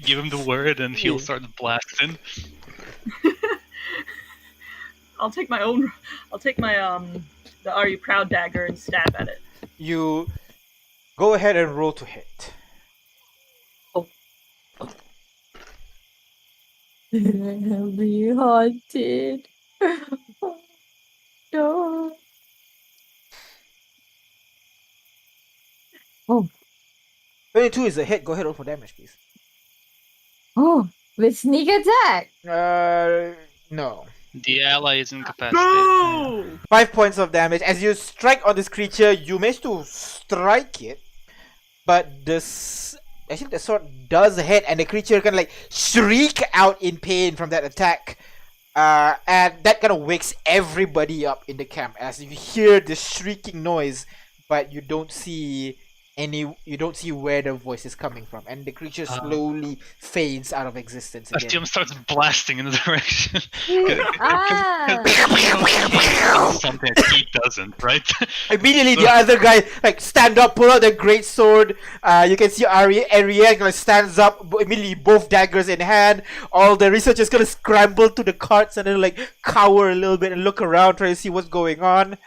give him the word, and he'll start blasting. I'll take my the Are You Proud dagger and stab at it. You go ahead and roll to hit. Be haunted. No. Oh, 22 is a hit. Go ahead, roll for damage, please. oh, with sneak attack. No. The ally is incapacitated. No! 5 points of damage. As you strike on this creature, you manage to strike it, but I think the sword does hit, and the creature can like shriek out in pain from that attack. And that kind of wakes everybody up in the camp as you hear the shrieking noise, but you don't see where the voice is coming from, and the creature slowly fades out of existence again. Artyom starts blasting in the direction. Something that he doesn't, right? Immediately, the other guy like stand up, pull out the great sword. You can see Ariel gonna stands up. Immediately, both daggers in hand. All the researchers gonna scramble to the carts and then like cower a little bit and look around, try to see what's going on.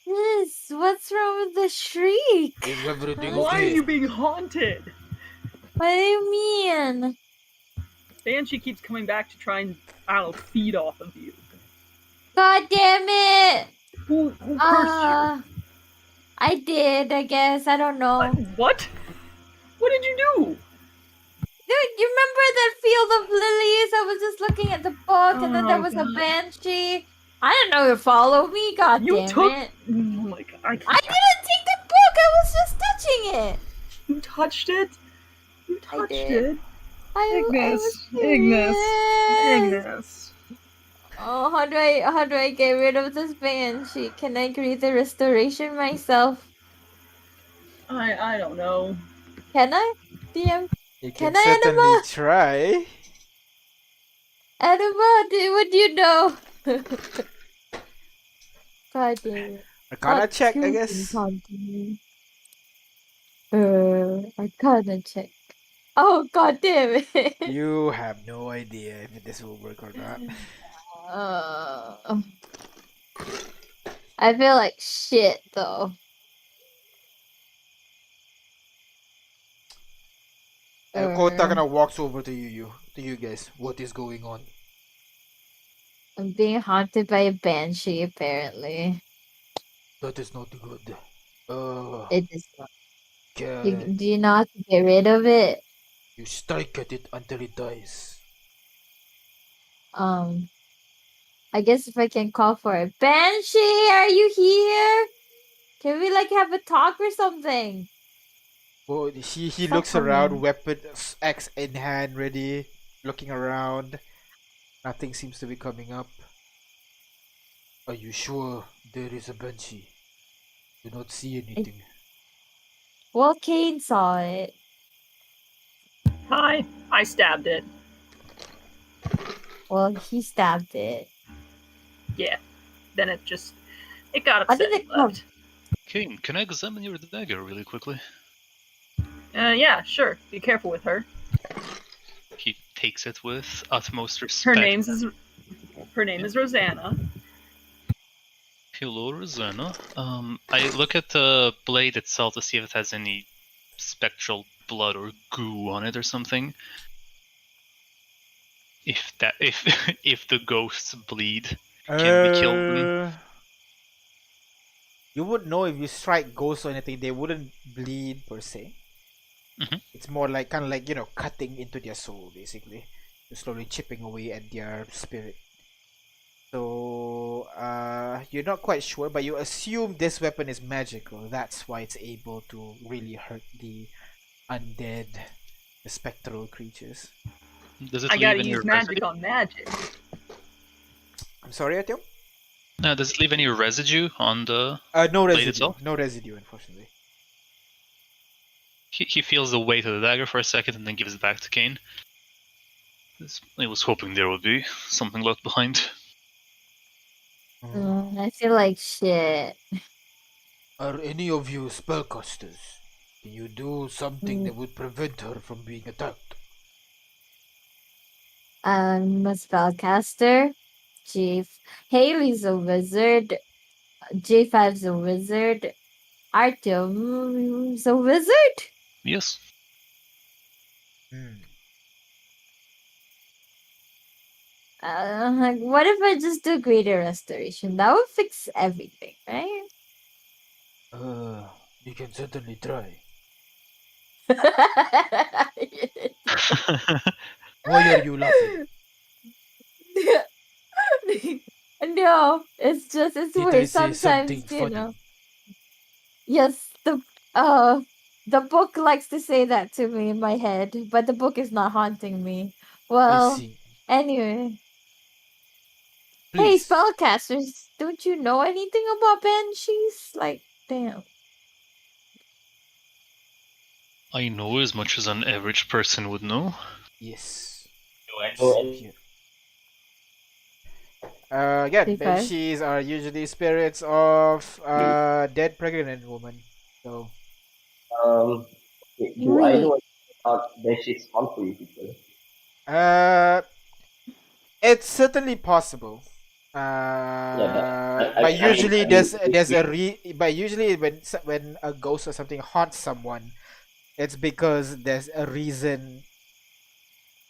Yes, what's wrong with the shriek? Is everything Why are okay? you being haunted? What do you mean? Banshee keeps coming back to try and, I don't know, feed off of you. God damn it! Who cursed I did, I guess. I don't know. you? What? What did you do? Dude, you remember that field of lilies? I was just looking at the book, and then there was a banshee. I didn't know you follow me. God You damn took. it! Oh my god! I didn't take the book. I was just touching it. You touched it. You I touched did. it. I was Ignis. Oh, how do I get rid of this banshee? Can I create the restoration myself? I don't know. Can I? DM? You Can can I, certainly Enema? try. Enema, what do you know? God damn it. Arcana Not check, I too guess. incontinent. Arcana check. Oh, god damn it. You have no idea if this will work or not. I feel like shit though. And Kota kind of walks over to you guys. What is going on? I'm being haunted by a banshee apparently. That is not good. It is not. Can Do you know how to get rid of it? you strike at it until it dies? I guess if I can call for a banshee, are you here? Can we like have a talk or something? Well, he Fuck looks on around, him. weapon axe in hand, ready, looking around. Nothing seems to be coming up. Are you sure there is a banshee? Do not see anything. Well, Kane saw it. Hi. I stabbed it. Well, he stabbed it. Yeah. Then it got How upset did it and come? left. King, can I examine your dagger really quickly? Yeah, sure. Be careful with her. He takes it with utmost Her respect. Her name is Rosanna. Hello, Rosanna. I look at the blade itself to see if it has any spectral blood or goo on it or something. If if the ghosts bleed, can we kill them? You would know if you strike ghosts or anything. They wouldn't bleed per se. Mhm. It's more like kind of like cutting into their soul basically, just slowly chipping away at their spirit. So so you're not quite sure, but you assume this weapon is magical. That's why it's able to really hurt the undead, the spectral creatures. Does it I leave gotta any use residue? magic on magic. I'm sorry, Atyom? Does it leave any residue on the No blade residue. itself? No residue, unfortunately. He feels the weight of the dagger for a second and then gives it back to Kane. I was hoping there would be something left behind. I feel like shit. Are any of you spellcasters? Can you do something Mm. that would prevent her from being attacked? I'm a spellcaster. Haley's a wizard. J5's a wizard. Artyom's a wizard. Yes. What if I just do greater restoration? That would fix everything, right? You can certainly try. Why are you laughing? No, it's just it's Did I weird. say something Sometimes, you funny? know. Yes, the book likes to say that to me in my head, but the book is not haunting me. I Well, see. anyway. Hey, Please. spellcasters, don't you know anything about banshees? Like, damn. I know as much as an average person would know. Yes. Oh, Same here. Again, J5? banshees are usually spirits of dead pregnant woman. So do I Wait. know about Banshee's harmful people? it's certainly possible. I But usually mean, but usually when a ghost or something haunts someone, it's because there's a reason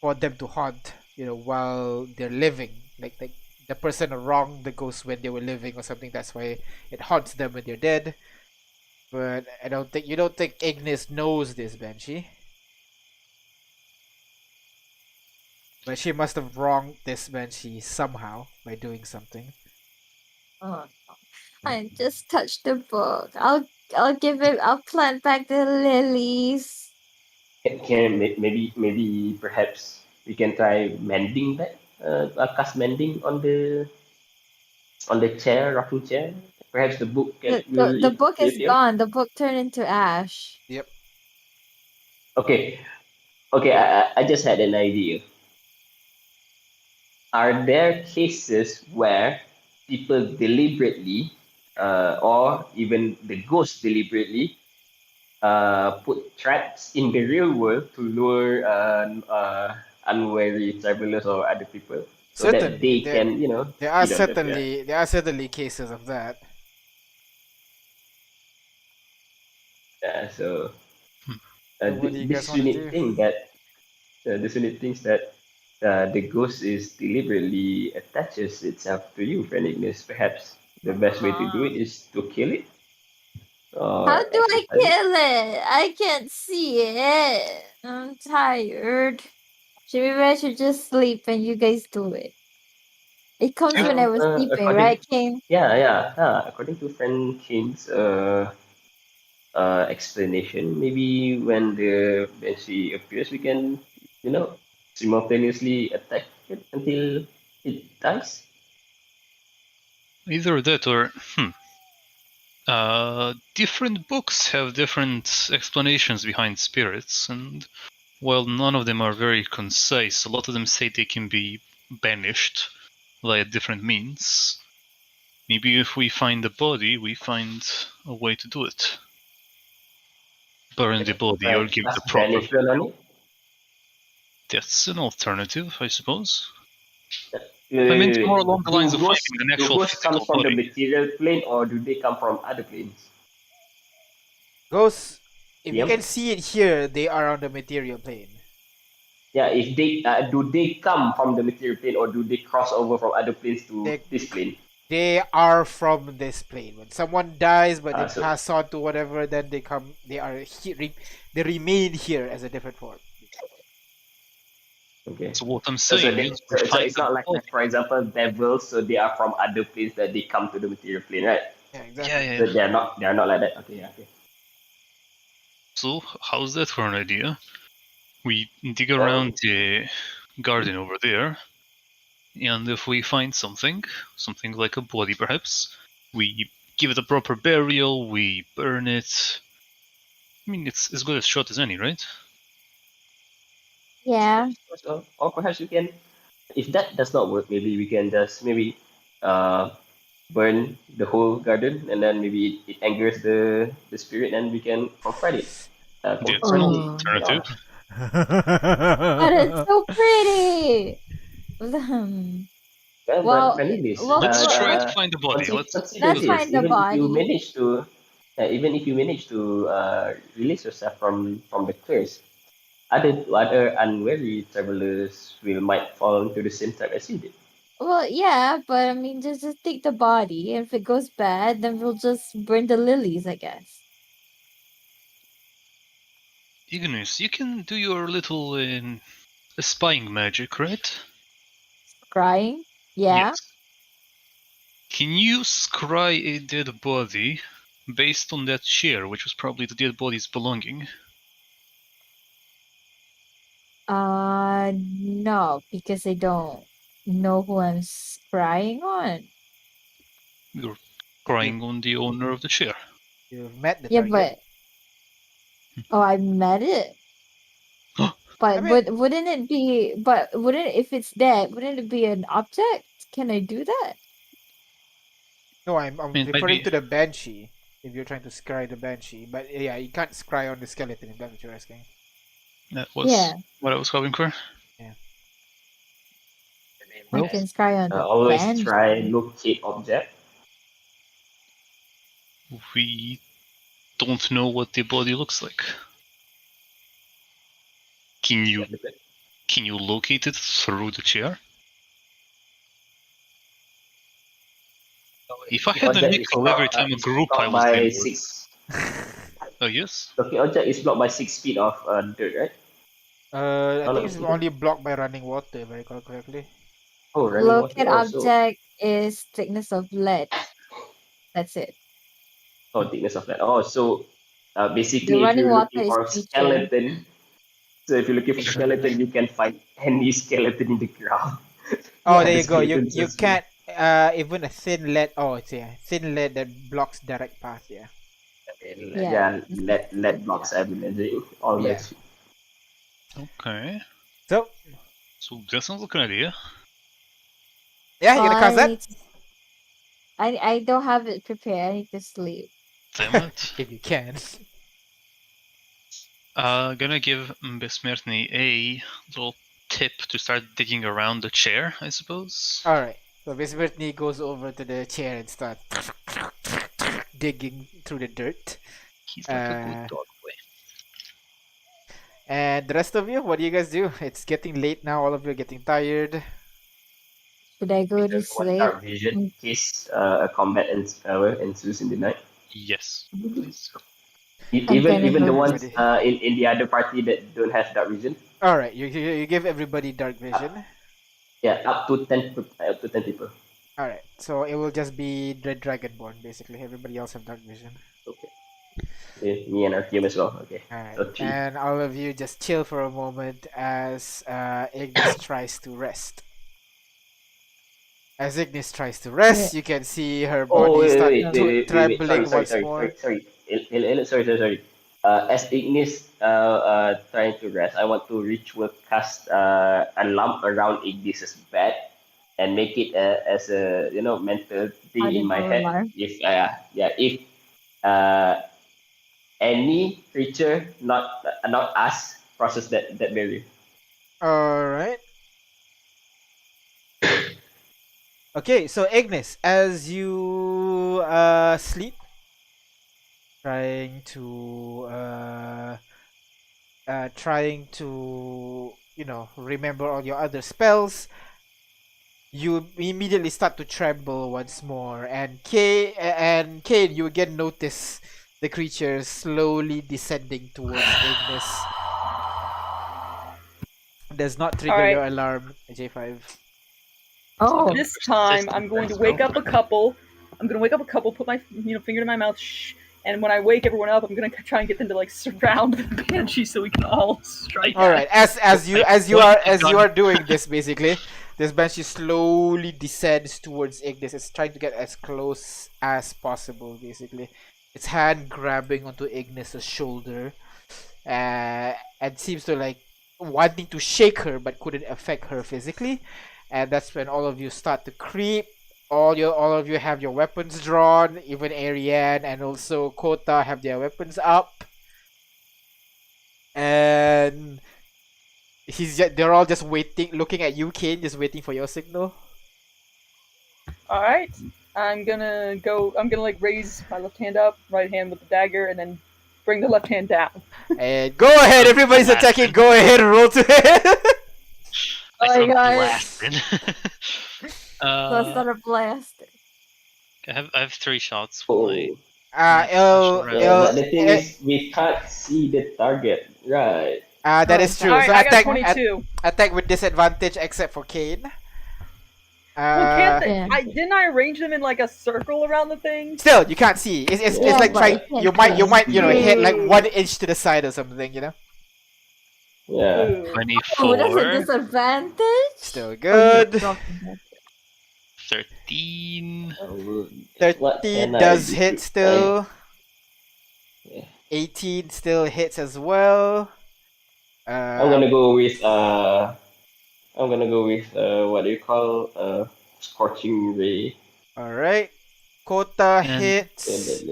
for them to haunt, while they're living. Like the person wronged the ghost when they were living or something. That's why it haunts them when they're dead. But you don't think Ignis knows this, Banshee. But she must have wronged this Banshee somehow by doing something. Oh, I just touched the book. I'll plant back the lilies. maybe perhaps we can try mending that. Cast mending on the chair, rocking chair. Perhaps the book will The book is interfere. gone. The book turned into ash. Yep. Okay, I just had an idea. Are there cases where people deliberately, or even the ghost deliberately, put traps in the real world to lure unwary travelers or other people, so that Certainly, they can, there are feed on them? Yeah. certainly cases of that. So So what do you guys this want to unique do? thing that the ghost is deliberately attaches itself to you, Phoenix. Perhaps the best way to do it is to kill it. How Or do I exercise it. kill it? I can't see it. I'm tired. Maybe I should just sleep and you guys do it. It comes when I was sleeping, According, right, King? according to friend Kane's explanation, maybe when she appears, we can, simultaneously attack it until it dies. Either that or different books have different explanations behind spirits, and while none of them are very concise, a lot of them say they can be banished via different means. Maybe if we find the body, we find a way to do it. Burn the body or give the Cast proper banishment on burial. it. That's an alternative, I suppose. Uh, I meant more along the lines do of ghosts finding an actual come physical from the body. material plane, or do they come from other planes? Ghosts, if you Yep. can see it here, they are on the material plane. Yeah, if they do they come from the material plane, or do they cross over from other planes to They this plane? they are from this plane. When someone dies, but they So pass on to whatever, then they remain here as a different form. Okay. So what I'm So, saying is, we so find it's the not like, body. for example, devils. So they are from other planes that they come to the material plane, right? Yeah, Yeah, exactly. yeah. So they are not like that. Okay, yeah, okay. So how's that for an idea? We dig Well, around the garden over there, and if we find something like a body perhaps, we give it a proper burial, we burn it. I mean, it's as good a shot as any, right? Yeah. or perhaps we can, if that does not work, maybe we can just maybe uh burn the whole garden, and then maybe it angers the spirit, and we can confront it. That's an Confront it. Oh, Yeah. alternative. but it's so pretty. Hmm. Well, but Well, Cornelius, well, Let's try to well, find the body. consider let's Let's this. find the body. Even if you manage to release yourself from the curse, other unwary travelers will might fall into the same trap as you did. Well, yeah, but I mean, just take the body. If it goes bad, then we'll just burn the lilies, I guess. Ignis, you can do your little spying magic, right? Crying? Yeah. Yes. Can you scry a dead body based on that chair, which was probably the dead body's belonging? No, because I don't know who I'm crying on. You're crying on the owner of the chair. You've met the Yeah, target. but I met it. I But mean, wouldn't it be? But wouldn't if it's dead? Wouldn't it be an object? Can I do that? no, I I'm mean, it might referring be. to the banshee. If you're trying to scry the banshee, but yeah, you can't scry on the skeleton. If that's what you're asking. That was Yeah, what I was hoping for. Yeah. I Well, can cry on the Always bench. try locate object. We don't know what the body looks like. Can you locate it through the chair? If I had a Object is nickel every blocked, time a group I was by in would. 6. Oh yes. Locate object is blocked by 6 feet of dirt, right? I Oh, think no, it's only blocked by running water, if I recall correctly. oh, running water. Locate Oh, so object is thickness of lead. That's it. thickness of that. Oh, so The basically, if running you're water looking is for creature. skeleton, so if you're looking for skeleton, you can find any skeleton in the ground. Oh, Yes. there The you go. You skeleton you says you. can't even a thin lead. Oh, it's yeah, thin lead that blocks direct path. Yeah. Yeah. Yeah, let blocks everything. Yeah. Always. Okay. So So that sounds like an idea. yeah, you gonna cast I that need to, I don't have it prepared. I need to sleep. Damn it. if you can. Gonna give Besmertny a little tip to start digging around the chair, I suppose. All right. So Bismarck goes over to the chair and starts digging through the dirt. He's like a good dog boy. And the rest of you, what do you guys do? It's getting late now. All of you are getting tired. Should I go to One sleep? dark vision in case a combat ensues in the night. Yes, please. I'm Even gonna even the go. ones Everybody. in the other party that don't have dark vision. All right. You give everybody dark vision. Yeah, up to 10 people. All right. So it will just be the Dragonborn basically. Everybody else have dark vision. Okay. Okay, me and our team as well. Okay. All right. So 3. And all of you just chill for a moment as Ignis tries to rest. As Ignis tries to rest, you can see her Oh, body start wait. trembling once more. Sorry. Sorry. As Ignis trying to rest, I want to ritual cast a lump around Ignis's bed and make it as a mental thing in my Audible head. alarm. If any creature not us process that barrier. All right. Okay, so Ignis, as you sleep, trying to remember all your other spells, you immediately start to tremble once more, and Kane, you again notice the creature slowly descending towards Ignis. does not trigger Alright. your alarm, J5. Oh, This time, Persistent I'm going to as wake well. up a couple. I'm gonna wake up a couple, put my finger in my mouth, shh. And when I wake everyone up, I'm gonna try and get them to like surround the banshee so we can all strike. All at right, it. as you gun. are doing this, basically, this banshee slowly descends towards Ignis. It's trying to get as close as possible. Basically, its hand grabbing onto Ignis's shoulder, and seems to like wanting to shake her, but couldn't affect her physically. And that's when all of you start to creep. All of you have your weapons drawn. Even Ariane and also Kota have their weapons up. And they're all just waiting, looking at you, Kane, just waiting for your signal. Alright. I'm gonna like raise my left hand up, right hand with the dagger, and then bring the left hand down. And go ahead, everybody's attacking. Go ahead and roll to hit. Oh my God. Blasted. let's start a blast. I have 3 shots. Oh. Will But the thing is, we can't see the target, right? That is true. Alright, So I got attack 22. attack with disadvantage except for Kane. Well, can't they, Yeah. didn't I arrange them in like a circle around the thing? Still, you can't see. It's Yeah, like but trying. you You can't might hit like see. 1 inch to the side or something. You know. Yeah. Ooh. 24. Oh, that's a disadvantage. Still Oh, you good. dropped it. 13. What 13 can I does do? hit still. Yeah. 18 still hits as well. I'm gonna go with what do you call scorching ray. All right. Kota And- hits.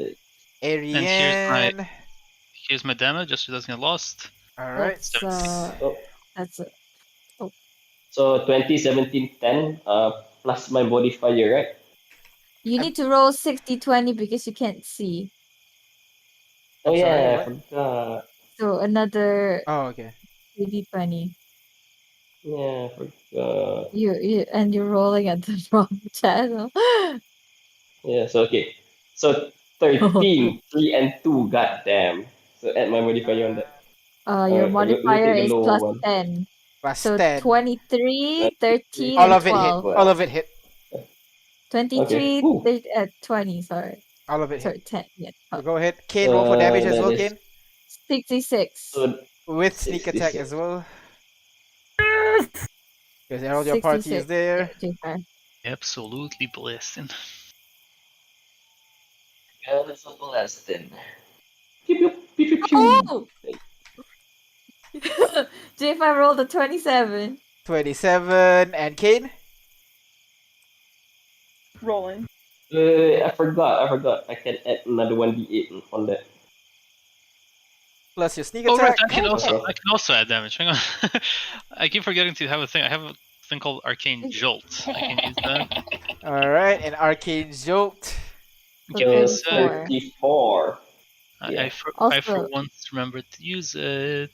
Ariane. Here's my damage, just so it doesn't get lost. All right. That's it. So 20, 17, 10 plus my modifier, right? You need to roll 60-20 because you can't see. Oh I'm sorry, yeah, I what? forgot. So another Oh, okay. 20. Yeah, I forgot. You're rolling at the wrong channel. Yeah, so okay. So 13, 3 and 2, goddamn. So add my modifier on that. Your Alright, modifier we'll take is the lower plus one. 10. Plus So 10. 23, 13, All and of it hit. 12. All of it hit. 23, Ooh. 20, sorry. All of it hit. Sorry, 10. Yeah. So go ahead. Kane, roll for damage as that well, is- Kane. 66. So With sneak attack 66. as well. Because all your party is 66. there. Yeah, Absolutely blasting. yeah, that's a blasting. Pew, pew, pew, pew, pew. Oh! J5 rolled a 27. 27. And Kane? Rolling. I forgot. I can add another 1d8 on that. Plus your sneak Oh right, attack. I can also add damage. Hang on. I keep forgetting to have a thing. I have a thing called Arcane Jolt. I can use that. Alright, and Arcane Jolt. Okay, So so 34. Yeah. I for Also- once remembered to use it.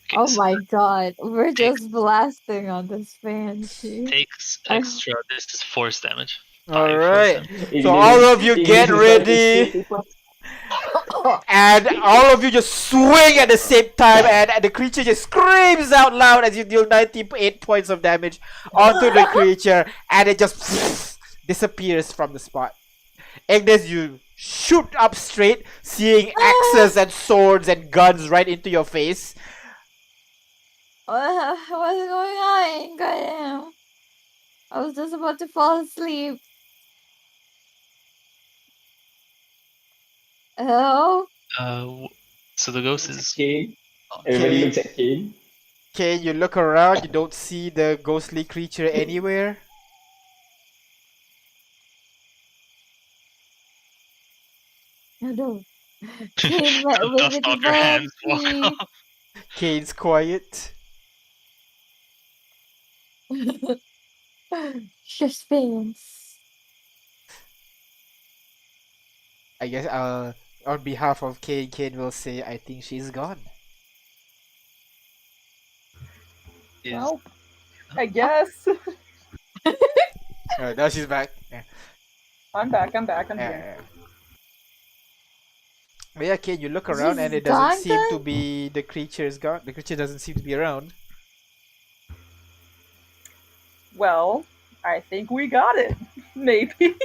Okay, Oh so my god, we're Takes- just blasting on this banshee. takes I- extra. This is force damage. 5 force Alright. damage. So all of you get ready. And all of you just swing at the same time, and the creature just screams out loud as you deal 98 points of damage onto the creature, and it just disappears from the spot. Ignis, you shoot up straight, seeing axes and swords and guns right into your face. What's going on? Goddamn. I was just about to fall asleep. Hello? So the ghost is. Kane. Everybody Okay. looks at Kane. Okay, you look around, you don't see the ghostly creature anywhere. No. Came met with Dust the off your hands. Walk banshee. off. Kane's quiet. Suspense. I guess on behalf of Kane will say, I think she's gone. Is- Well, I guess. Now she's back. Yeah. I'm back. I'm Yeah, here. yeah. But yeah, Kane, you look around and She's it doesn't gone seem to then? be, the creature is gone. The creature doesn't seem to be around. Well, I think we got it. Maybe.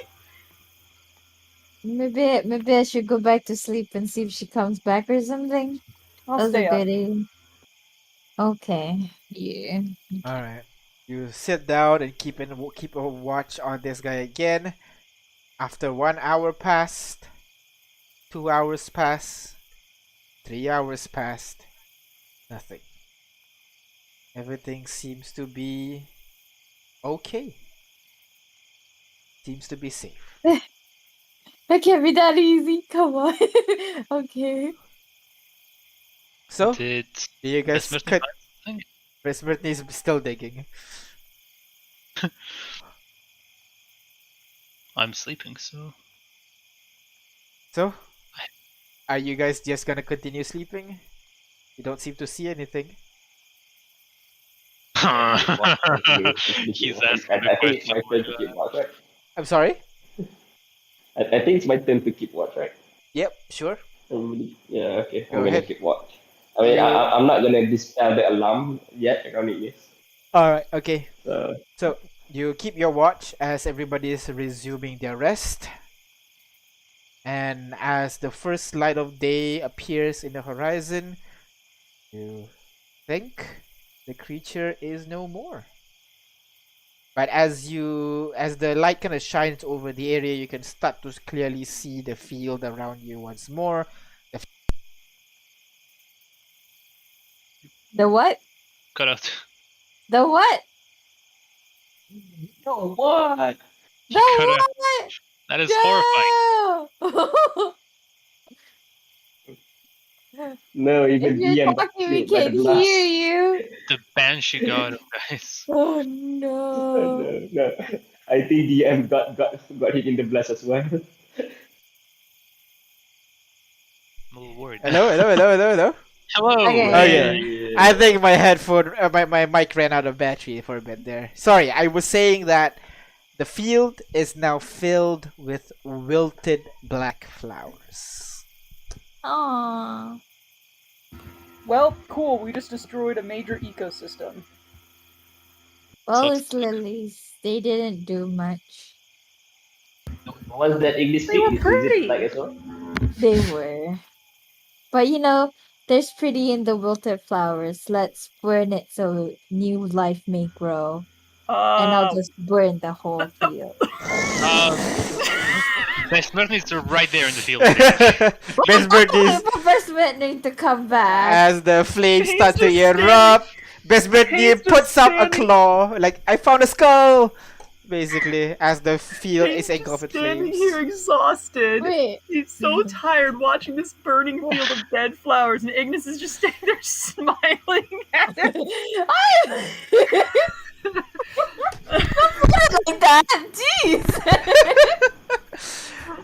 Maybe I should go back to sleep and see if she comes back or something. I'll That was a stay up. goodie. Okay. Yeah. All right. You sit down and keep a watch on this guy again. After 1 hour passed, 2 hours passed, 3 hours passed. Nothing. Everything seems to be okay. Seems to be safe. That can't be that easy. Come on. Okay. So, Did do you guys Besmirtney cut? find something? Besmirtney is still digging. I'm sleeping, so. So, are you guys just gonna continue sleeping? You don't seem to see anything. He's asking the I think it's question. my turn to keep watch, right? I'm sorry? I think it's my turn to keep watch, right? Yep, sure. Yeah, okay. Go I'm gonna ahead. keep watch. I mean, You. I'm not gonna dispel the alarm yet. I can't this. Alright, okay. So, So, you keep your watch as everybody is resuming their rest. And as the first light of day appears in the horizon, you think the creature is no more. But as the light kind of shines over the area, you can start to clearly see the field around you once more. The what? Cut out. The what? oh what? The Cut out. what? That is horrifying. No! No, If even you're DM got talking, we killed by the can't blast. hear you. The banshee god, guys. Oh no. No. I think DM got hit in the blast as well. I'm a little worried. Hello. Hello. Okay. Okay. I think my headphone, my mic ran out of battery for a bit there. Sorry, I was saying that the field is now filled with wilted black flowers. Aww. Well, cool. We just destroyed a major ecosystem. Well, So- it's lilies. They didn't do much. What's that English They were thing? Is it pretty. black as well? They were. But you know, there's pretty in the wilted flowers. Let's burn it so new life may grow. And I'll just burn the whole field. Besmirtney's right there in the field. Best birthdays First need to come back. as the flames He's start to just standing- erupt. Best birthday He's just puts up a standing- claw, like I found a skull. Basically, as the field He's is just engulfed in standing flames. here exhausted. Wait. He's so tired watching this burning field of dead flowers, and Ignis is just standing there smiling at him. Don't put it like that. Jeez.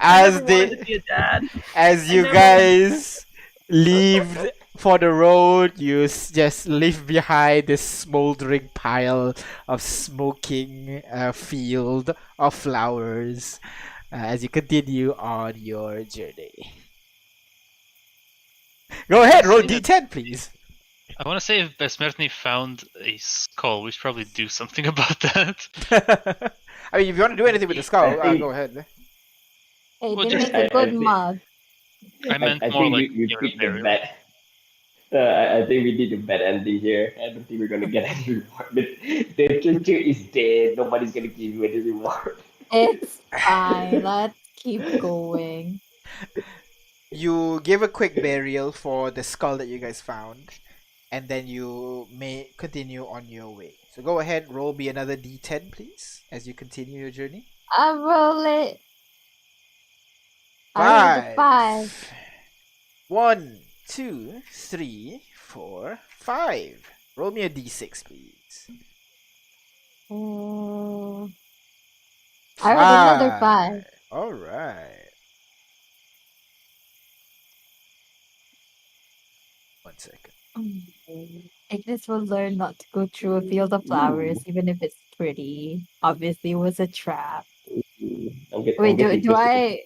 I As never wanted to they, be a dad. as you never- guys leave for the road, you just leave behind this smoldering pile of smoking field of flowers as you continue on your journey. Go ahead, roll d10, please. I want to say if Besmirtney found a skull, we should probably do something about that. I mean, if you want to do anything with the skull, I think- go ahead. Hey, Well, they just- make a good I think- mug. I meant I more think like we give it a picked the burial. bad. I think we did a bad ending here. I don't think we're gonna get any reward. The creature is dead. Nobody's gonna give you any reward. It's fine. Let's keep going. You give a quick burial for the skull that you guys found, and then you may continue on your way. So go ahead, roll me another d10, please, as you continue your journey. I roll it. I rolled a 5. 1, 2, 3, 4, 5. Roll me a d6, please. Oh. I rolled another 5. All right. 1 second. Ignis will learn not to go through a field of flowers, even if it's pretty. Obviously, it was a trap. Wait, do I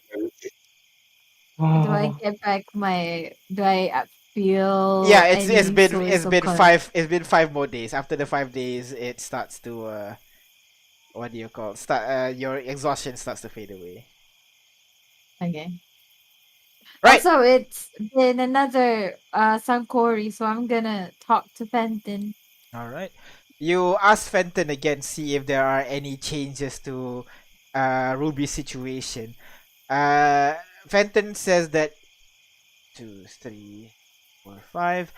get back my? Do I feel? Yeah, it's any been source it's of been color? 5 it's been 5 more days. After the 5 days, it starts to what do you call start? Your exhaustion starts to fade away. Okay. Right. Also, it's been another Sankori, so I'm gonna talk to Fenton. All right. You ask Fenton again, see if there are any changes to Ruby's situation. Fenton says that 2, 3, 4, 5.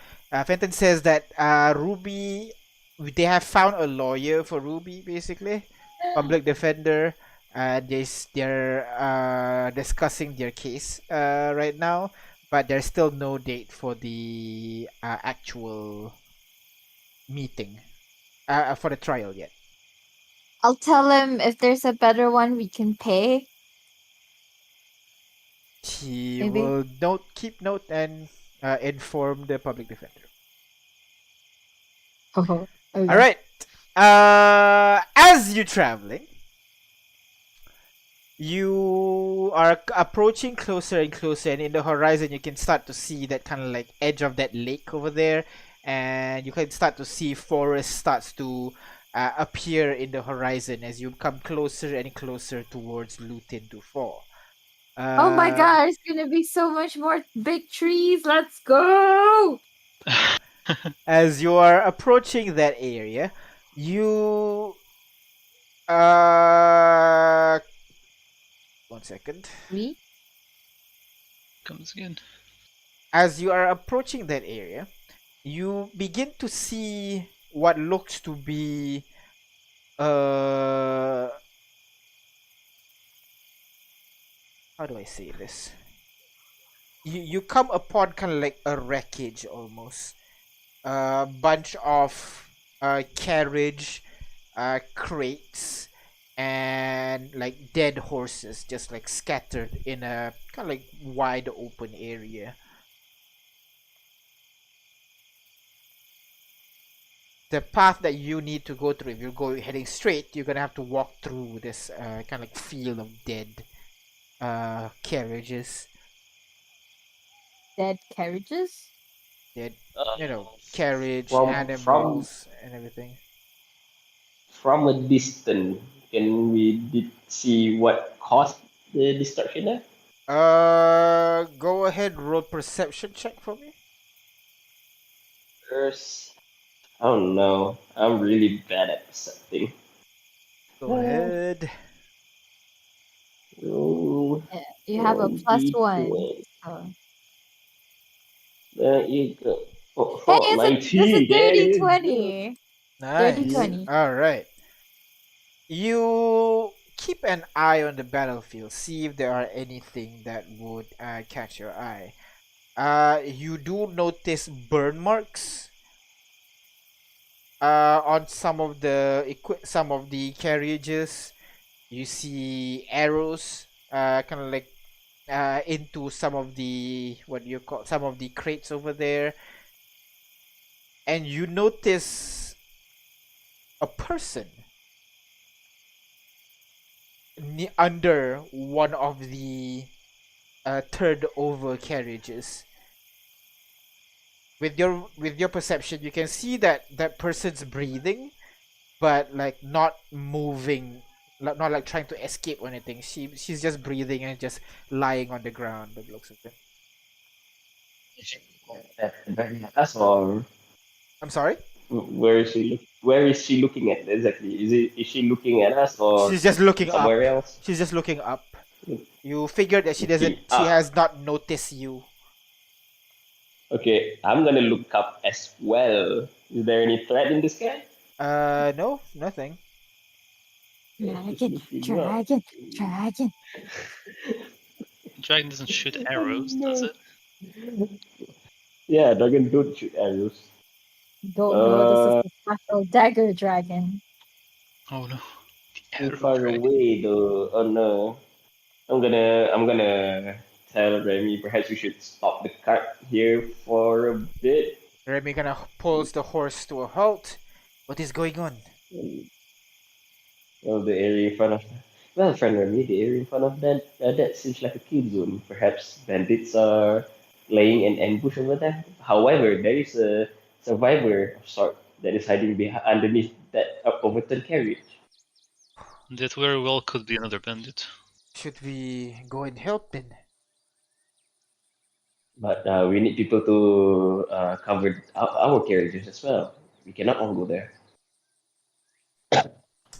Fenton says that Ruby, they have found a lawyer for Ruby, basically, public defender. They're discussing their case right now, but there's still no date for the actual meeting for the trial yet. I'll tell him if there's a better one we can pay. He Maybe. will keep note and inform the public defender. Oh, okay. All right. As you're traveling, you are approaching closer and closer, and in the horizon, you can start to see that kind of like edge of that lake over there, and you can start to see forest starts to appear in the horizon as you come closer and closer towards Lutin to fall. Oh my god, it's gonna be so much more big trees. Let's go! As you are approaching that area, you 1 second. Me? Comes again. As you are approaching that area, you begin to see what looks to be how do I say this? You come upon kind of like a wreckage almost. A bunch of carriage, crates, and like dead horses just like scattered in a kind of like wide open area. The path that you need to go through, if you're heading straight, you're gonna have to walk through this kind of like field of dead carriages. Dead carriages? Dead, carriage, From animals, and everything. from a distance, can we see what caused the destruction there? Go ahead, roll perception check for me. First, I don't know. I'm really bad at percepting. Go ahead. Oh, You have a +1. So. there you go. Oh, Hey, oh, it's 19. a There dirty you go. 20. Dirty Nice. 20. All right. You keep an eye on the battlefield. See if there are anything that would catch your eye. You do notice burn marks on some of the carriages. You see arrows kind of like into some of the some of the crates over there, and you notice a person under one of the turned over carriages. With your perception, you can see that that person's breathing, but like not moving, not like trying to escape or anything. She's just breathing and just lying on the ground by the looks of it. That's all. I'm sorry. Where is she? Where is she looking at exactly? Is she looking at us or She's just looking up. somewhere else? She's just looking up. You figured that she doesn't. Looking She up. has not noticed you. Okay, I'm gonna look up as well. Is there any threat in the sky? No, nothing. Dragon, dragon, dragon. Dragon doesn't shoot arrows, does it? Yeah, dragon don't shoot arrows. Don't know, this is the special dagger dragon. Oh no. Too Arrow far dragon. away though. Oh no. I'm gonna tell Remy perhaps we should stop the cart here for a bit. Remy kind of pulls the horse to a halt. What is going on? Well, the area in front of friend Remy, the area in front of that seems like a kill zone. Perhaps bandits are laying an ambush over there. However, there is a survivor of sort that is hiding behind underneath that overturned carriage. That very well could be another bandit. Should we go and help then? But we need people to cover our carriages as well. We cannot all go there.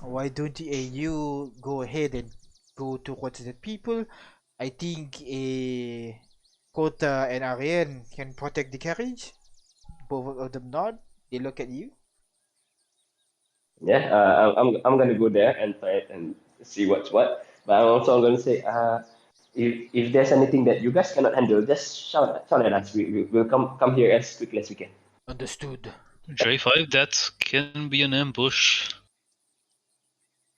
Why don't you go ahead and go towards the people? I think Kota and Aryan can protect the carriage. Both of them nod. They look at you. Yeah, I'm gonna go there and try and see what's what. But I'm also gonna say, if there's anything that you guys cannot handle, just shout at us. We'll come here as quickly as we can. Understood. J5, that can be an ambush.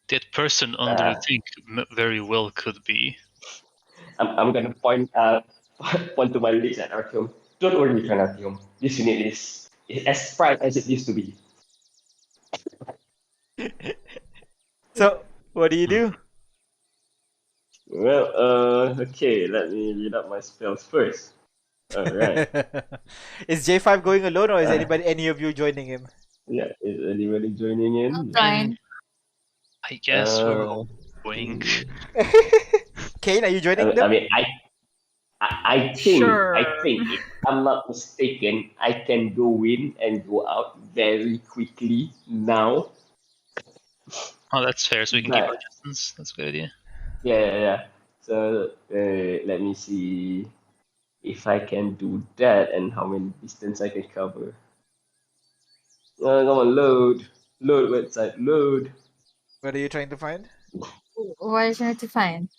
That person under the thing very well could be. I'm gonna point point to my lips at Artyom. Don't worry, friend Artyom. This unit is as prime as it used to be. So, what do you do? Well, okay. Let me read up my spells first. All right. Is J5 going alone, or is any of you joining him? Yeah, is anybody joining in? I'm fine. I guess we're all going. Kane, are you joining them? I mean, I think, Sure. if I'm not mistaken, I can go in and go out very quickly now. Oh, that's fair, so we can keep our Right. distance. That's a good idea. Yeah. So let me see if I can do that and how many distance I can cover. Come on, load website, load. What are you trying to find? What are you trying to find?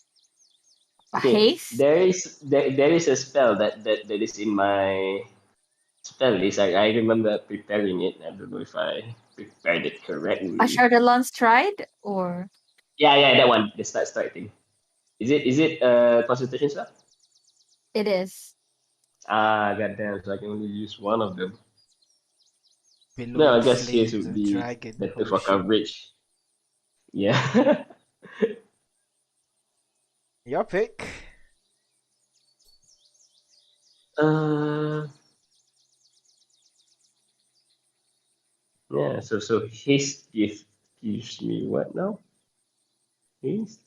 Okay, Haste? there is a spell that is in my spell list. I remember preparing it. I don't know if I prepared it correctly. Ashardalon's Stride? Or Yeah, that one. The start thing. Is it concentration spell? it is. Goddamn! So I can only use one of them. Below No, I the guess his flames would of be dragon. better Holy for shit. coverage. Yeah. Your pick. Yeah. So haste gives me what now? Haste.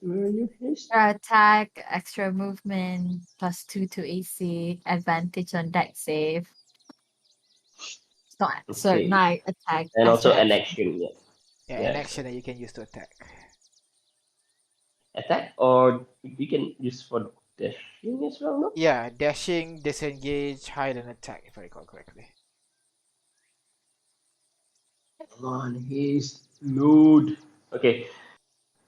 Where are you? Haste. Attack, extra movement, +2 to AC, advantage on deck save. So Okay. not attack. And also extra an action. action. Yeah, an action that you can use to attack. Attack, or you can use for dashing as well, no? Yeah, dashing, disengage, hide, and attack, if I recall correctly. Come on, he's load. Okay.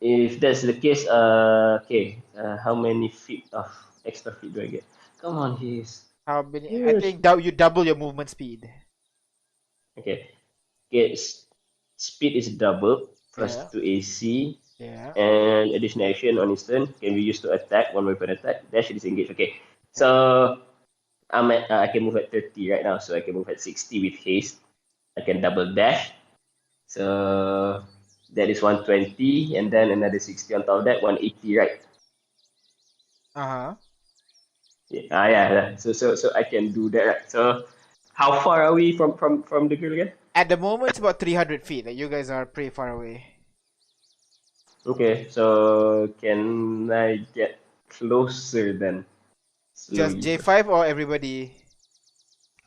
If that's the case, how many feet of extra feet do I get? Come on, he's How many? I Yes. think you double your movement speed. okay. Speed is double plus Yeah. 2 AC Yeah. and additional action on his turn can be used to attack one weapon attack. Dash disengage. Okay, so I can move at 30 right now, so I can move at 60 with haste. I can double dash, so that is 120, and then another 60 on top of that, 180, right? Uh-huh. Yeah. So I can do that. Right? So how far are we from the girl again? At the moment, it's about 300 feet. You guys are pretty far away. Okay, so can I get closer then? Just Slowly. J5 or everybody?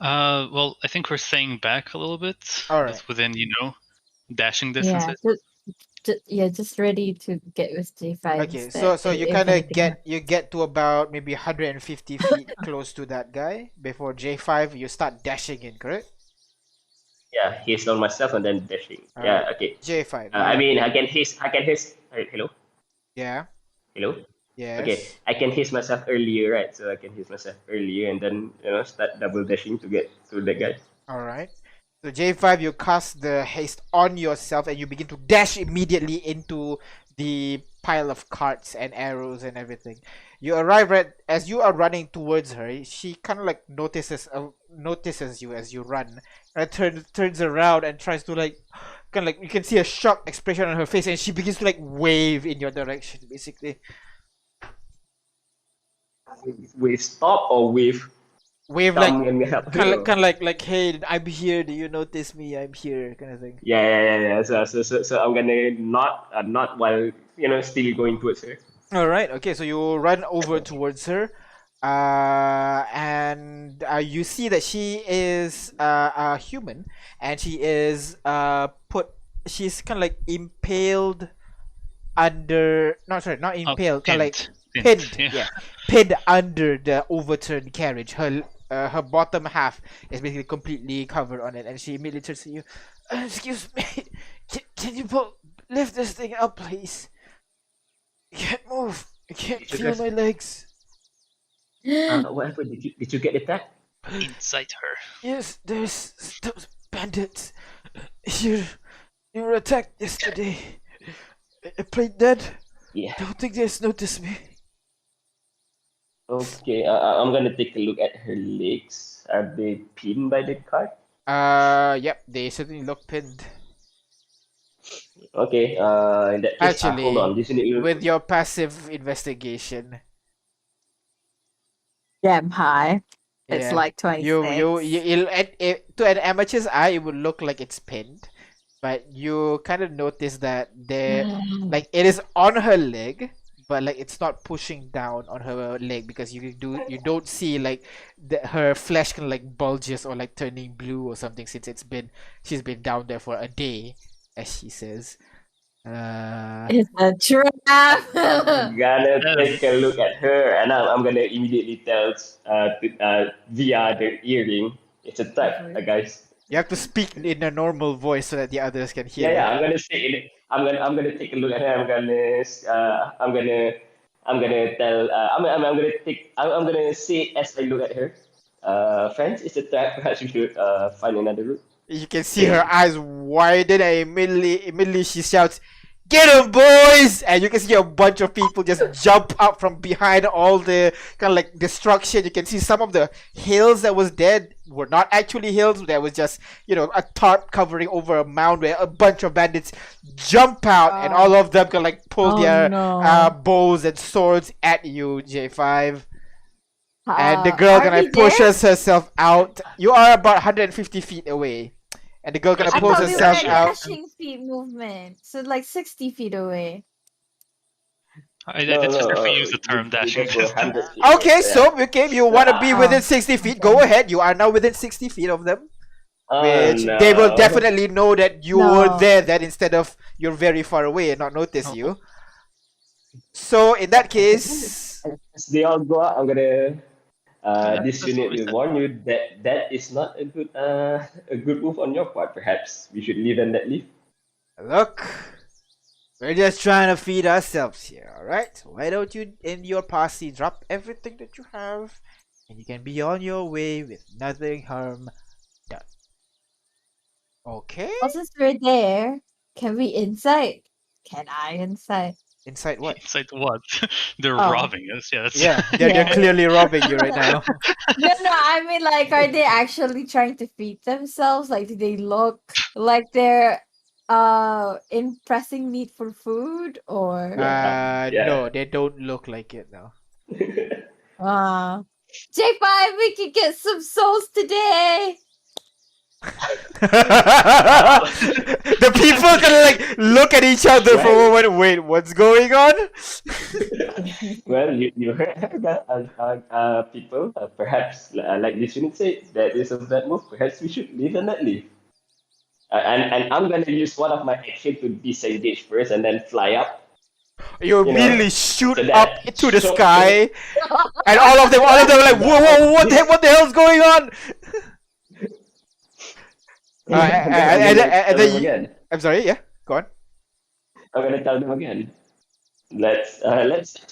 Well, I think we're staying back a little bit. Alright. But within, dashing Yeah, distances. just ready to get with J5. Okay, instead, so you if kind of anything get to about maybe 150 feet close to that guy before J5 you start dashing in, correct? Yeah, haste on myself and then dashing. Yeah, Alright. okay. J5. I mean, I can haste. Hello. Yeah. Hello. Yes. Okay, I can haste myself earlier, right? So I can haste myself earlier and then start double dashing to get to that guy. Alright. So J5, you cast the haste on yourself and you begin to dash immediately into the pile of carts and arrows and everything. You arrive as you are running towards her. She kind of like notices you as you run, and turns around and tries to kind of like you can see a shocked expression on her face, and she begins to wave in your direction, basically. Wave stop or wave? wave like come and help kind her. of like hey, I'm here. Do you notice me? I'm here, kind of thing. Yeah. So I'm gonna not while still going towards her. All right. Okay. So you run over towards her, and you see that she is a human, and she is put. She's kind of like impaled under. No, sorry, not impaled. Kind of like pinned. Yeah, pinned under the overturned carriage. Her bottom half is basically completely covered on it, and she immediately turns to you. Excuse me, can you lift this thing up, please? I can't move. I can't Did you feel guys- my legs. What happened? Did you get attacked? Inside her. Yes, there's those bandits. You were attacked yesterday. I played dead. Yeah. Don't think they noticed me. Okay. I'm gonna take a look at her legs. Are they pinned by the cart? Yep, they certainly look pinned. Okay. In that case, Actually, hold on. This unit will. with your passive investigation, Damn high. It's yeah, like 26. to an amateur's eye, it would look like it's pinned, but you kind of notice that like it is on her leg, but like it's not pushing down on her leg because you don't see like her flesh kind of like bulges or like turning blue or something since she's been down there for a day, as she says. It's a trap. I'm gonna take a look at her, and I'm gonna immediately tell via the earring. It's a trap, guys. You have to speak in a normal voice so that the others can hear. Yeah. I'm gonna say it. I'm gonna take a look at her. I'm gonna tell. I'm gonna say as I look at her. Friends, it's a trap. Perhaps we should find another route. You can see her eyes widen, and immediately she shouts, "Get him, boys!" And you can see a bunch of people just jump up from behind all the kind of like destruction. You can see some of the hills that was dead were not actually hills. There was just, a tarp covering over a mound where a bunch of bandits jump out, and all of them can like pull their bows and swords at you, J5. And the girl gonna pushes herself out. You are about 150 feet away. And the girl gonna I pulls thought we were herself at out. dashing feet movement. So like 60 feet away. I just prefer use the term dashing. Okay, so you wanna be within 60 feet, go ahead. You are now within 60 feet of them. Which they will definitely know that you were there then instead of you're very far away and not notice you. So in that case, as they all go out, I'm gonna. This unit will warn you that is not a good move on your part. Perhaps we should leave and let leave. look, we're just trying to feed ourselves here, alright? Why don't you and your posse drop everything that you have, and you can be on your way with nothing harm done. Okay? Well, since we're there, can we insight? Can I insight? Inside what? Inside what? They're Oh. robbing us. Yeah, that's Yeah, they're clearly robbing you right now. No, I mean, like, are they actually trying to feed themselves? Like, do they look like they're impressing meat for food, or No, they don't look like it now. J5, we could get some souls today. The people gonna like look at each other for a moment. Wait, what's going on? Well, you heard that people perhaps like this unit say that is a bad move. Perhaps we should leave and not leave. And I'm gonna use one of my action to disengage first and then fly up. You immediately shoot so up that- to the so- sky, and all of them are like, whoa, what the hell's going on? And then again. I'm sorry, yeah, go on. I'm gonna tell them again. Let's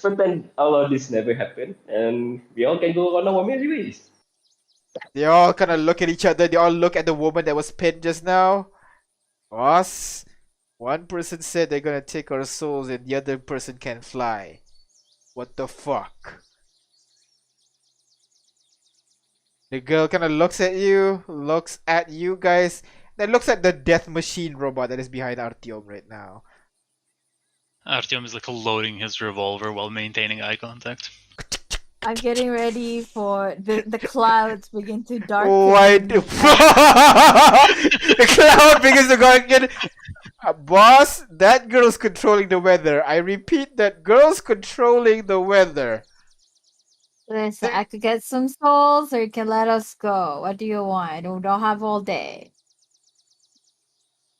pretend all of this never happened, and we all can go on our merry ways. They all kind of look at each other. They all look at the woman that was pinned just now. Boss, one person said they're gonna take our souls, and the other person can fly. What the fuck? The girl kind of looks at you guys, then looks at the death machine robot that is behind Artyom right now. Artyom is like loading his revolver while maintaining eye contact. I'm getting ready for the clouds begin to darken. Why do the cloud begins to go again? Boss, that girl's controlling the weather. I repeat, that girl's controlling the weather. Listen, I could get some souls, or you can let us go. What do you want? We don't have all day.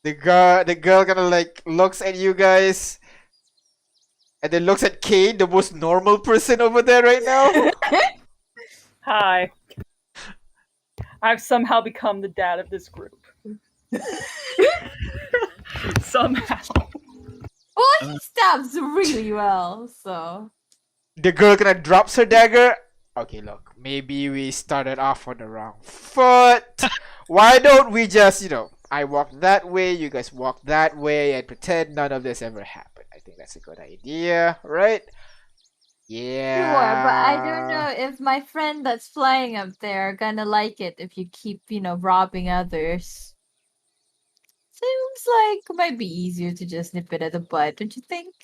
The girl kind of like looks at you guys, and then looks at Kane, the most normal person over there right now. Hi. I've somehow become the dad of this group. Somehow. Well, he stabs really well, so. The girl kind of drops her dagger. Okay, look, maybe we started off on the wrong foot. Why don't we just, I walk that way, you guys walk that way, and pretend none of this ever happened. I think that's a good idea, right? Yeah. Sure, but I don't know if my friend that's flying up there are gonna like it if you keep, robbing others. Seems like it might be easier to just nip it at the bud, don't you think?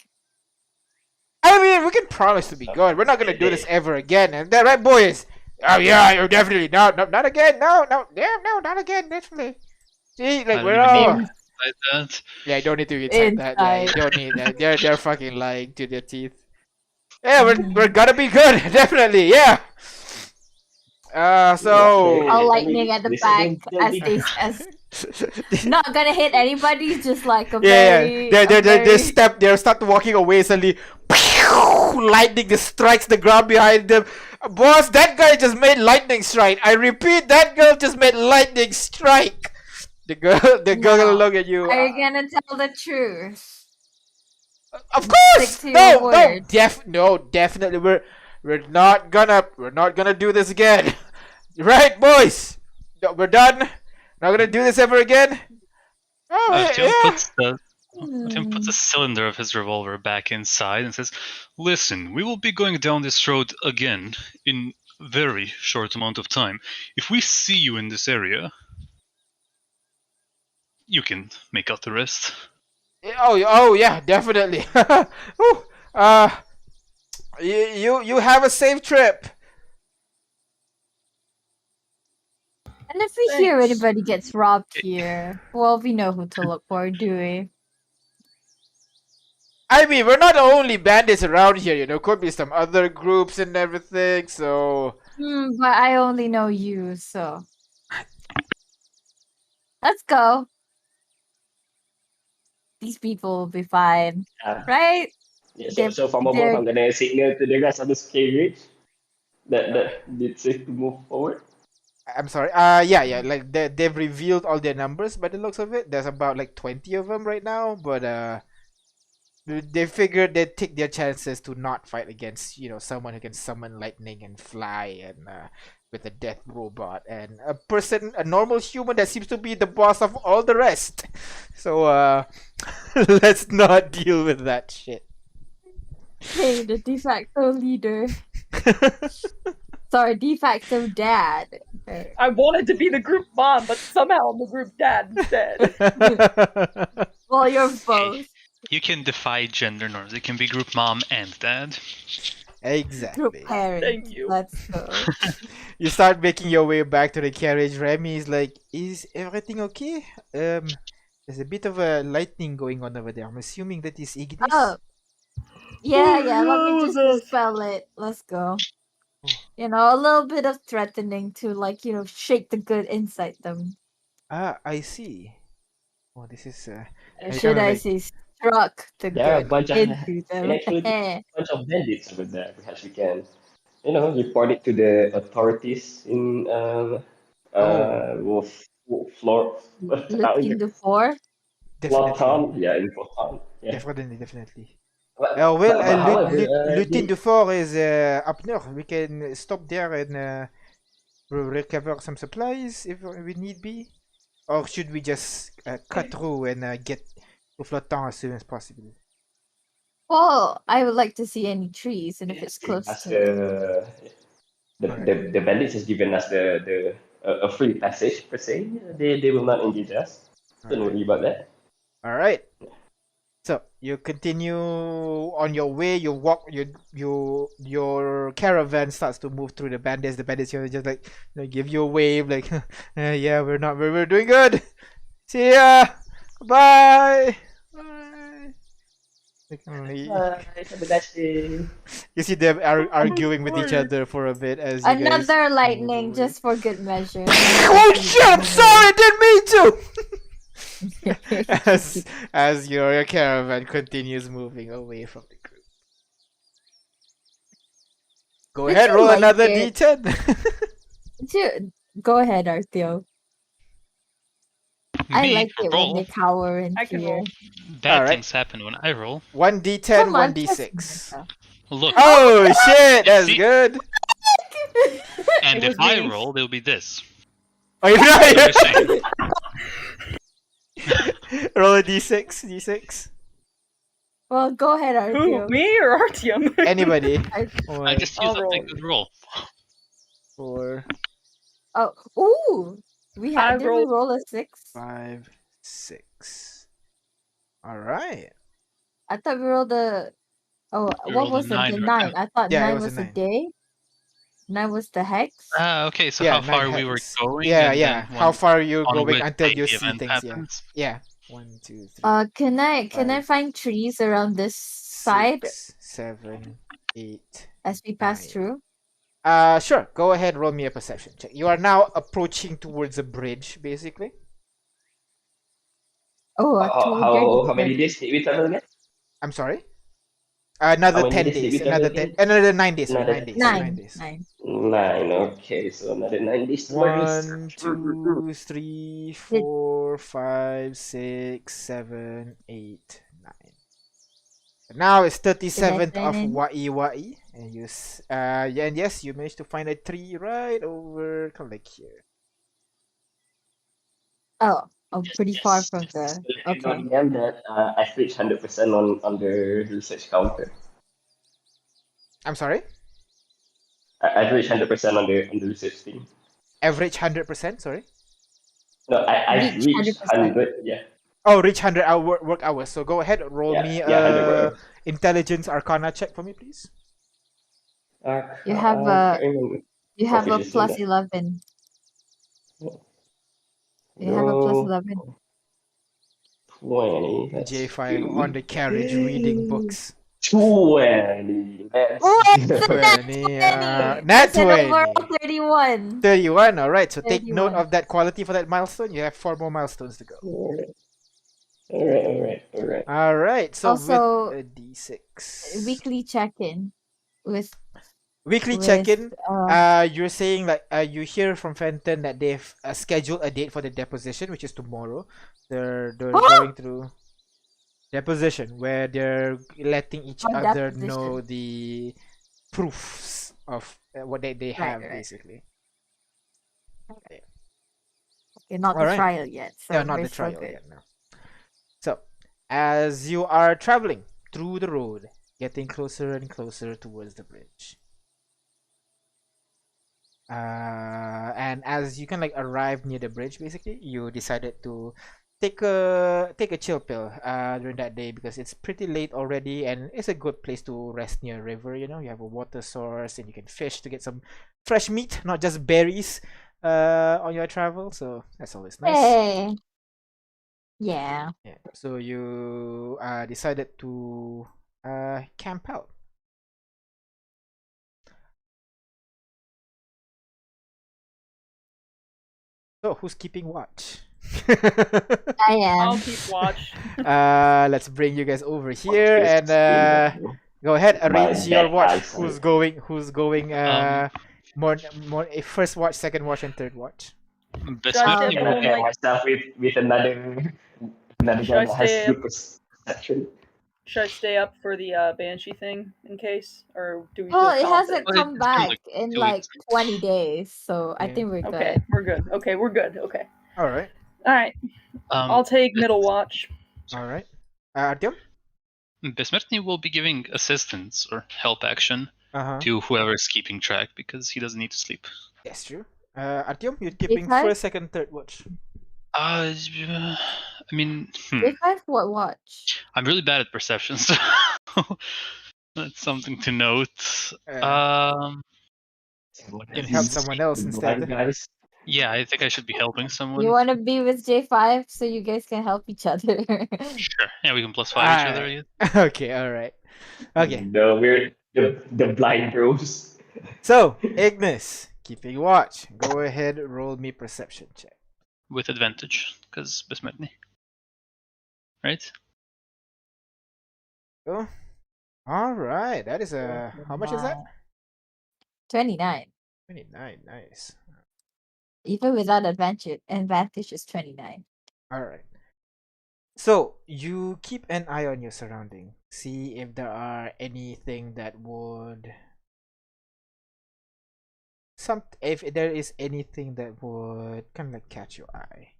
I mean, we can promise to be good. We're not gonna do this ever again, and that right, boys? Oh yeah, you're definitely not again. No, not again, definitely. See, like we're all. Like that. Yeah, I don't need to inside that. Yeah, you don't need that. They're fucking lying to their teeth. Yeah, we're gonna be good, definitely. Yeah. So. All lightning at the back as not gonna hit anybody, just like a very. They start walking away suddenly. Lightning just strikes the ground behind them. Boss, that guy just made lightning strike. I repeat, that girl just made lightning strike. The girl gonna look at you. Are you gonna tell the truth? Of course. Stick to your word. Definitely. We're not gonna do this again. Right, boys? No, we're done. Not gonna do this ever again. Tim puts a cylinder of his revolver back inside and says, "Listen, we will be going down this road again in very short amount of time. If we see you in this area, you can make out the rest." Oh yeah, definitely. You have a safe trip. And if we hear anybody gets robbed here, well, we know who to look for, do we? I mean, we're not the only bandits around here, Could be some other groups and everything, so. But I only know you, so. Let's go. These people will be fine, right? Yeah, so from above, I'm gonna signal to the rest of the carriage that it's safe to move forward. I'm sorry. Yeah. Like they've revealed all their numbers by the looks of it. There's about like 20 of them right now, but they figured they'd take their chances to not fight against someone who can summon lightning and fly and with a death robot and a normal human that seems to be the boss of all the rest. So let's not deal with that shit. Hey, the de facto leader. Sorry, de facto dad. I wanted to be the group mom, but somehow I'm the group dad instead. Well, you're both. You can defy gender norms. It can be group mom and dad. Exactly. Group parents. Thank you. Let's go. You start making your way back to the carriage. Remy is like, "Is everything okay? There's a bit of a lightning going on over there. I'm assuming that is Ignis." Oh. Yeah, let me just dispel it. Let's go. A little bit of threatening to, shake the good inside them. I see. Oh, this is. Should I say struck the good into them? Actually, a bunch of bandits over there. Perhaps we can, report it to the authorities in Looking the four? Flotant. Yeah, in Flotant. Yeah. Definitely. However, Lutin du Fort is up north. We can stop there and recover some supplies if we need be. Or should we just cut through and get to Flotant as soon as possible? Well, I would like to see any trees, and if it's close to the bandits has given us a free passage per se. They will not engage us. Don't worry about that. All right. So you continue on your way. You walk. Your caravan starts to move through the bandits. The bandits here just like give you a wave, like, yeah, we're doing good. See ya. Bye. Bye. Like, Have a nice day. you see them arguing with each other for a bit as you guys. Another lightning, just for good measure. Oh shit! I'm sorry. I didn't mean to. as your caravan continues moving away from the group. Go Did ahead, you roll like another it? D10. Go ahead, Artheo. I Me like it when roll. they cower in I can fear. roll. Bad Alright. things happen when I roll. 1d10, Come on, 1d6. Look, Oh shit, that's See? good. and It if was I me. roll, it'll be this. Oh, you're So not. you're saying, Roll a d6, d6. Well, go ahead, Who? Artheo. Me or Artyom? Anybody. I 1, just used I'll up a roll. good roll. 4, Oh, ooh. I Did we rolled- roll a 6? 5, 6. Alright. I thought we rolled a. Oh, We what rolled a was it? 9 The or 9. I thought Yeah, it 9 was a was a 9. day. 9 was the hex. Okay, so Yeah, how far 9 we were hex. going? Yeah, and yeah. then How when far you're on going which until day you the see event things, yeah. happens. Yeah. 1, 2, 3, Can I 5, find trees around this side 6, 7, 8. as we pass 9. through? Sure. Go ahead, roll me a perception check. You are now approaching towards a bridge, basically. Oh, a How 2 many days did we travel again? I'm sorry. Another How many 10 days did days. we travel Another 10. again? Another 9 days. Sorry, Another 9 days. 9. 9 9. days. 9. 9. Okay, so another 9 days to my 1, research. 2, 3, 4, 5, 6, 7, 8, 9. Now it's 37th of find any? Wai, and yeah, and yes, you managed to find a tree right over kind of like here. Oh, pretty far from Just the. to let you know Okay. again that I've reached 100% on the research counter. I'm sorry? I've reached 100% on the research thing. Average 100%, sorry? No, I've Reach reached 100%. 100, yeah. Oh, reach 100 hour work hours. So go ahead, roll Yeah, me yeah, 100 work hours. intelligence arcana check for me, please. You have I a can't remember. you have a Proficiency in plus that. 11. You have a plus Roll 11. 20. That's J5 good. on the carriage reading books. 20. Let's Oh, go. it's a nat 20. 20! Nat That's an 20. overall 31. 31. Alright, so take note 31. of that quality for that milestone. You have 4 more milestones to go. Alright. Alright, so Also, with a d6. weekly check-in with Weekly with check-in. You're saying like you hear from Fenton that they've scheduled a date for the deposition, which is tomorrow. They're going through deposition where they're letting each What other deposition? know the proofs of what they have, right. basically. Okay, not the Alright. trial yet. So No, not we're the still trial good. yet. No. So, as you are traveling through the road, getting closer and closer towards the bridge. And as you can like arrive near the bridge, basically, you decided to take a chill pill during that day because it's pretty late already and it's a good place to rest near a river. You have a water source and you can fish to get some fresh meat, not just berries on your travel. So that's always nice. Hey. Yeah. So you decided to camp out. So who's keeping watch? I am. I'll keep watch. Let's bring you guys over here and go ahead, arrange your watch. Who's going more first watch, second watch, and third watch? Besmirny Should I will stay be up all myself with another guy Should I that has stay good perception. Should I stay up for the Banshee thing in case, or do we? Well, feel it hasn't confident? Well, come it's been, back like, in 2 like weeks. 20 days, so I Yeah. think we're Okay, good. we're good. Okay, we're good. Okay. All right. All right. I'll take middle watch. All right. Artyom? Besmirny will be giving assistance or help action to whoever is keeping track because he doesn't need to sleep. Yes, true. Artyom, you're keeping Because- first, second, third watch. I mean, J5 what watch? I'm really bad at perception, so that's something to note. Can help someone else Blind instead. guys. Yeah, I think I should be helping someone. You want to be with J5 so you guys can help each other. Sure. Yeah, we can +5 each other. Alright. I guess. Okay, alright. Okay. No, we're the blind bros. So, Ignis, keeping watch. Go ahead, roll me perception check. With advantage, because Besmetny. Right? Oh. Alright, that is a. How much is that? 29. 29, nice. Even without advantage is 29. Alright. So, you keep an eye on your surrounding. See if there are anything that would. If there is anything that would kind of like catch your eye.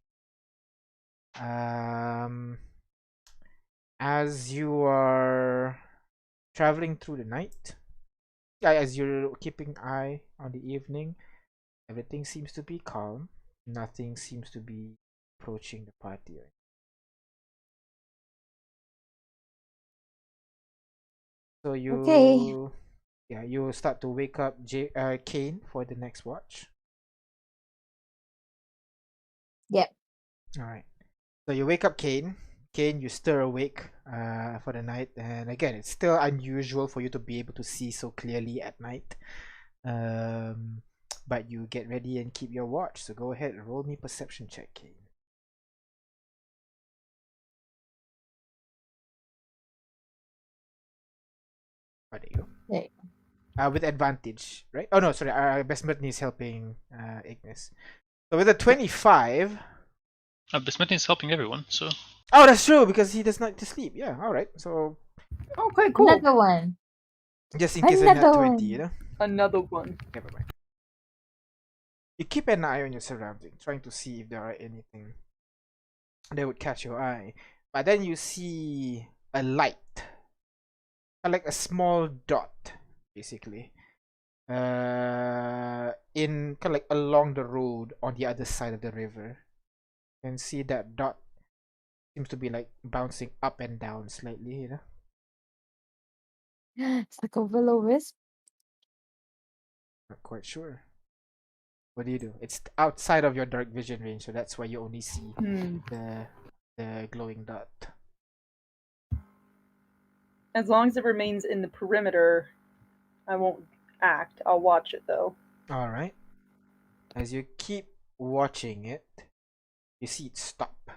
As you are traveling through the night, as you're keeping eye on the evening, everything seems to be calm. Nothing seems to be approaching the party. So you, yeah, you start to wake up Kane for the next watch. Yep. All right. So you wake up Kane. Kane, you stir awake for the night, and again, it's still unusual for you to be able to see so clearly at night. But you get ready and keep your watch. So go ahead and roll me perception check, Kane. Oh, there you go. There. With advantage, right? Oh no, sorry. Besmertny is helping Ignis. So with a 25. Besmetny is helping everyone, so. Oh, that's true because he does not to sleep. Yeah, all right. So Okay, cool. Another one. just in case I Another not 20, one. you know. Another one. Never mind. You keep an eye on your surroundings, trying to see if there are anything that would catch your eye. But then you see a light, like a small dot, basically, in kind of like along the road on the other side of the river. You can see that dot seems to be like bouncing up and down slightly, you know. It's like a will-o-wisp. Not quite sure. What do? It's outside of your dark vision range, so that's why you only see the glowing dot. As long as it remains in the perimeter, I won't act. I'll watch it though. All right. As you keep watching it, you see it stop,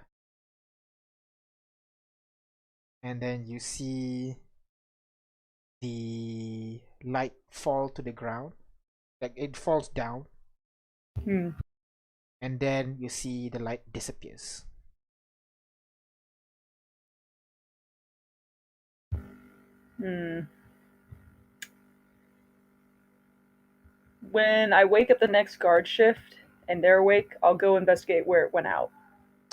and then you see the light fall to the ground, like it falls down, and then you see the light disappears. When I wake up the next guard shift and they're awake, I'll go investigate where it went out.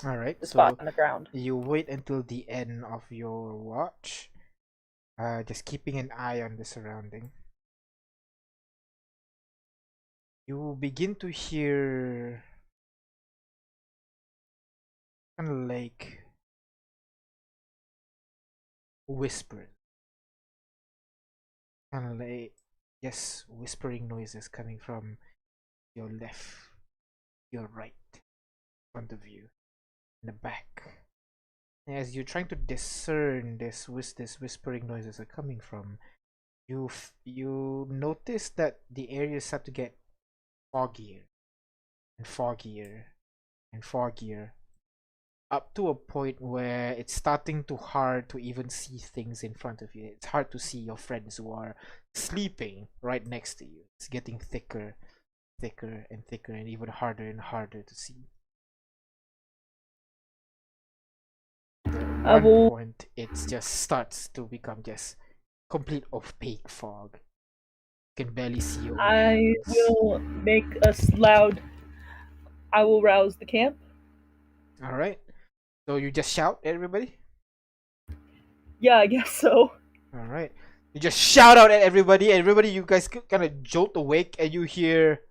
All right. The So spot on the ground. you wait until the end of your watch, just keeping an eye on the surrounding. You begin to hear kind of like whisper, kind of like whispering noises coming from your left, your right, front of you, in the back. And as you're trying to discern this whispering noises are coming from, you notice that the area start to get foggier and foggier and foggier, up to a point where it's starting to hard to even see things in front of you. It's hard to see your friends who are sleeping right next to you. It's getting thicker and thicker, and even harder and harder to see. At one point, it just starts to become just complete opaque fog. You can barely see your own I hands. will make us loud. I will rouse the camp. All right. So you just shout at everybody? Yeah, I guess so. All right. You just shout out at everybody. Everybody, you guys kind of jolt awake, and you hear,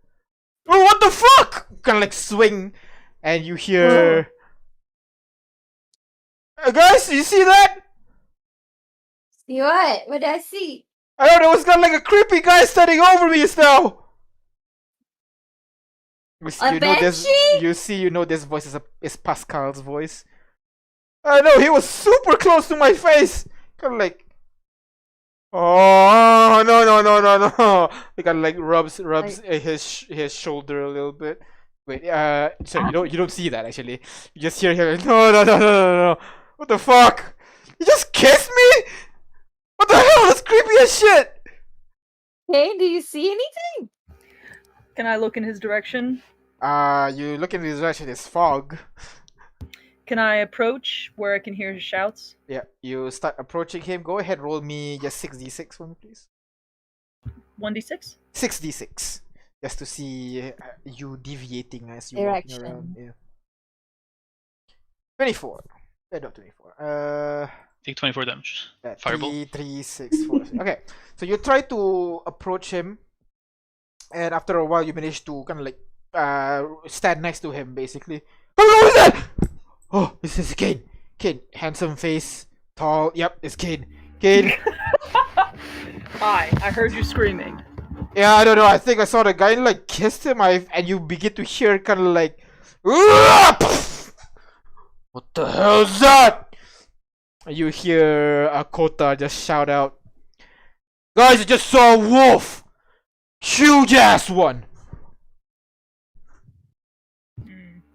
"Oh, what the fuck!" Kind of like swing, and you hear Guys, you see that? See what? What did I see? I don't know, it's got like a creepy guy standing over me just now. A You know this voice is Pascal's voice. I know, he was super close to my face. Kind of like, oh no. He kind of like rubs his shoulder a little bit. Wait, sorry, you don't see that actually. You just hear him. No. What the fuck? You just kissed me? What the hell? That's creepy as shit. Hey, do you see anything? Can I look in his direction? You look in his direction. It's fog. Can I approach where I can hear his shouts? Yeah, you start approaching him. Go ahead, roll me just 6d6 for me, please. 1d6? 6d6. Just to see you deviating as you walking around. Direction. Yeah. 24. Not 24. Take 24 damage. Yeah, Fireball. 3, 6, 4. Okay, so you try to approach him, and after a while, you manage to kind of like stand next to him, basically. Oh, what was that? Oh, this is Kane. Kane, handsome face, tall. Yep, it's Kane. Kane. Hi, I heard you screaming. Yeah, I don't know. I think I saw the guy and like kissed him. And you begin to hear kind of like, "What the hell is that?" And you hear Kota just shout out, "Guys, I just saw a wolf, huge ass one."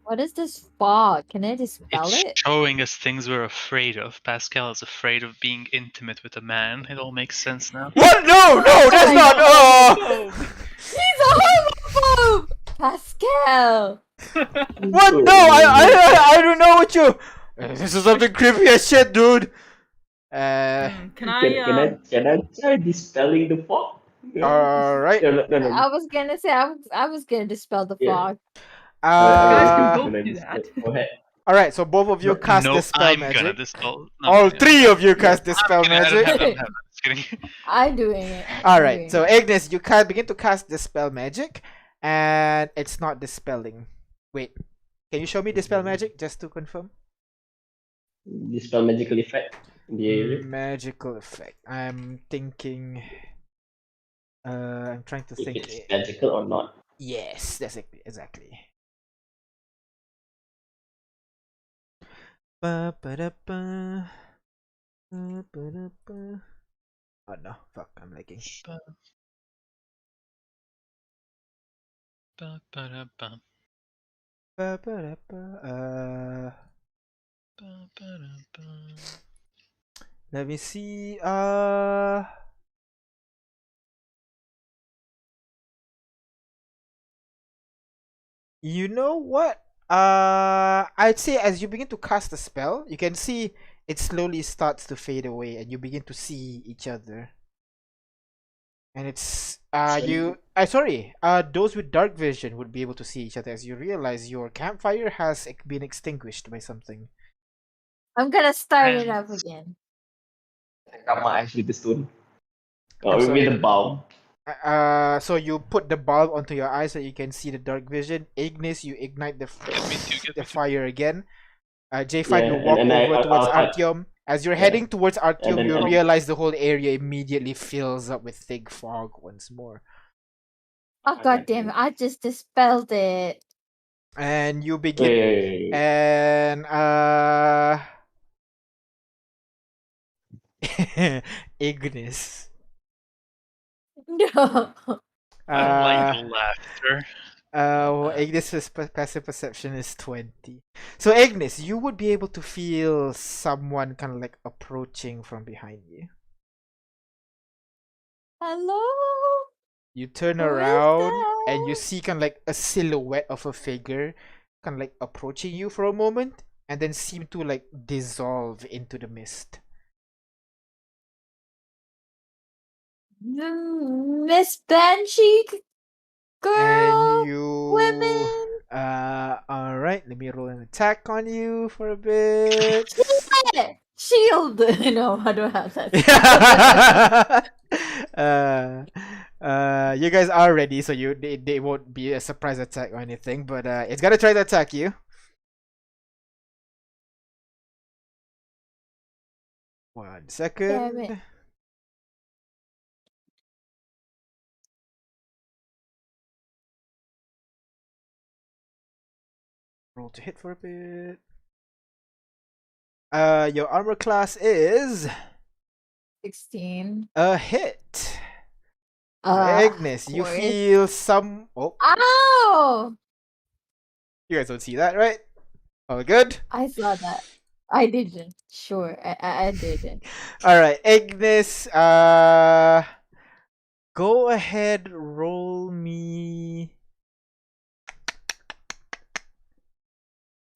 What is this fog? Can I dispel It's it? showing us things we're afraid of. Pascal is afraid of being intimate with a man. It all makes sense now. What? No, that's not. Oh. He's a homophobe! Pascal! What? No, I don't know what you. This is something creepy as shit, dude. Can Can I try dispelling the fog? All right. No. I was gonna say I was gonna dispel the Yeah. fog. Guys, Can I do dispel- that. Go ahead. All right. So both of you cast No, dispel I'm gonna magic. dispel. No, All yeah. three of you cast dispel Kidding, I don't magic. have that, Just kidding. I'm doing it. All right. So Ignis, you can begin to cast dispel magic, and it's not dispelling. Wait, can you show me dispel magic just to confirm? Dispel magical effect in the area. Magical effect. I'm thinking. I'm trying to If think. it's magical or not. Yes, that's exactly. Ba-ba-da-ba. Ba-ba-da-ba. Oh no, fuck, I'm lagging. Ba-ba-da-ba. Ba-ba-da-ba. Ba-ba-da-ba. Let me see. You know what? I'd say as you begin to cast the spell, you can see it slowly starts to fade away, and you begin to see each other. And it's those with dark vision would be able to see each other as you realize your campfire has been extinguished by something. I'm gonna start it up again. I got my eyes with the stone. I'm Or sorry. with the bulb. So you put the bulb onto your eyes so you can see the dark vision. Ignis, you ignite the fire again. J5, Yeah, you walk and over towards I'll- Artyom. As you're Yeah. heading towards Artyom, then you I'll- realize the whole area immediately fills up with thick fog once more. Oh god damn it, I just dispelled it. And you begin Wait. and Ignis. No. I like laughter. Ignis's passive perception is 20. So Ignis, you would be able to feel someone kind of like approaching from behind you. Hello? You turn Who is around and you that? see kind of like a silhouette of a figure kind of like approaching you for a moment and then seem to like dissolve into the mist. Miss Banshee girl, And you women. alright, let me roll an attack on you for a bit. Shield. No, I don't have that. You guys are ready, so they won't be a surprise attack or anything, but it's gonna try to attack you. 1 Damn it. second. Roll to hit for a bit. Your armor class is 16. a hit. Of Agnes, you course. feel some. Oh, Ow! you guys don't see that, right? All good? I saw that. I didn't. Sure, I didn't. Alright, Agnes, go ahead, roll me.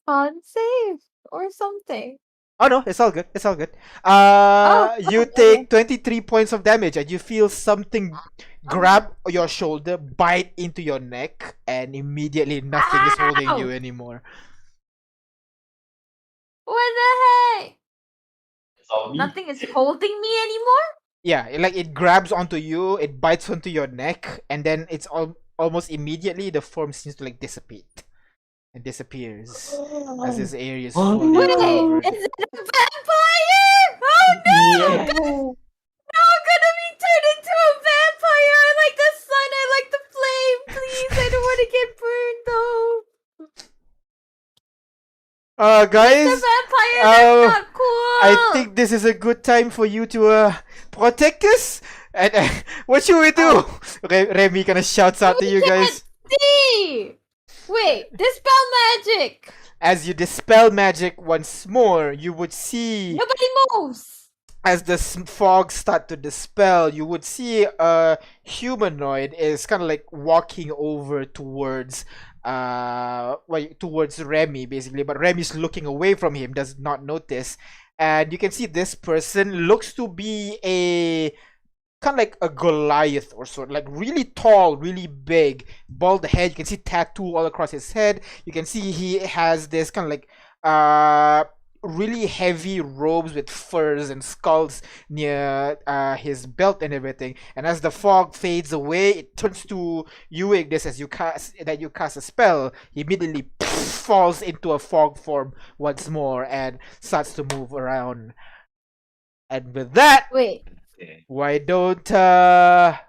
On save or something. Oh no, it's all good. It's all good. You okay. take 23 points of damage and you feel something grab your shoulder, bite into your neck, and immediately nothing is holding Ow! you anymore. What the heck? Zombie. Nothing is holding me anymore? Yeah, it grabs onto you, it bites onto your neck, and then it's almost immediately the form seems to dissipate and disappears as this area is Oh, fully Wait, covered. is it a vampire? Oh no! Yeah. No, I'm gonna be turned into a vampire. I like the sun. I like the flame. Please, I don't want to get burned though. The Guys, vampire, that's not cool. I think this is a good time for you to protect us. And what should we do? Remy kind of shouts out to you guys. See. Wait, dispel magic. As you dispel magic once more, you would see. Nobody moves. As the fog start to dispel, you would see a humanoid is kind of walking over towards towards Remy basically, but Remy's looking away from him, does not notice, and you can see this person looks to be a kind of a Goliath or sort, really tall, really big, bald head. You can see tattoo all across his head. You can see he has this kind of really heavy robes with furs and skulls near his belt and everything. And as the fog fades away, it turns to you, Ignis, as you cast a spell. He immediately falls into a fog form once more and starts to move around. And with that, Wait. why don't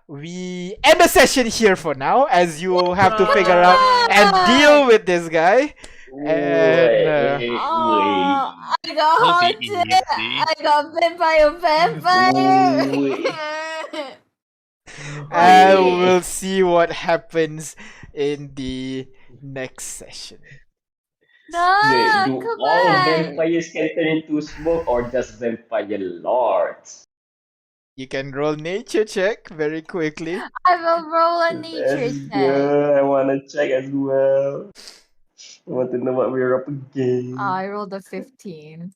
we end the session here for now, as you have to figure out and deal with this guy. And Oh, I got That'll be haunted. easy. I got bit by a vampire. we'll see what happens in the next session. No, Do come all on. vampires can turn into smoke or just vampire lords? You can roll nature check very quickly. I will roll a nature Let's check. go. I want to check as well. I want to know what we're up against. I rolled a 15.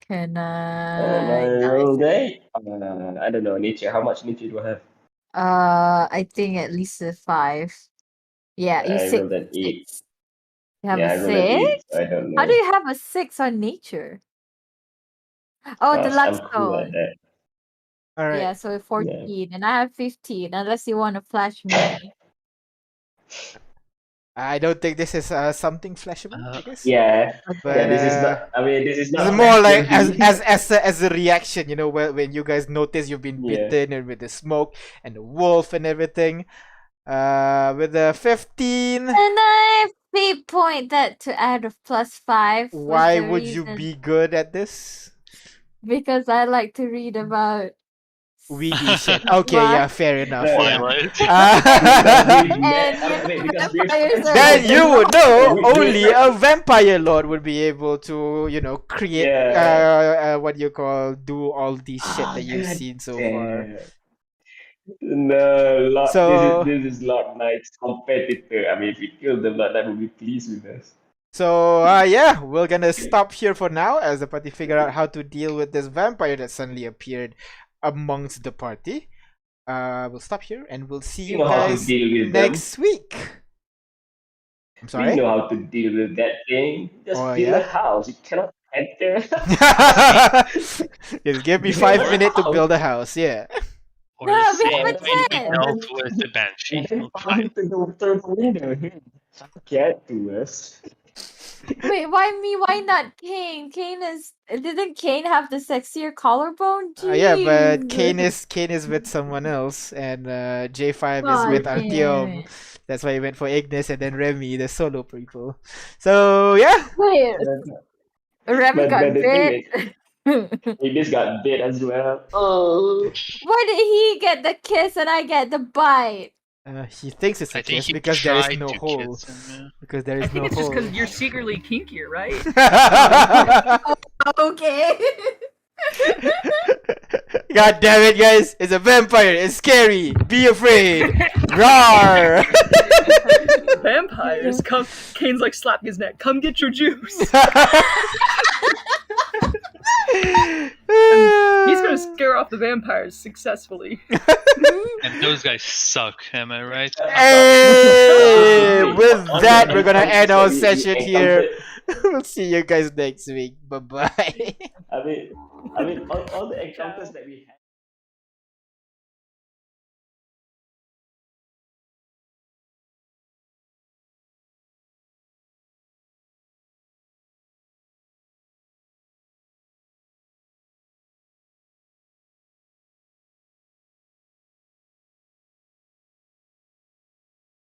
Can And I? I rolled a. I don't know, nature. How much nature do I have? I think at least a 5. Yeah, you I six. rolled an 8. Six. You have Yeah, I a rolled an 8. 6? So I don't know. How do you have a 6 on nature? Oh, the Because I'm cool at Luckstone. that. All right. Yeah, so 14, and I have 15. Unless you want to flash me. I don't think this is something flashable, I guess. Yeah. But Yeah, this is not. I mean, this is not. it's more like flashable. as a reaction, when you guys notice you've been Yeah. bitten and with the smoke and the wolf and everything. With the 15, And I fate point that to add a +5. was why the would you reason. be good at this? Because I like to read about Weedy shit. Okay, yeah, fair enough. No, Yeah. Twilight. Because we're vampires are Then like- you would know We- only a vampire lord would be able to, create what you call do all these shit that you've God seen so far. damn. No, Lord, So- this is Lord Knight's competitor. I mean, if we kill them, Lord Knight will be pleased with us. So yeah, we're gonna stop here for now as the party figure out how to deal with this vampire that suddenly appeared amongst the party. We'll stop here and we'll see We you know how to guys deal with them. next week. I'm We sorry. know how to deal with that thing. Just Oh, build yeah? a house. You cannot enter. Just give me You 5 know minutes to how. build a house. Yeah. Or No, the we same have a way we 10. dealt with the Banshee. And then Fine. find the window. Get to us. Wait, why me? Why not Kane? Didn't Kane have the sexier collarbone? Yeah, but Jeez. Kane is with someone else, and J5 is God with damn Artyom. it. That's why he went for Ignis and then Remy, the solo people. So yeah, Wait, But, Remy but got the thing bit. is, Ignis got bit as well. Oh. Why did he get the kiss and I get the bite? he thinks it's a I think kiss he because there is tried no to hole. kiss him. Because there I is think no it's just hole. because you're secretly kinkier, right? Okay. God damn it, guys! It's a vampire. It's scary. Be afraid. Roar! Vampires come. Kane's like slapping his neck. Come get your juice. He's gonna scare off the vampires successfully. And those guys suck, am I right? Hey! Okay, With all that, the we're gonna encounters end our that we session here. encountered- We'll see you guys next week. Bye bye. I mean, all the encounters that we had.